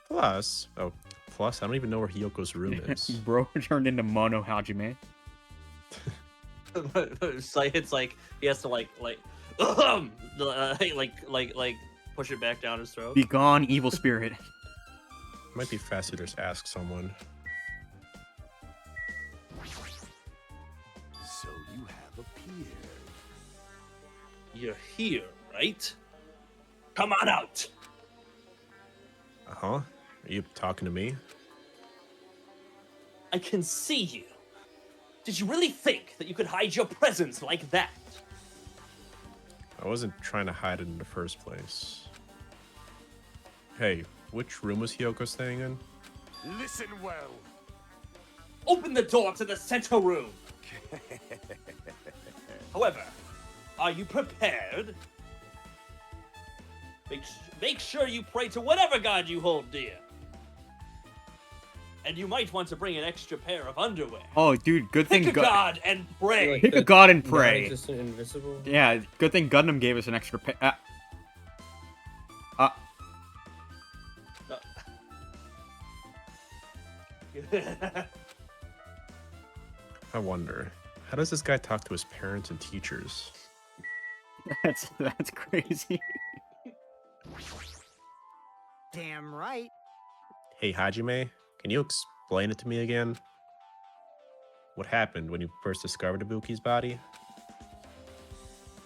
Plus, I don't even know where Hiyoko's room is. Bro turned into Mono Hajime. It's like he has to like push it back down his throat. Be gone, evil spirit. Might be faster to just ask someone. So you have appeared. You're here, right? Come on out. Uh-huh. Are you talking to me? I can see you. Did you really think that you could hide your presence like that? I wasn't trying to hide it in the first place. Hey, which room was Hiyoko staying in? Listen well. Open the door to the center room. However, are you prepared? Make sure you pray to whatever god you hold dear. And you might want to bring an extra pair of underwear. Oh, dude, good thing... Pick a god and pray. Pick a god and pray. Non-existent invisible? Yeah, good thing Gundam gave us an extra I wonder, how does this guy talk to his parents and teachers? That's crazy. Damn right. Hey, Hajime, can you explain it to me again? What happened when you first discovered Ibuki's body?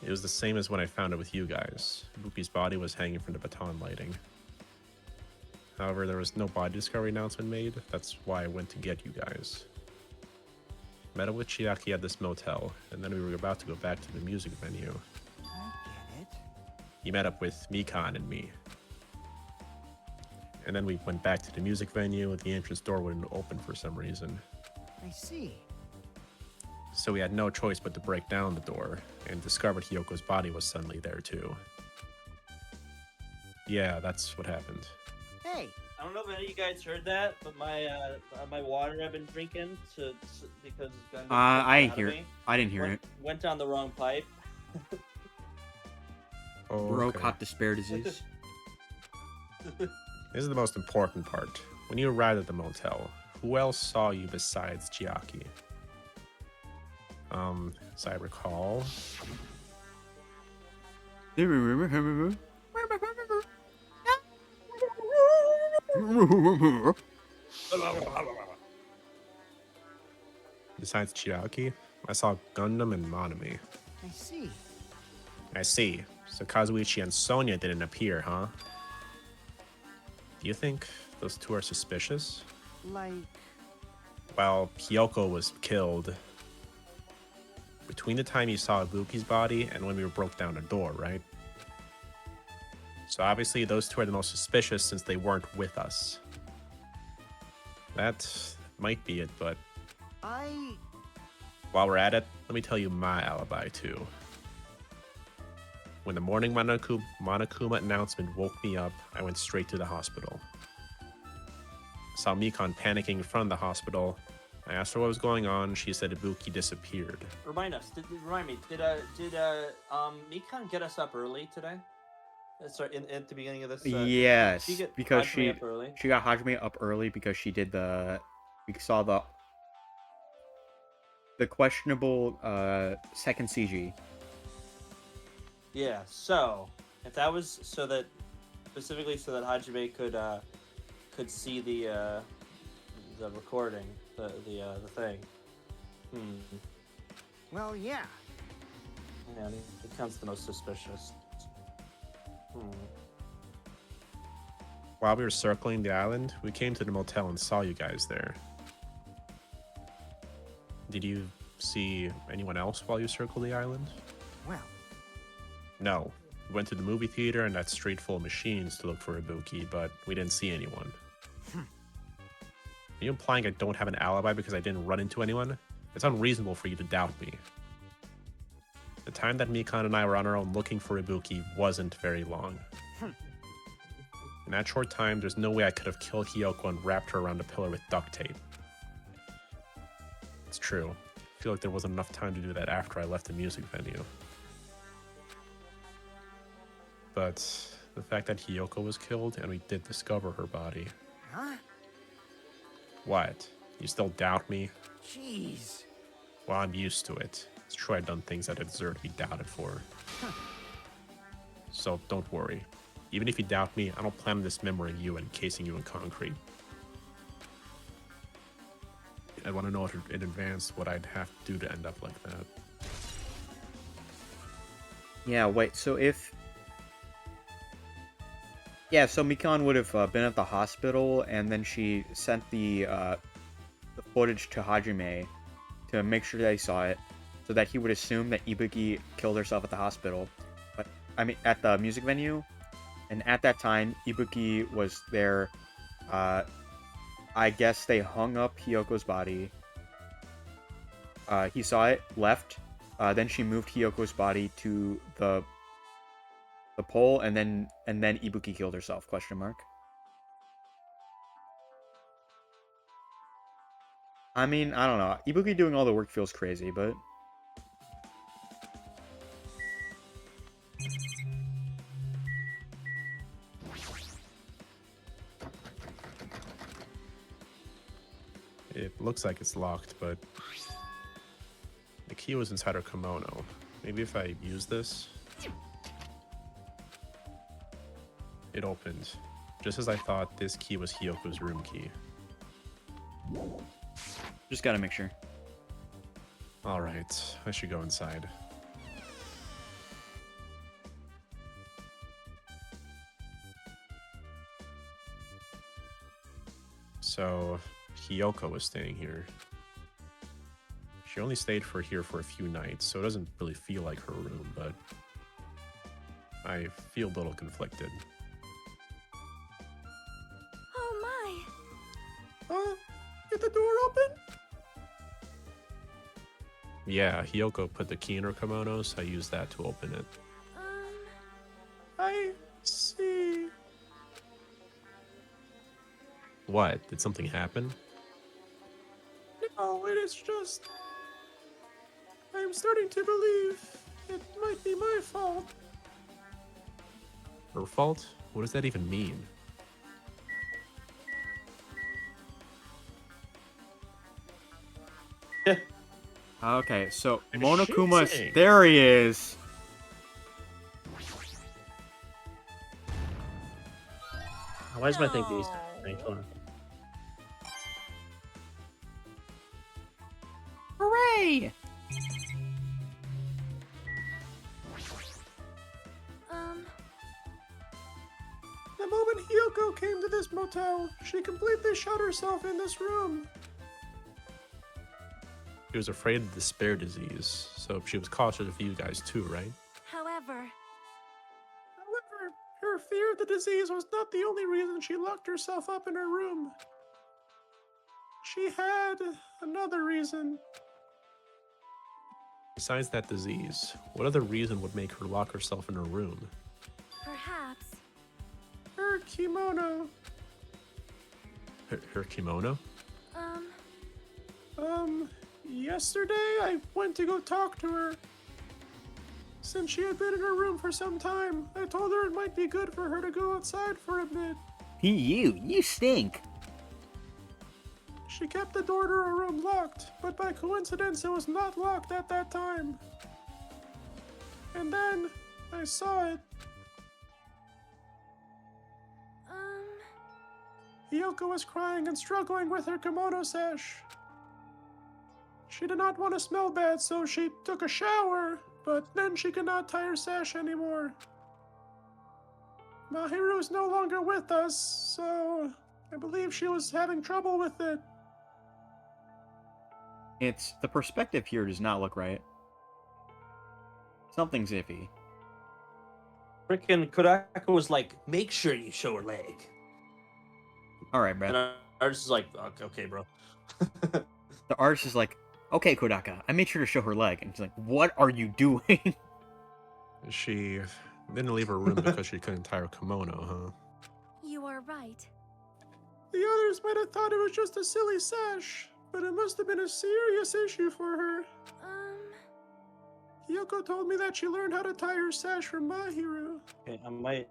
It was the same as when I found it with you guys. Ibuki's body was hanging from the baton lighting. However, there was no body discovery announcement made. That's why I went to get you guys. Met up with Chiaki at this motel, and then we were about to go back to the music venue. I get it. He met up with Mikan and me. And then we went back to the music venue. The entrance door wouldn't open for some reason. I see. So we had no choice but to break down the door, and discovered Hiyoko's body was suddenly there too. Yeah, that's what happened. Hey, I don't know if any of you guys heard that, but my water I've been drinking because I didn't hear it. Went down the wrong pipe. Oh, Bro okay. caught despair disease. This is the most important part. When you arrived at the motel, who else saw you besides Chiaki? As I recall... Besides Chiaki, I saw Gundam and Monami. I see. I see. So Kazuichi and Sonia didn't appear, huh? Do you think those two are suspicious? Like, Well, Hiyoko was killed between the time you saw Ibuki's body and when we broke down the door, right? So obviously those two are the most suspicious since they weren't with us. That might be it, but while we're at it, let me tell you my alibi too. When the morning Monokuma announcement woke me up, I went straight to the hospital. I saw Mikan panicking in front of the hospital. I asked her what was going on. She said Ibuki disappeared. Remind me. Did Mikan get us up early today? Sorry, at the beginning of this. Yes, because Hajime up early? she got Hajime up early because she did we saw the questionable second CG. Yeah. So if that was specifically so that Hajime could see the recording, the thing. well, yeah. Yeah, it counts the most suspicious. While we were circling the island, we came to the motel and saw you guys there. Did you see anyone else while you circled the island? Well. No. We went to the movie theater and that street full of machines to look for Ibuki, but we didn't see anyone. Are you implying I don't have an alibi because I didn't run into anyone? It's unreasonable for you to doubt me. The time that Mikan and I were on our own looking for Ibuki wasn't very long. In that short time, there's no way I could have killed Hiyoko and wrapped her around a pillar with duct tape. It's true. I feel like there wasn't enough time to do that after I left the music venue. But the fact that Hiyoko was killed and we did discover her body. Huh? What? You still doubt me? Jeez. Well, I'm used to it. It's true I've done things that I deserve to be doubted for. So don't worry. Even if you doubt me, I don't plan on dismembering you and encasing you in concrete. I want to know in advance what I'd have to do to end up like that. Yeah, wait, so if... Yeah, so Mikan would have been at the hospital, and then she sent the footage to Hajime to make sure that he saw it, so that he would assume that Ibuki killed herself at the hospital. But, I mean, at the music venue. And at that time, Ibuki was there. I guess they hung up Hiyoko's body. He saw it, left. Then she moved Hiyoko's body to the pole, and then Ibuki killed herself? Question mark. I mean, I don't know. Ibuki doing all the work feels crazy, but It looks like it's locked, but the key was inside her kimono. Maybe if I use this... It opened. Just as I thought, this key was Hiyoko's room key. just gotta make sure. Alright, I should go inside. So, Hiyoko was staying here. She only stayed here for a few nights, so it doesn't really feel like her room, but I feel a little conflicted. Oh my. Get the door open? Yeah, Hiyoko put the key in her kimono, so I used that to open it. I see. What? Did something happen? No, it is just... I'm starting to believe it might be my fault. Her fault? What does that even mean? Okay, so Like a Monokuma, shit. there he is. Why is my thing these? Hold on. Hooray! The moment Hiyoko came to this motel, she completely shut herself in this room. She was afraid of the despair disease, so she was cautious of you guys too, right? However, However, her fear of the disease was not the only reason she locked herself up in her room. She had another reason. Besides that disease, what other reason would make her lock herself in her room? perhaps. Her kimono. Her kimono? Yesterday I went to go talk to her. Since she had been in her room for some time, I told her it might be good for her to go outside for a bit. You stink. She kept the door to her room locked, but by coincidence it was not locked at that time. And then I saw it. Hiyoko was crying and struggling with her kimono sash. She did not want to smell bad, so she took a shower, but then she could not tie her sash anymore. Mahiru is no longer with us, so I believe she was having trouble with it. It's the perspective here does not look right. Something's iffy. Frickin' Kodaka was like, make sure you show her leg. All right, Brad. And artist is like, okay, bro. The artist is like, okay, Kodaka, I made sure to show her leg. And she's like, what are you doing? She didn't leave her room because she couldn't tie her kimono, huh? You are right. The others might have thought it was just a silly sash, but it must have been a serious issue for her. Hiyoko told me that she learned how to tie her sash from Mahiru. Okay, I might.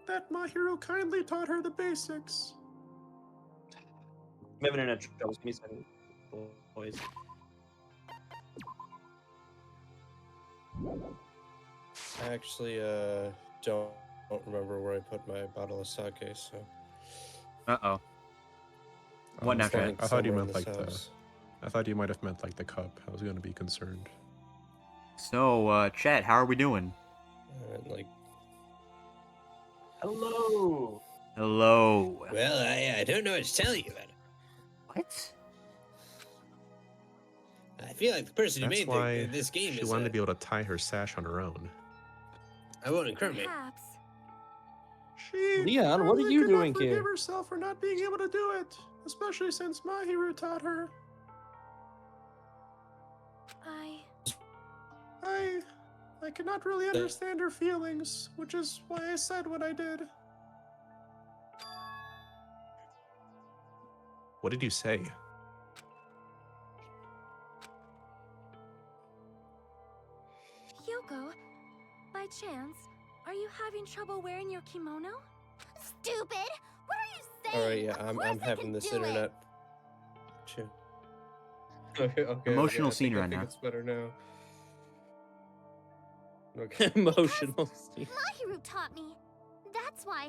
That Mahiru kindly taught her the basics. I'm having internet troubles. Give me a second, boys. I actually don't remember where I put my bottle of sake, so. Uh-oh. What now, Chad? I thought you somewhere in meant this like the. house. I thought you might have meant like the cup. I was gonna be concerned. So, Chad, how are we doing? Like. Hello. Hello. Well, I don't know what to tell you about it. What? I feel like the person who That's made why this game she is. wanted to be able to tie her sash on her own. I won't incriminate. Perhaps. She Leon, what are probably you could not doing forgive here? herself for not being able to do it, especially since Mahiru taught her. I cannot really understand her feelings, which is why I said what I did. What did you say? Hyoko, by chance, are you having trouble wearing your kimono? Stupid! What are you saying? Alright, yeah, Of I'm course I having can this do it. internet. Okay, Emotional I scene think right now. It's better now. Okay. Emotional. Mahiru taught me. That's why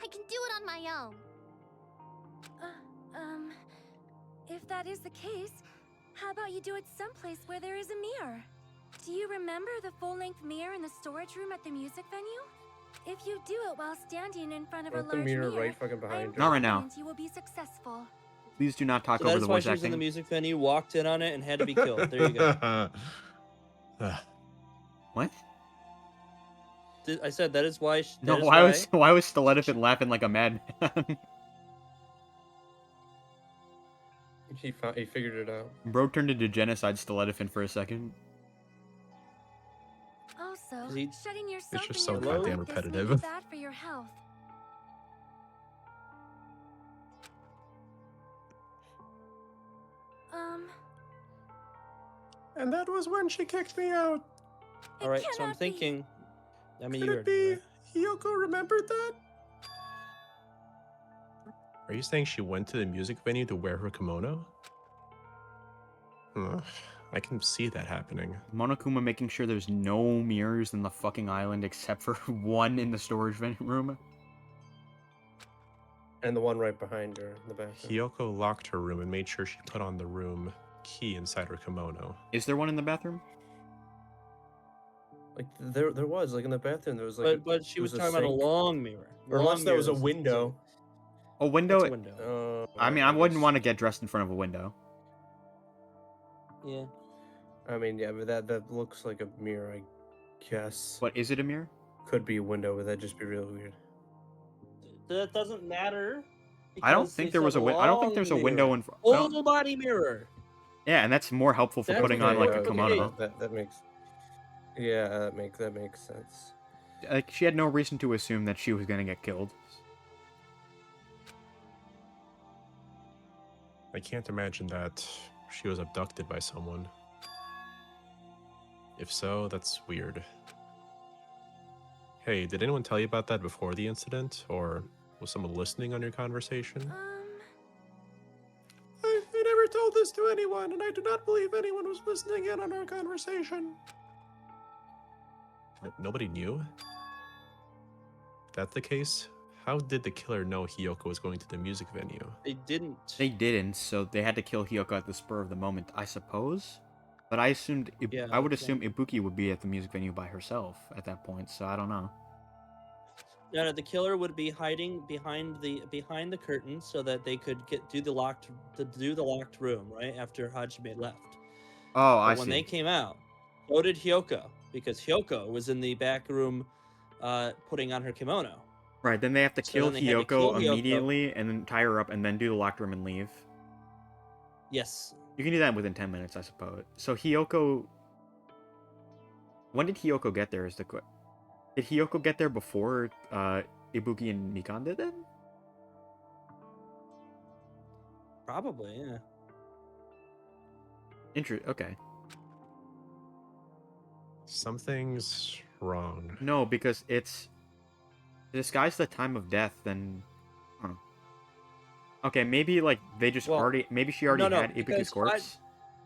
I can do it on my own. If that is the case, how about you do it someplace where there is a mirror? Do you remember the full-length mirror in the storage room at the music venue? If you do it while standing in front of a Want the large mirror mirror, right fucking behind her. Not right now. confident you will be successful. Please do not talk So over that's the why voice she was in the acting. music venue, walked in on it, and had to be killed. There you go. What? I said that is why. No, why was Stilettophant laughing like a madman? He figured it out. Bro turned into genocide Stilettophant for a second. Also, He- shutting yourself just in so your goddamn room like this may be repetitive. bad for your health. And that was when she kicked me out. All right, so I'm thinking. I mean, Could you it heard be me, right? Hiyoko remembered that? Are you saying she went to the music venue to wear her kimono? I can see that happening. Monokuma making sure there's no mirrors in the fucking island except for one in the storage room. And the one right behind her in the bathroom. Hiyoko locked her room and made sure she put on the room key inside her kimono. Is there one in the bathroom? Like there was like in the bathroom there was like. But she there was a talking about a sink. long mirror. Or unless there was a mirrors. window. A window? That's a window. I mean, I wouldn't want to get dressed in front of a window. Yeah. I mean, yeah, but that looks like a mirror, I guess. What, is it a mirror? Could be a window, but that'd just be real weird. That doesn't matter. I don't because think they there was a said I don't think there's a window in front. Full body mirror. Yeah, and that's more helpful for That's putting okay, on like a okay. kimono. That makes. Yeah, that makes sense. Like, she had no reason to assume that she was gonna get killed. I can't imagine that she was abducted by someone. If so, that's weird. Hey, did anyone tell you about that before the incident? Or was someone listening on your conversation? I never told this to anyone, and I do not believe anyone was listening in on our conversation. Nobody knew? If that's the case, how did the killer know Hiyoko was going to the music venue? They didn't. They didn't, so they had to kill Hiyoko at the spur of the moment, I suppose. But I assumed, Yeah, I would okay. assume Ibuki would be at the music venue by herself at that point, so I don't know. No, the killer would be hiding behind the curtain so that they could do the locked room right after Hajime left. Oh, I But when see. they came out, so did Hyoko, because Hyoko was in the back room putting on her kimono. Right, then they have to So kill then they had to kill Hiyoko Hiyoko. immediately, and then tie her up, and then do the locked room and leave. Yes. You can do that within 10 minutes, I suppose. So Hiyoko... When did Hiyoko get there is the question. Did Hiyoko get there before Ibuki and Mikan did then? Probably, yeah. Okay. Something's wrong. No, because it's... The disguise the time of death, then... Huh. Okay, maybe, like, they just already... Maybe she already had Ibuki's because corpse?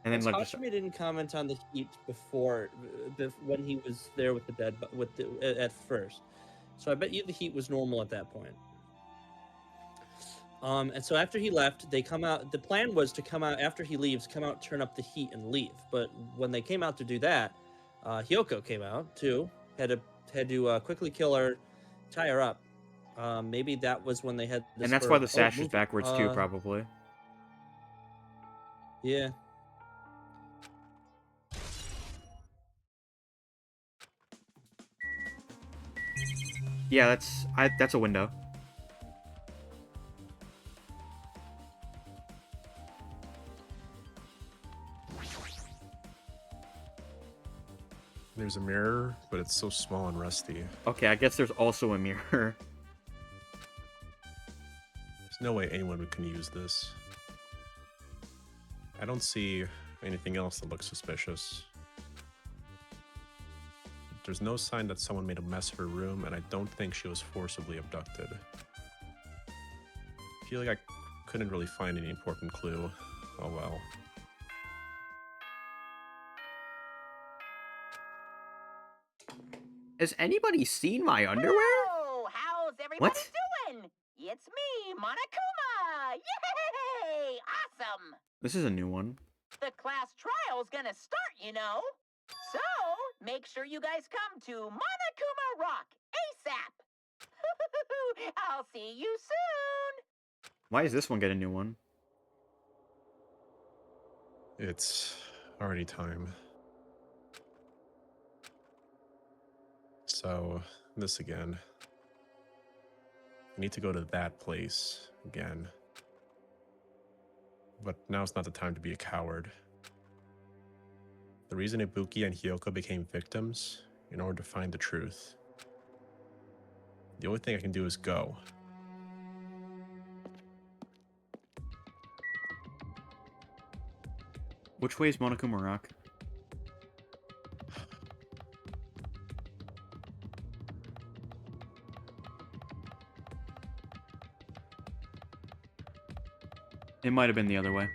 And then, like, just... Hajime didn't comment on the heat before, when he was there with the dead, at first. So I bet you the heat was normal at that point. And so after he left, they come out. The plan was to come out after he leaves, come out, turn up the heat, and leave. But when they came out to do that, Hyoko came out too. Had to quickly kill her, tie her up. Maybe that was when they had. And that's why the sash is backwards too, probably. Yeah. Yeah, that's a window. There's a mirror, but it's so small and rusty. Okay, I guess there's also a mirror. There's no way anyone can use this. I don't see anything else that looks suspicious. There's no sign that someone made a mess of her room, and I don't think she was forcibly abducted. I feel like I couldn't really find any important clue. Oh well. Has anybody seen my underwear? Oh, how's everybody What? doing? It's me, Monokuma! Yay! Awesome! This is a new one. The class trial's gonna start, you know. So, make sure you guys come to Monokuma Rock ASAP. I'll see you soon. Why is this one get a new one? It's already time. So, this again. I need to go to that place again. But now's not the time to be a coward. The reason Ibuki and Hyoko became victims in order to find the truth. The only thing I can do is go. Which way is Monokuma Rock? It might have been the other way.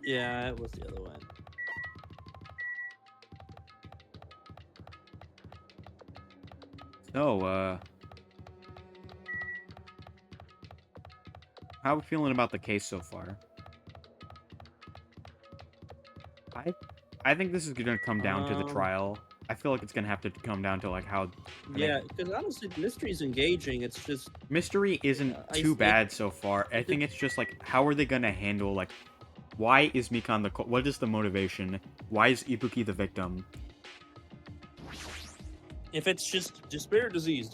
Yeah, it was the other way. So, how are we feeling about the case so far? I think this is gonna come down to the trial. I feel like it's gonna have to come down to like how. Yeah, because honestly, the mystery's engaging. It's just Mystery isn't too bad so far. I think it's just like how are they gonna handle like why is Mikan the what is the motivation? Why is Ibuki the victim? If it's just despair disease,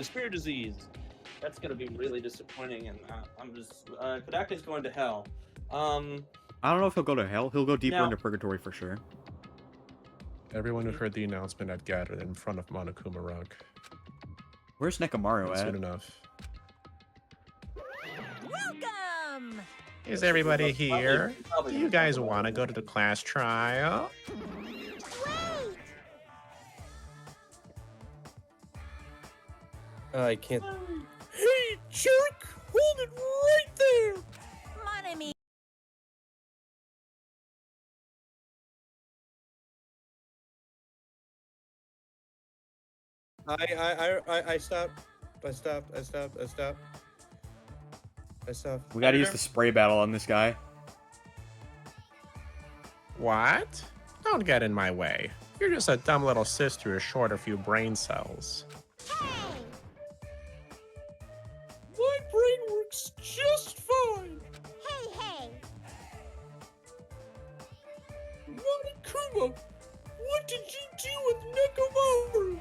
that's gonna be really disappointing. And I'm just Kodaka's going to hell. I don't know if he'll go to hell. He'll go deeper Now- into purgatory for sure. Everyone who heard the announcement had gathered in front of Monokuma Rock. Where's Nekamaru That's at? soon enough. Welcome! Is everybody here? Do you guys want to go to the class trial? I can't. Hey, jerk! Hold it right there! Monami. I stopped. I stopped. We gotta use the spray battle on this guy. What? Don't get in my way. You're just a dumb little sister who's short a few brain cells. My brain works just fine. Hey! Monokuma, what did you do with Nekamaru?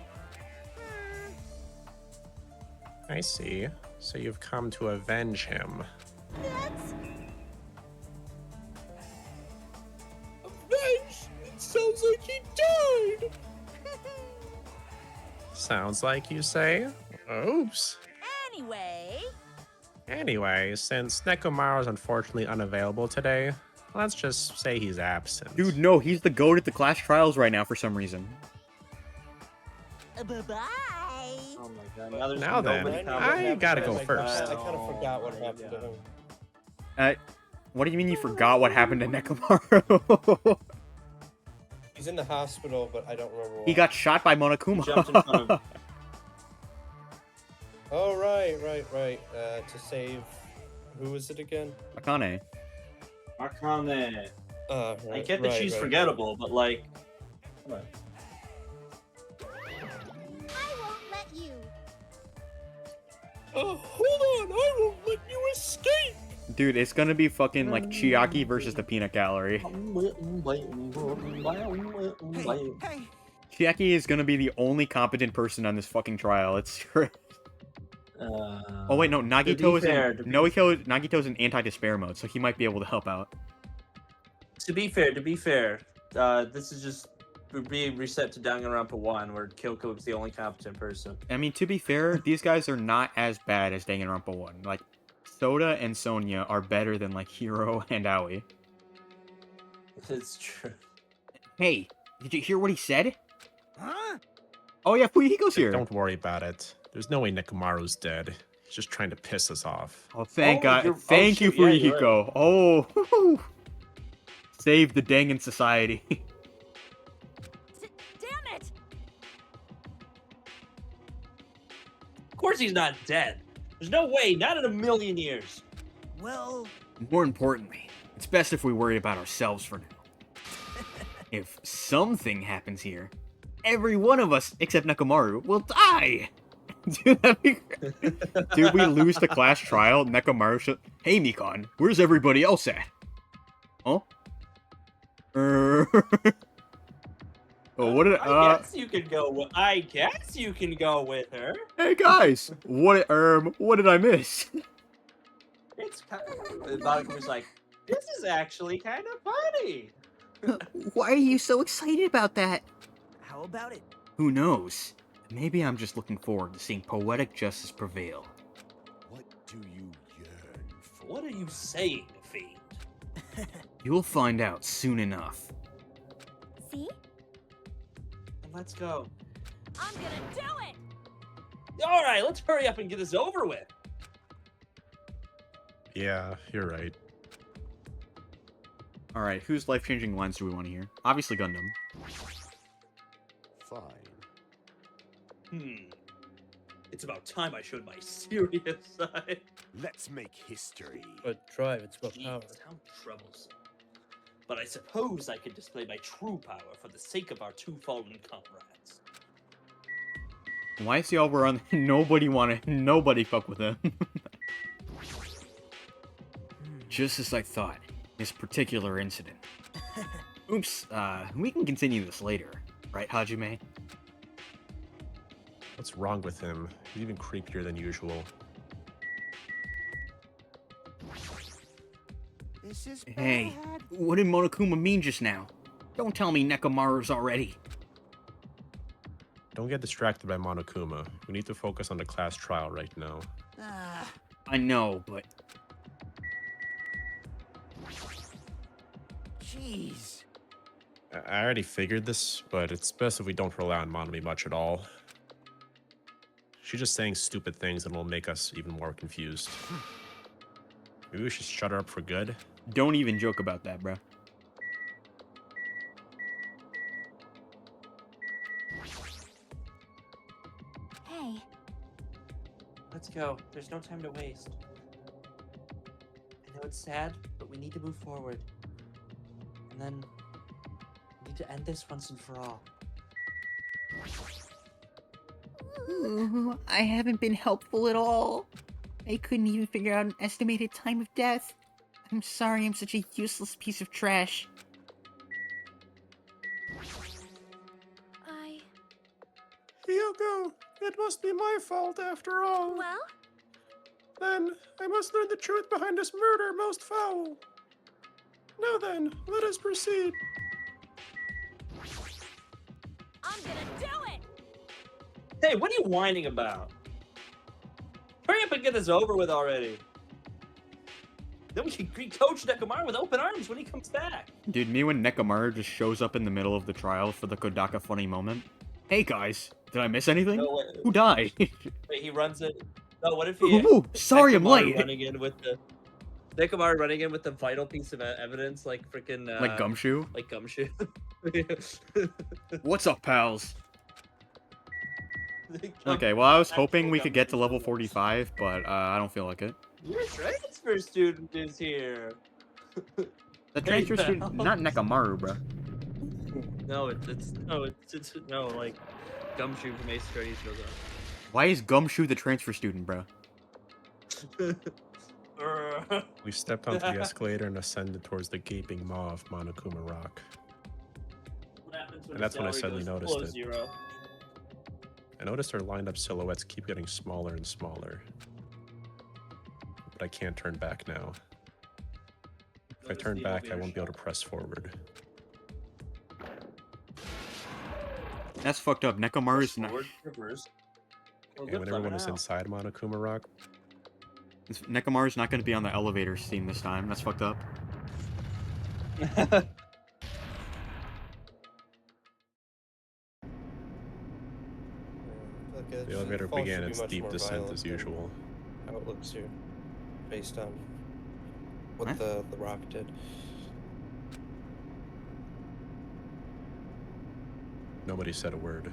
I see. So you've come to avenge him. Avenge? It sounds like he died. Sounds like you say. Oops. Anyway, Since Nekomaru's unfortunately unavailable today, let's just say he's absent. Dude, no, he's the goat at the class trials right now for some reason. bye-bye. Oh my god. Now then, I gotta go first. I kind of forgot what happened to him. What do you mean you forgot what happened to Nekamaru? He's in the hospital, but I don't remember why. He got shot by Monokuma. Oh, right. To save... Who was it again? Akane. Arcane. I Right, get that she's forgettable, but like... Come on. I won't let you. Oh, hold on! I won't let you escape! Dude, it's gonna be fucking like Chiaki versus the peanut gallery. Hey! Chiaki is gonna be the only competent person on this fucking trial. It's oh wait, no, Nagito is Nagito's in anti-despair mode, so he might be able to help out. To be fair, this is just being reset to Danganronpa 1, where Kyoko is the only competent person. I mean, to be fair, these guys are not as bad as Danganronpa 1. Like, Soda and Sonia are better than, like, Hiro and Aoi. It's true. Hey, did you hear what he said? Huh? Oh yeah, Fuyuhiko's here. Don't worry about it. There's no way Nekomaru's dead. He's just trying to piss us off. Oh, thank God. Thank you, Fuyuhiko. Right. Oh, woo-hoo. Save the Dangan Society. Damn it! Of course he's not dead. There's no way, not in a million years. Well... More importantly, it's best if we worry about ourselves for now. If something happens here, every one of us, except Nekomaru, will die! Dude, Dude, we lose the class trial, Nekomaru should... Hey, Mikon, where's everybody else at? Huh? Oh, what did I guess you can go. I guess you can go with her. Hey guys, what did I miss? It's kind of. Monica was like, "This is actually kind of funny." Why are you so excited about that? How about it? Who knows? Maybe I'm just looking forward to seeing poetic justice prevail. What do you yearn for? What are you saying, Fiend? You'll find out soon enough. See? Let's go. I'm gonna do it! All right, let's hurry up and get this over with. Yeah, you're right. Alright, whose life-changing lines do we want to hear? Obviously Gundam. Fine. It's about time I showed my serious side. Let's make history. But drive, it's about Jeez, power. how troublesome. But I suppose I could display my true power for the sake of our two fallen comrades. Why is he over on nobody fuck with him? Just as I thought, this particular incident. Oops, we can continue this later, right, Hajime? What's wrong with him? He's even creepier than usual. This is Hey, bad. what did Monokuma mean just now? Don't tell me Nekomaru's already. Don't get distracted by Monokuma. We need to focus on the class trial right now. Ah, I know, but... jeez. I already figured this, but it's best if we don't rely on Monomi much at all. She's just saying stupid things and will make us even more confused. Maybe we should shut her up for good? Don't even joke about that, bro. Hey, Let's go. There's no time to waste. I know it's sad, but we need to move forward. And then we need to end this once and for all. Ooh, I haven't been helpful at all. I couldn't even figure out an estimated time of death. I'm sorry I'm such a useless piece of trash. Hyoko, it must be my fault after all. Well? Then, I must learn the truth behind this murder most foul. Now then, let us proceed. I'm gonna do it! Hey, what are you whining about? Hurry up and get this over with already. Then we can greet Coach Nekomaru with open arms when he comes back. Dude, me when Nekomaru just shows up in the middle of the trial for the Kodaka funny moment. Hey guys, did I miss anything? No, wait. Who died? Wait, he runs it. No, what if he? Ooh, sorry I'm Nekomaru late. Running in with the Nekomaru running in with the vital piece of evidence, like freaking. Like Gumshoe? Like Gumshoe. What's up, pals? Okay, well I was hoping we could get to level 45, but I don't feel like it. Your transfer student is here. The transfer Hey, student, not Nekomaru, bro. No, it's no, like Gumshoe from Ace Attorney shows up. Why is Gumshoe the transfer student, bro? We stepped onto the escalator and ascended towards the gaping maw of Monokuma Rock. And that's when I suddenly noticed it. Zero. I noticed our lined up silhouettes keep getting smaller and smaller. But I can't turn back now. If I turn back, I won't be able to press forward. That's fucked up. Nekomaru's not... And when everyone is inside Monokuma Rock, Nekomaru's not going to be on the elevator scene this time. That's fucked up. the elevator fall should began be its much deep more descent violent as than usual. How it looks here, based on what Huh? the rock did. Nobody said a word.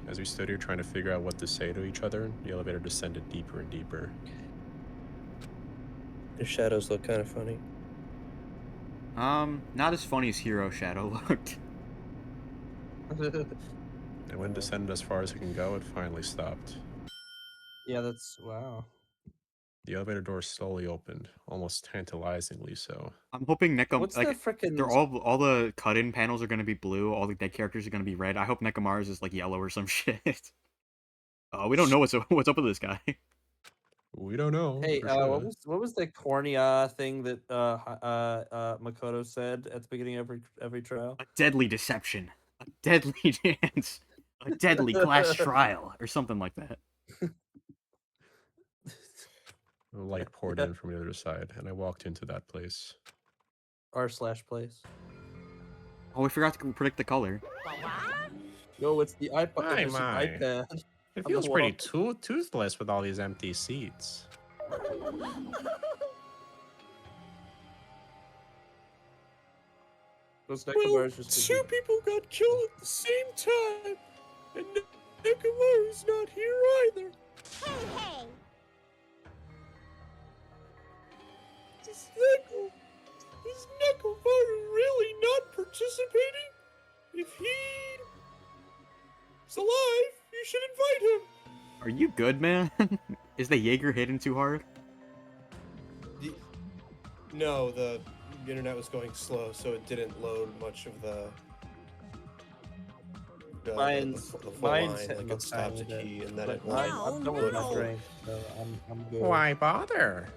As we stood here trying to figure out what to say to each other, the elevator descended deeper and deeper. The shadows look kind of funny. Not as funny as Hero Shadow looked. And when it descended as far as it can go, it finally stopped. Yeah, that's wow. The elevator door slowly opened, almost tantalizingly so. I'm hoping What's the frickin' they're all the cut-in panels are gonna be blue, all the dead characters are gonna be red. I hope Nekomaru's is like yellow or some shit. We don't know what's up with this guy. We don't know. Hey, for sure. what was the corny thing that Makoto said at the beginning of every trial? A deadly deception, a deadly dance, a deadly class trial, or something like that. A light poured in from the other side, and I walked into that place. R/place. Oh, we forgot to predict the color. No, it's the iPod. My, It's an my. iPad. It on feels the pretty wall. toothless with all these empty seats. Those Well, Nekomaru's just two people got killed at the same time, and Nekomaru's not here either. Hey! Is Nekomaru really not participating? If he's alive, you should invite him. Are you good, man? Is the Jaeger hitting too hard? No, the internet was going slow, so it didn't load much of the Mine's full mine's line. hitting Like it stopped a tiny bit, key, and then but it mine, went I'm done with my full. drink, so I'm good. Why bother?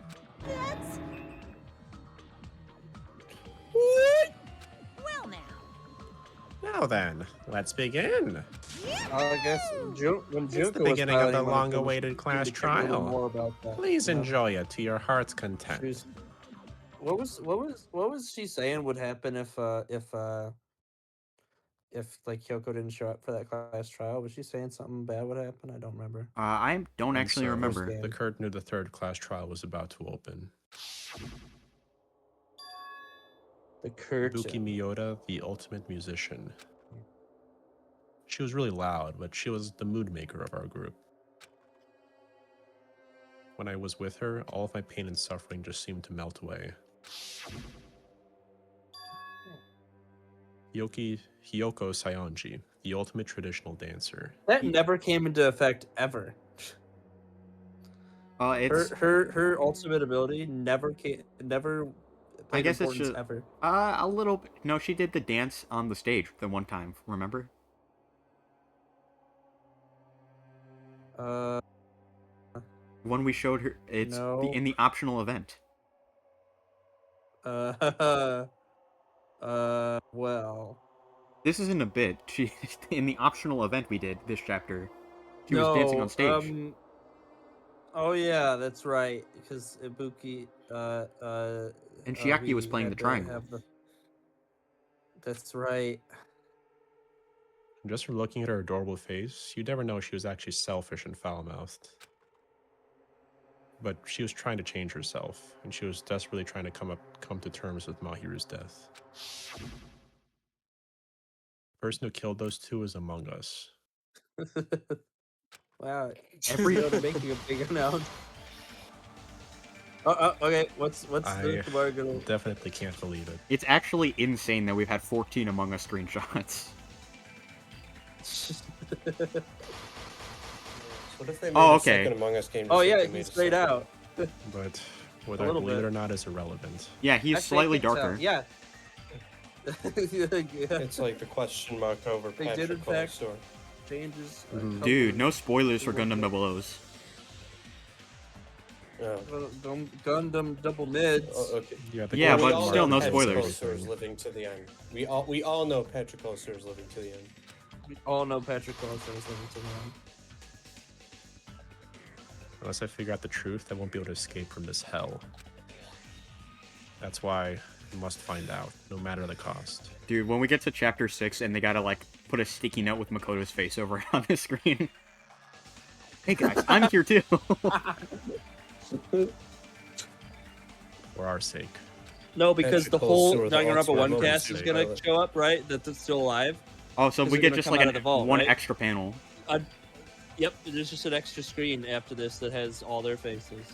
That's... What? Well now. Now then, let's begin. I guess when It's Junko the was beginning of the piloting, long-awaited class indicated a little trial. more about that, Please you know? enjoy it to your heart's content. What was she saying would happen if like Kyoko didn't show up for that class trial? Was she saying something bad would happen? I don't remember. I don't And actually so, remember. The curtain of the third class trial was about to open. The curtain. Ibuki Miyota, the ultimate musician. She was really loud, but she was the mood maker of our group. When I was with her, all of my pain and suffering just seemed to melt away. Hiyoko Sayonji, the ultimate traditional dancer. That never came into effect ever. It's her ultimate ability never I played guess it's importance just ever. a little bit. No, she did the dance on the stage the one time. Remember? When we showed her, it's No. in the optional event. Well. This isn't a bit. She in the optional event we did this chapter. She was dancing on stage. Oh yeah, that's right. Because Ibuki, And Chiaki was playing the triangle. That's right. Just from looking at her adorable face, you'd never know she was actually selfish and foul-mouthed. But she was trying to change herself, and she was desperately trying to come to terms with Mahiru's death. The person who killed those two is among us. Wow. Every making a big announcement. Okay. What's the Kumar gonna? Definitely can't believe it. It's actually insane that we've had 14 Among Us screenshots. What if they made a okay. second Among Us game? Oh just like yeah, they made he's a straight second? out. But whether I little believe it bit. or not is irrelevant. Yeah, he's Actually, I slightly think so, darker. Yeah. It's like the question mark over They did in Patrick fact Colestor. changes. Dude, no spoilers for Gundam Double O's. Gundam double mids. Oh, okay. Yeah, Well, we but all still know no Patrick spoilers. Colestor is living to the end. We all know Patrick Colestor is living to the end. We all know Patrick Colestor is living to the end. Unless I figure out the truth, I won't be able to escape from this hell. That's why I must find out, no matter the cost. Dude, when we get to chapter 6 and they gotta like put a sticky note with Makoto's face over on the screen. Hey guys, I'm here too. For our sake. No, because Patrick the whole Colestor, the Danganronpa ultimate 1 cast is gonna pilot. show up, right? That's still alive. Oh, so 'Cause we they're get gonna just come like out of the vault, one right? extra panel. Yep, there's just an extra screen after this that has all their faces.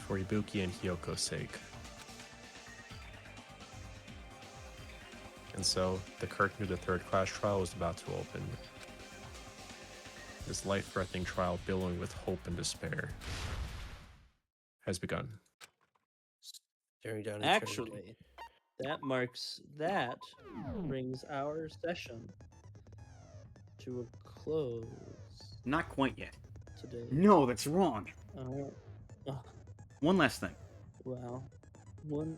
For Ibuki and Hyoko's sake. And so the curtain to the third-class trial was about to open. This life-threatening trial, billowing with hope and despair, has begun. Staring down eternity. Actually, that brings our session to a close Not quite yet. today. No, that's wrong. One last thing. Wow. One.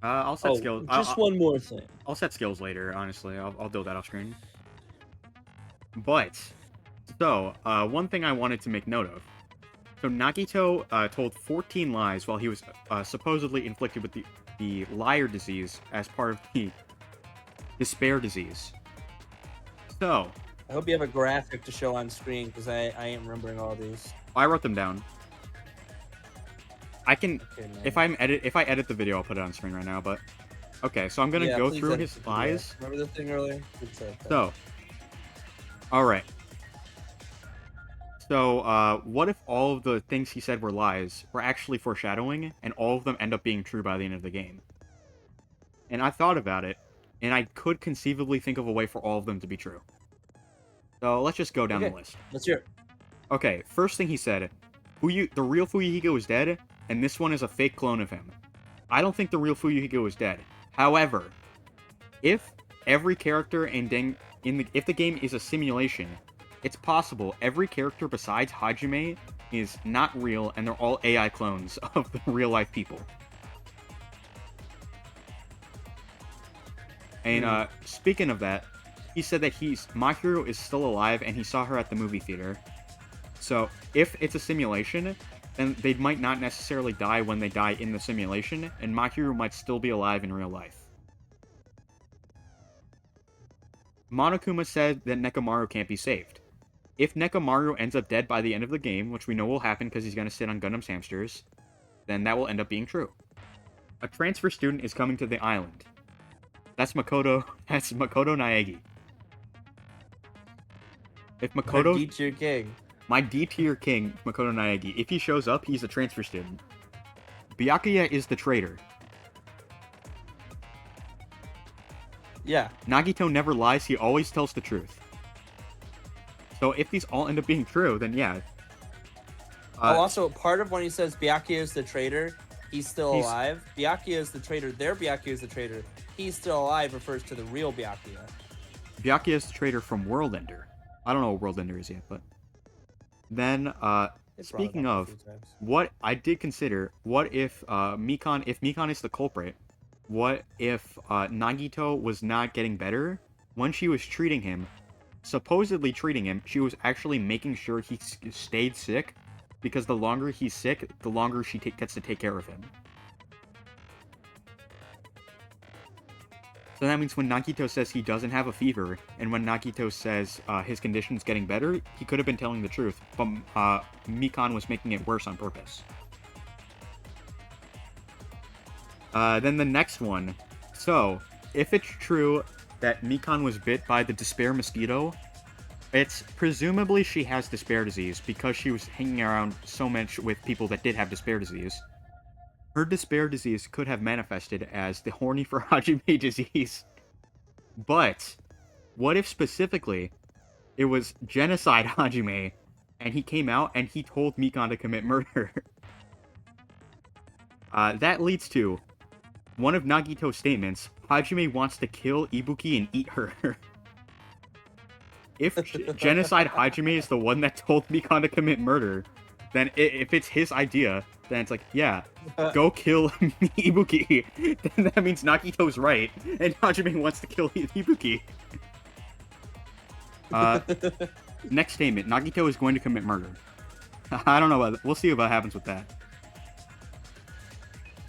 I'll set skills. Just one more thing. I'll set skills later. Honestly, I'll do that off screen. But so one thing I wanted to make note of. So Nagito told 14 lies while he was supposedly inflicted with the liar disease as part of the despair disease. So I hope you have a graphic to show on screen because I ain't remembering all these. I wrote them down. I can Okay, man. if I edit the video, I'll put it on screen right now. But okay, so I'm gonna go please through edit his the video. lies. Remember the thing earlier? Good stuff. So, all right. So, what if all of the things he said were lies were actually foreshadowing, and all of them end up being true by the end of the game? And I thought about it, and I could conceivably think of a way for all of them to be true. So let's just go down the list. Let's hear it. Okay, first thing he said, the real Fuyuhiko is dead, and this one is a fake clone of him. I don't think the real Fuyuhiko is dead. However, if every character if the game is a simulation, it's possible every character besides Hajime is not real, and they're all AI clones of the real-life people. And speaking of that, he said that Mahiru is still alive, and he saw her at the movie theater. So if it's a simulation, then they might not necessarily die when they die in the simulation, and Mahiru might still be alive in real life. Monokuma said that Nekomaru can't be saved. If Nekomaru ends up dead by the end of the game, which we know will happen because he's going to sit on Gundam's hamsters, then that will end up being true. A transfer student is coming to the island. That's Makoto Naegi. If Makoto... My D-tier king. My D-tier king, Makoto Naegi. If he shows up, he's a transfer student. Byakuya is the traitor. Yeah. Nagito never lies, he always tells the truth. So if these all end up being true, then yeah. Also, part of when he says Byakuya is the traitor, he's still alive. Byakuya is the traitor, Byakuya is the traitor. He's still alive refers to the real Byakuya. Byakuya is the traitor from World Ender. I don't know what World Ender is yet, but... Then, speaking of, what I did consider, what if Mikan is the culprit, what if Nagito was not getting better? When she was treating him, supposedly treating him, she was actually making sure he stayed sick, because the longer he's sick, the longer she gets to take care of him. So that means when Nagito says he doesn't have a fever, and when Nagito says his condition's getting better, he could have been telling the truth, but Mikan was making it worse on purpose. Then the next one. So, if it's true that Mikan was bit by the despair mosquito, it's presumably she has despair disease because she was hanging around so much with people that did have despair disease. Her despair disease could have manifested as the horny for Hajime disease. But, what if specifically it was genocide Hajime, and he came out and he told Mikan to commit murder? That leads to one of Nagito's statements, Hajime wants to kill Ibuki and eat her. If genocide Hajime is the one that told Mikan to commit murder, then if it's his idea, then it's like, yeah, go kill Ibuki. Then that means Nagito's right, and Hajime wants to kill Ibuki. Next statement, Nagito is going to commit murder. I don't know, we'll see what happens with that.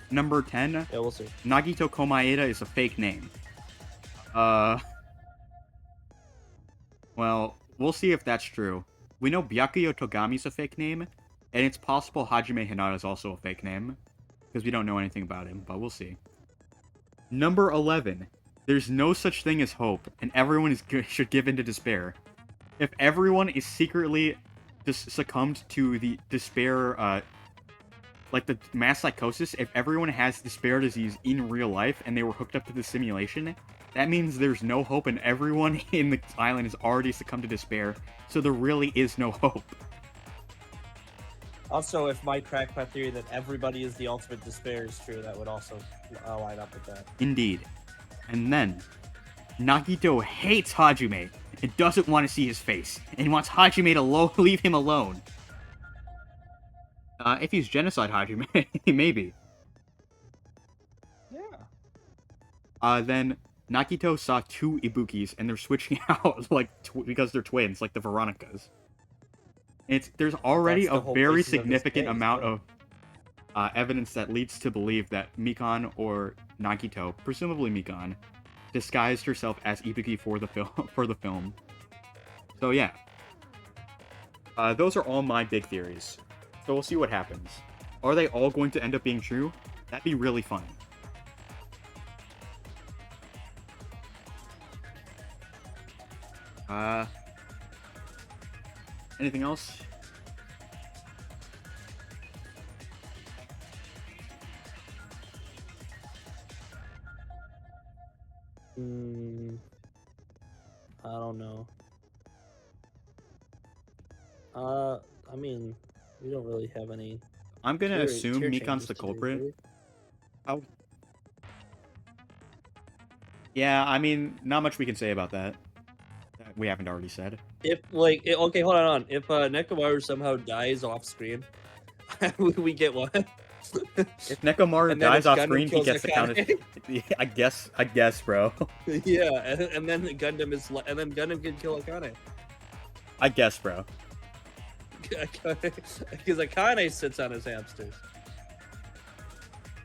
Number 10. Yeah, we'll see. Nagito Komaeda is a fake name. Well, we'll see if that's true. We know Byakuya Togami is a fake name, and it's possible Hajime Hinata is also a fake name, because we don't know anything about him, but we'll see. Number 11. There's no such thing as hope, and everyone should give in to despair. If everyone is secretly succumbed to the despair, like the mass psychosis, if everyone has despair disease in real life and they were hooked up to the simulation, that means there's no hope and everyone in the island has already succumbed to despair, so there really is no hope. Also, if my crackpot theory that everybody is the ultimate despair is true, that would also line up with that. Indeed. And then, Nagito hates Hajime and doesn't want to see his face, and wants Hajime to leave him alone. If he's genocide Hajime, maybe. Yeah. Then Nagito saw 2 Ibukis, and they're switching out because they're twins, like the Veronicas. There's already a very significant amount of evidence that leads to believe that Mikan or Nagito, presumably Mikan, disguised herself as Ibuki for the film. So yeah, those are all my big theories. So we'll see what happens. Are they all going to end up being true? That'd be really fun. Anything else? I don't know. I mean, we don't really have any. I'm gonna assume tier Mikan's changes the to do, culprit. do we? Oh. Yeah, I mean, not much we can say about that. That we haven't already said. If okay, hold on. If Nekomaru somehow dies off screen, we get one. If Nekomaru And then dies if off Gundam screen, he kills gets the count. Akane. I guess, bro. Yeah, and then Gundam can kill Akane. I guess, bro. Because Akane sits on his hamsters.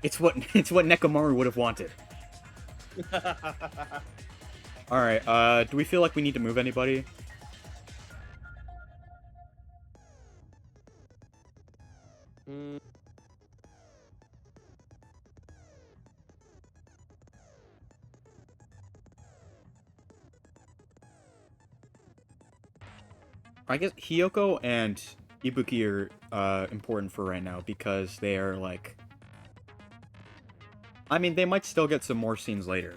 It's what Nekomaru would have wanted. All right. Do we feel like we need to move anybody? I guess Hiyoko and Ibuki are important for right now because they are like... I mean, they might still get some more scenes later.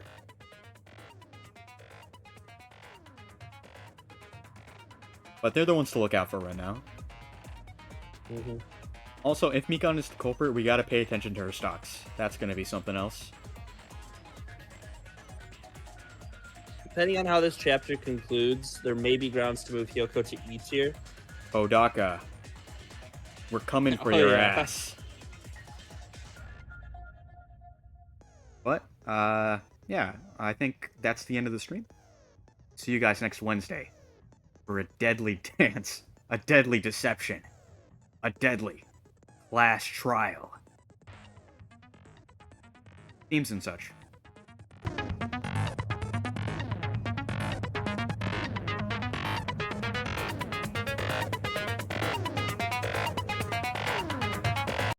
But they're the ones to look out for right now. Also, if Mikan is the culprit, we gotta pay attention to her stocks. That's gonna be something else. Depending on how this chapter concludes, there may be grounds to move Hiyoko to E tier. Odaka, we're coming for Oh, your yeah. ass. But, yeah, I think that's the end of the stream. See you guys next Wednesday for a deadly dance, a deadly deception, a deadly class trial. Themes and such.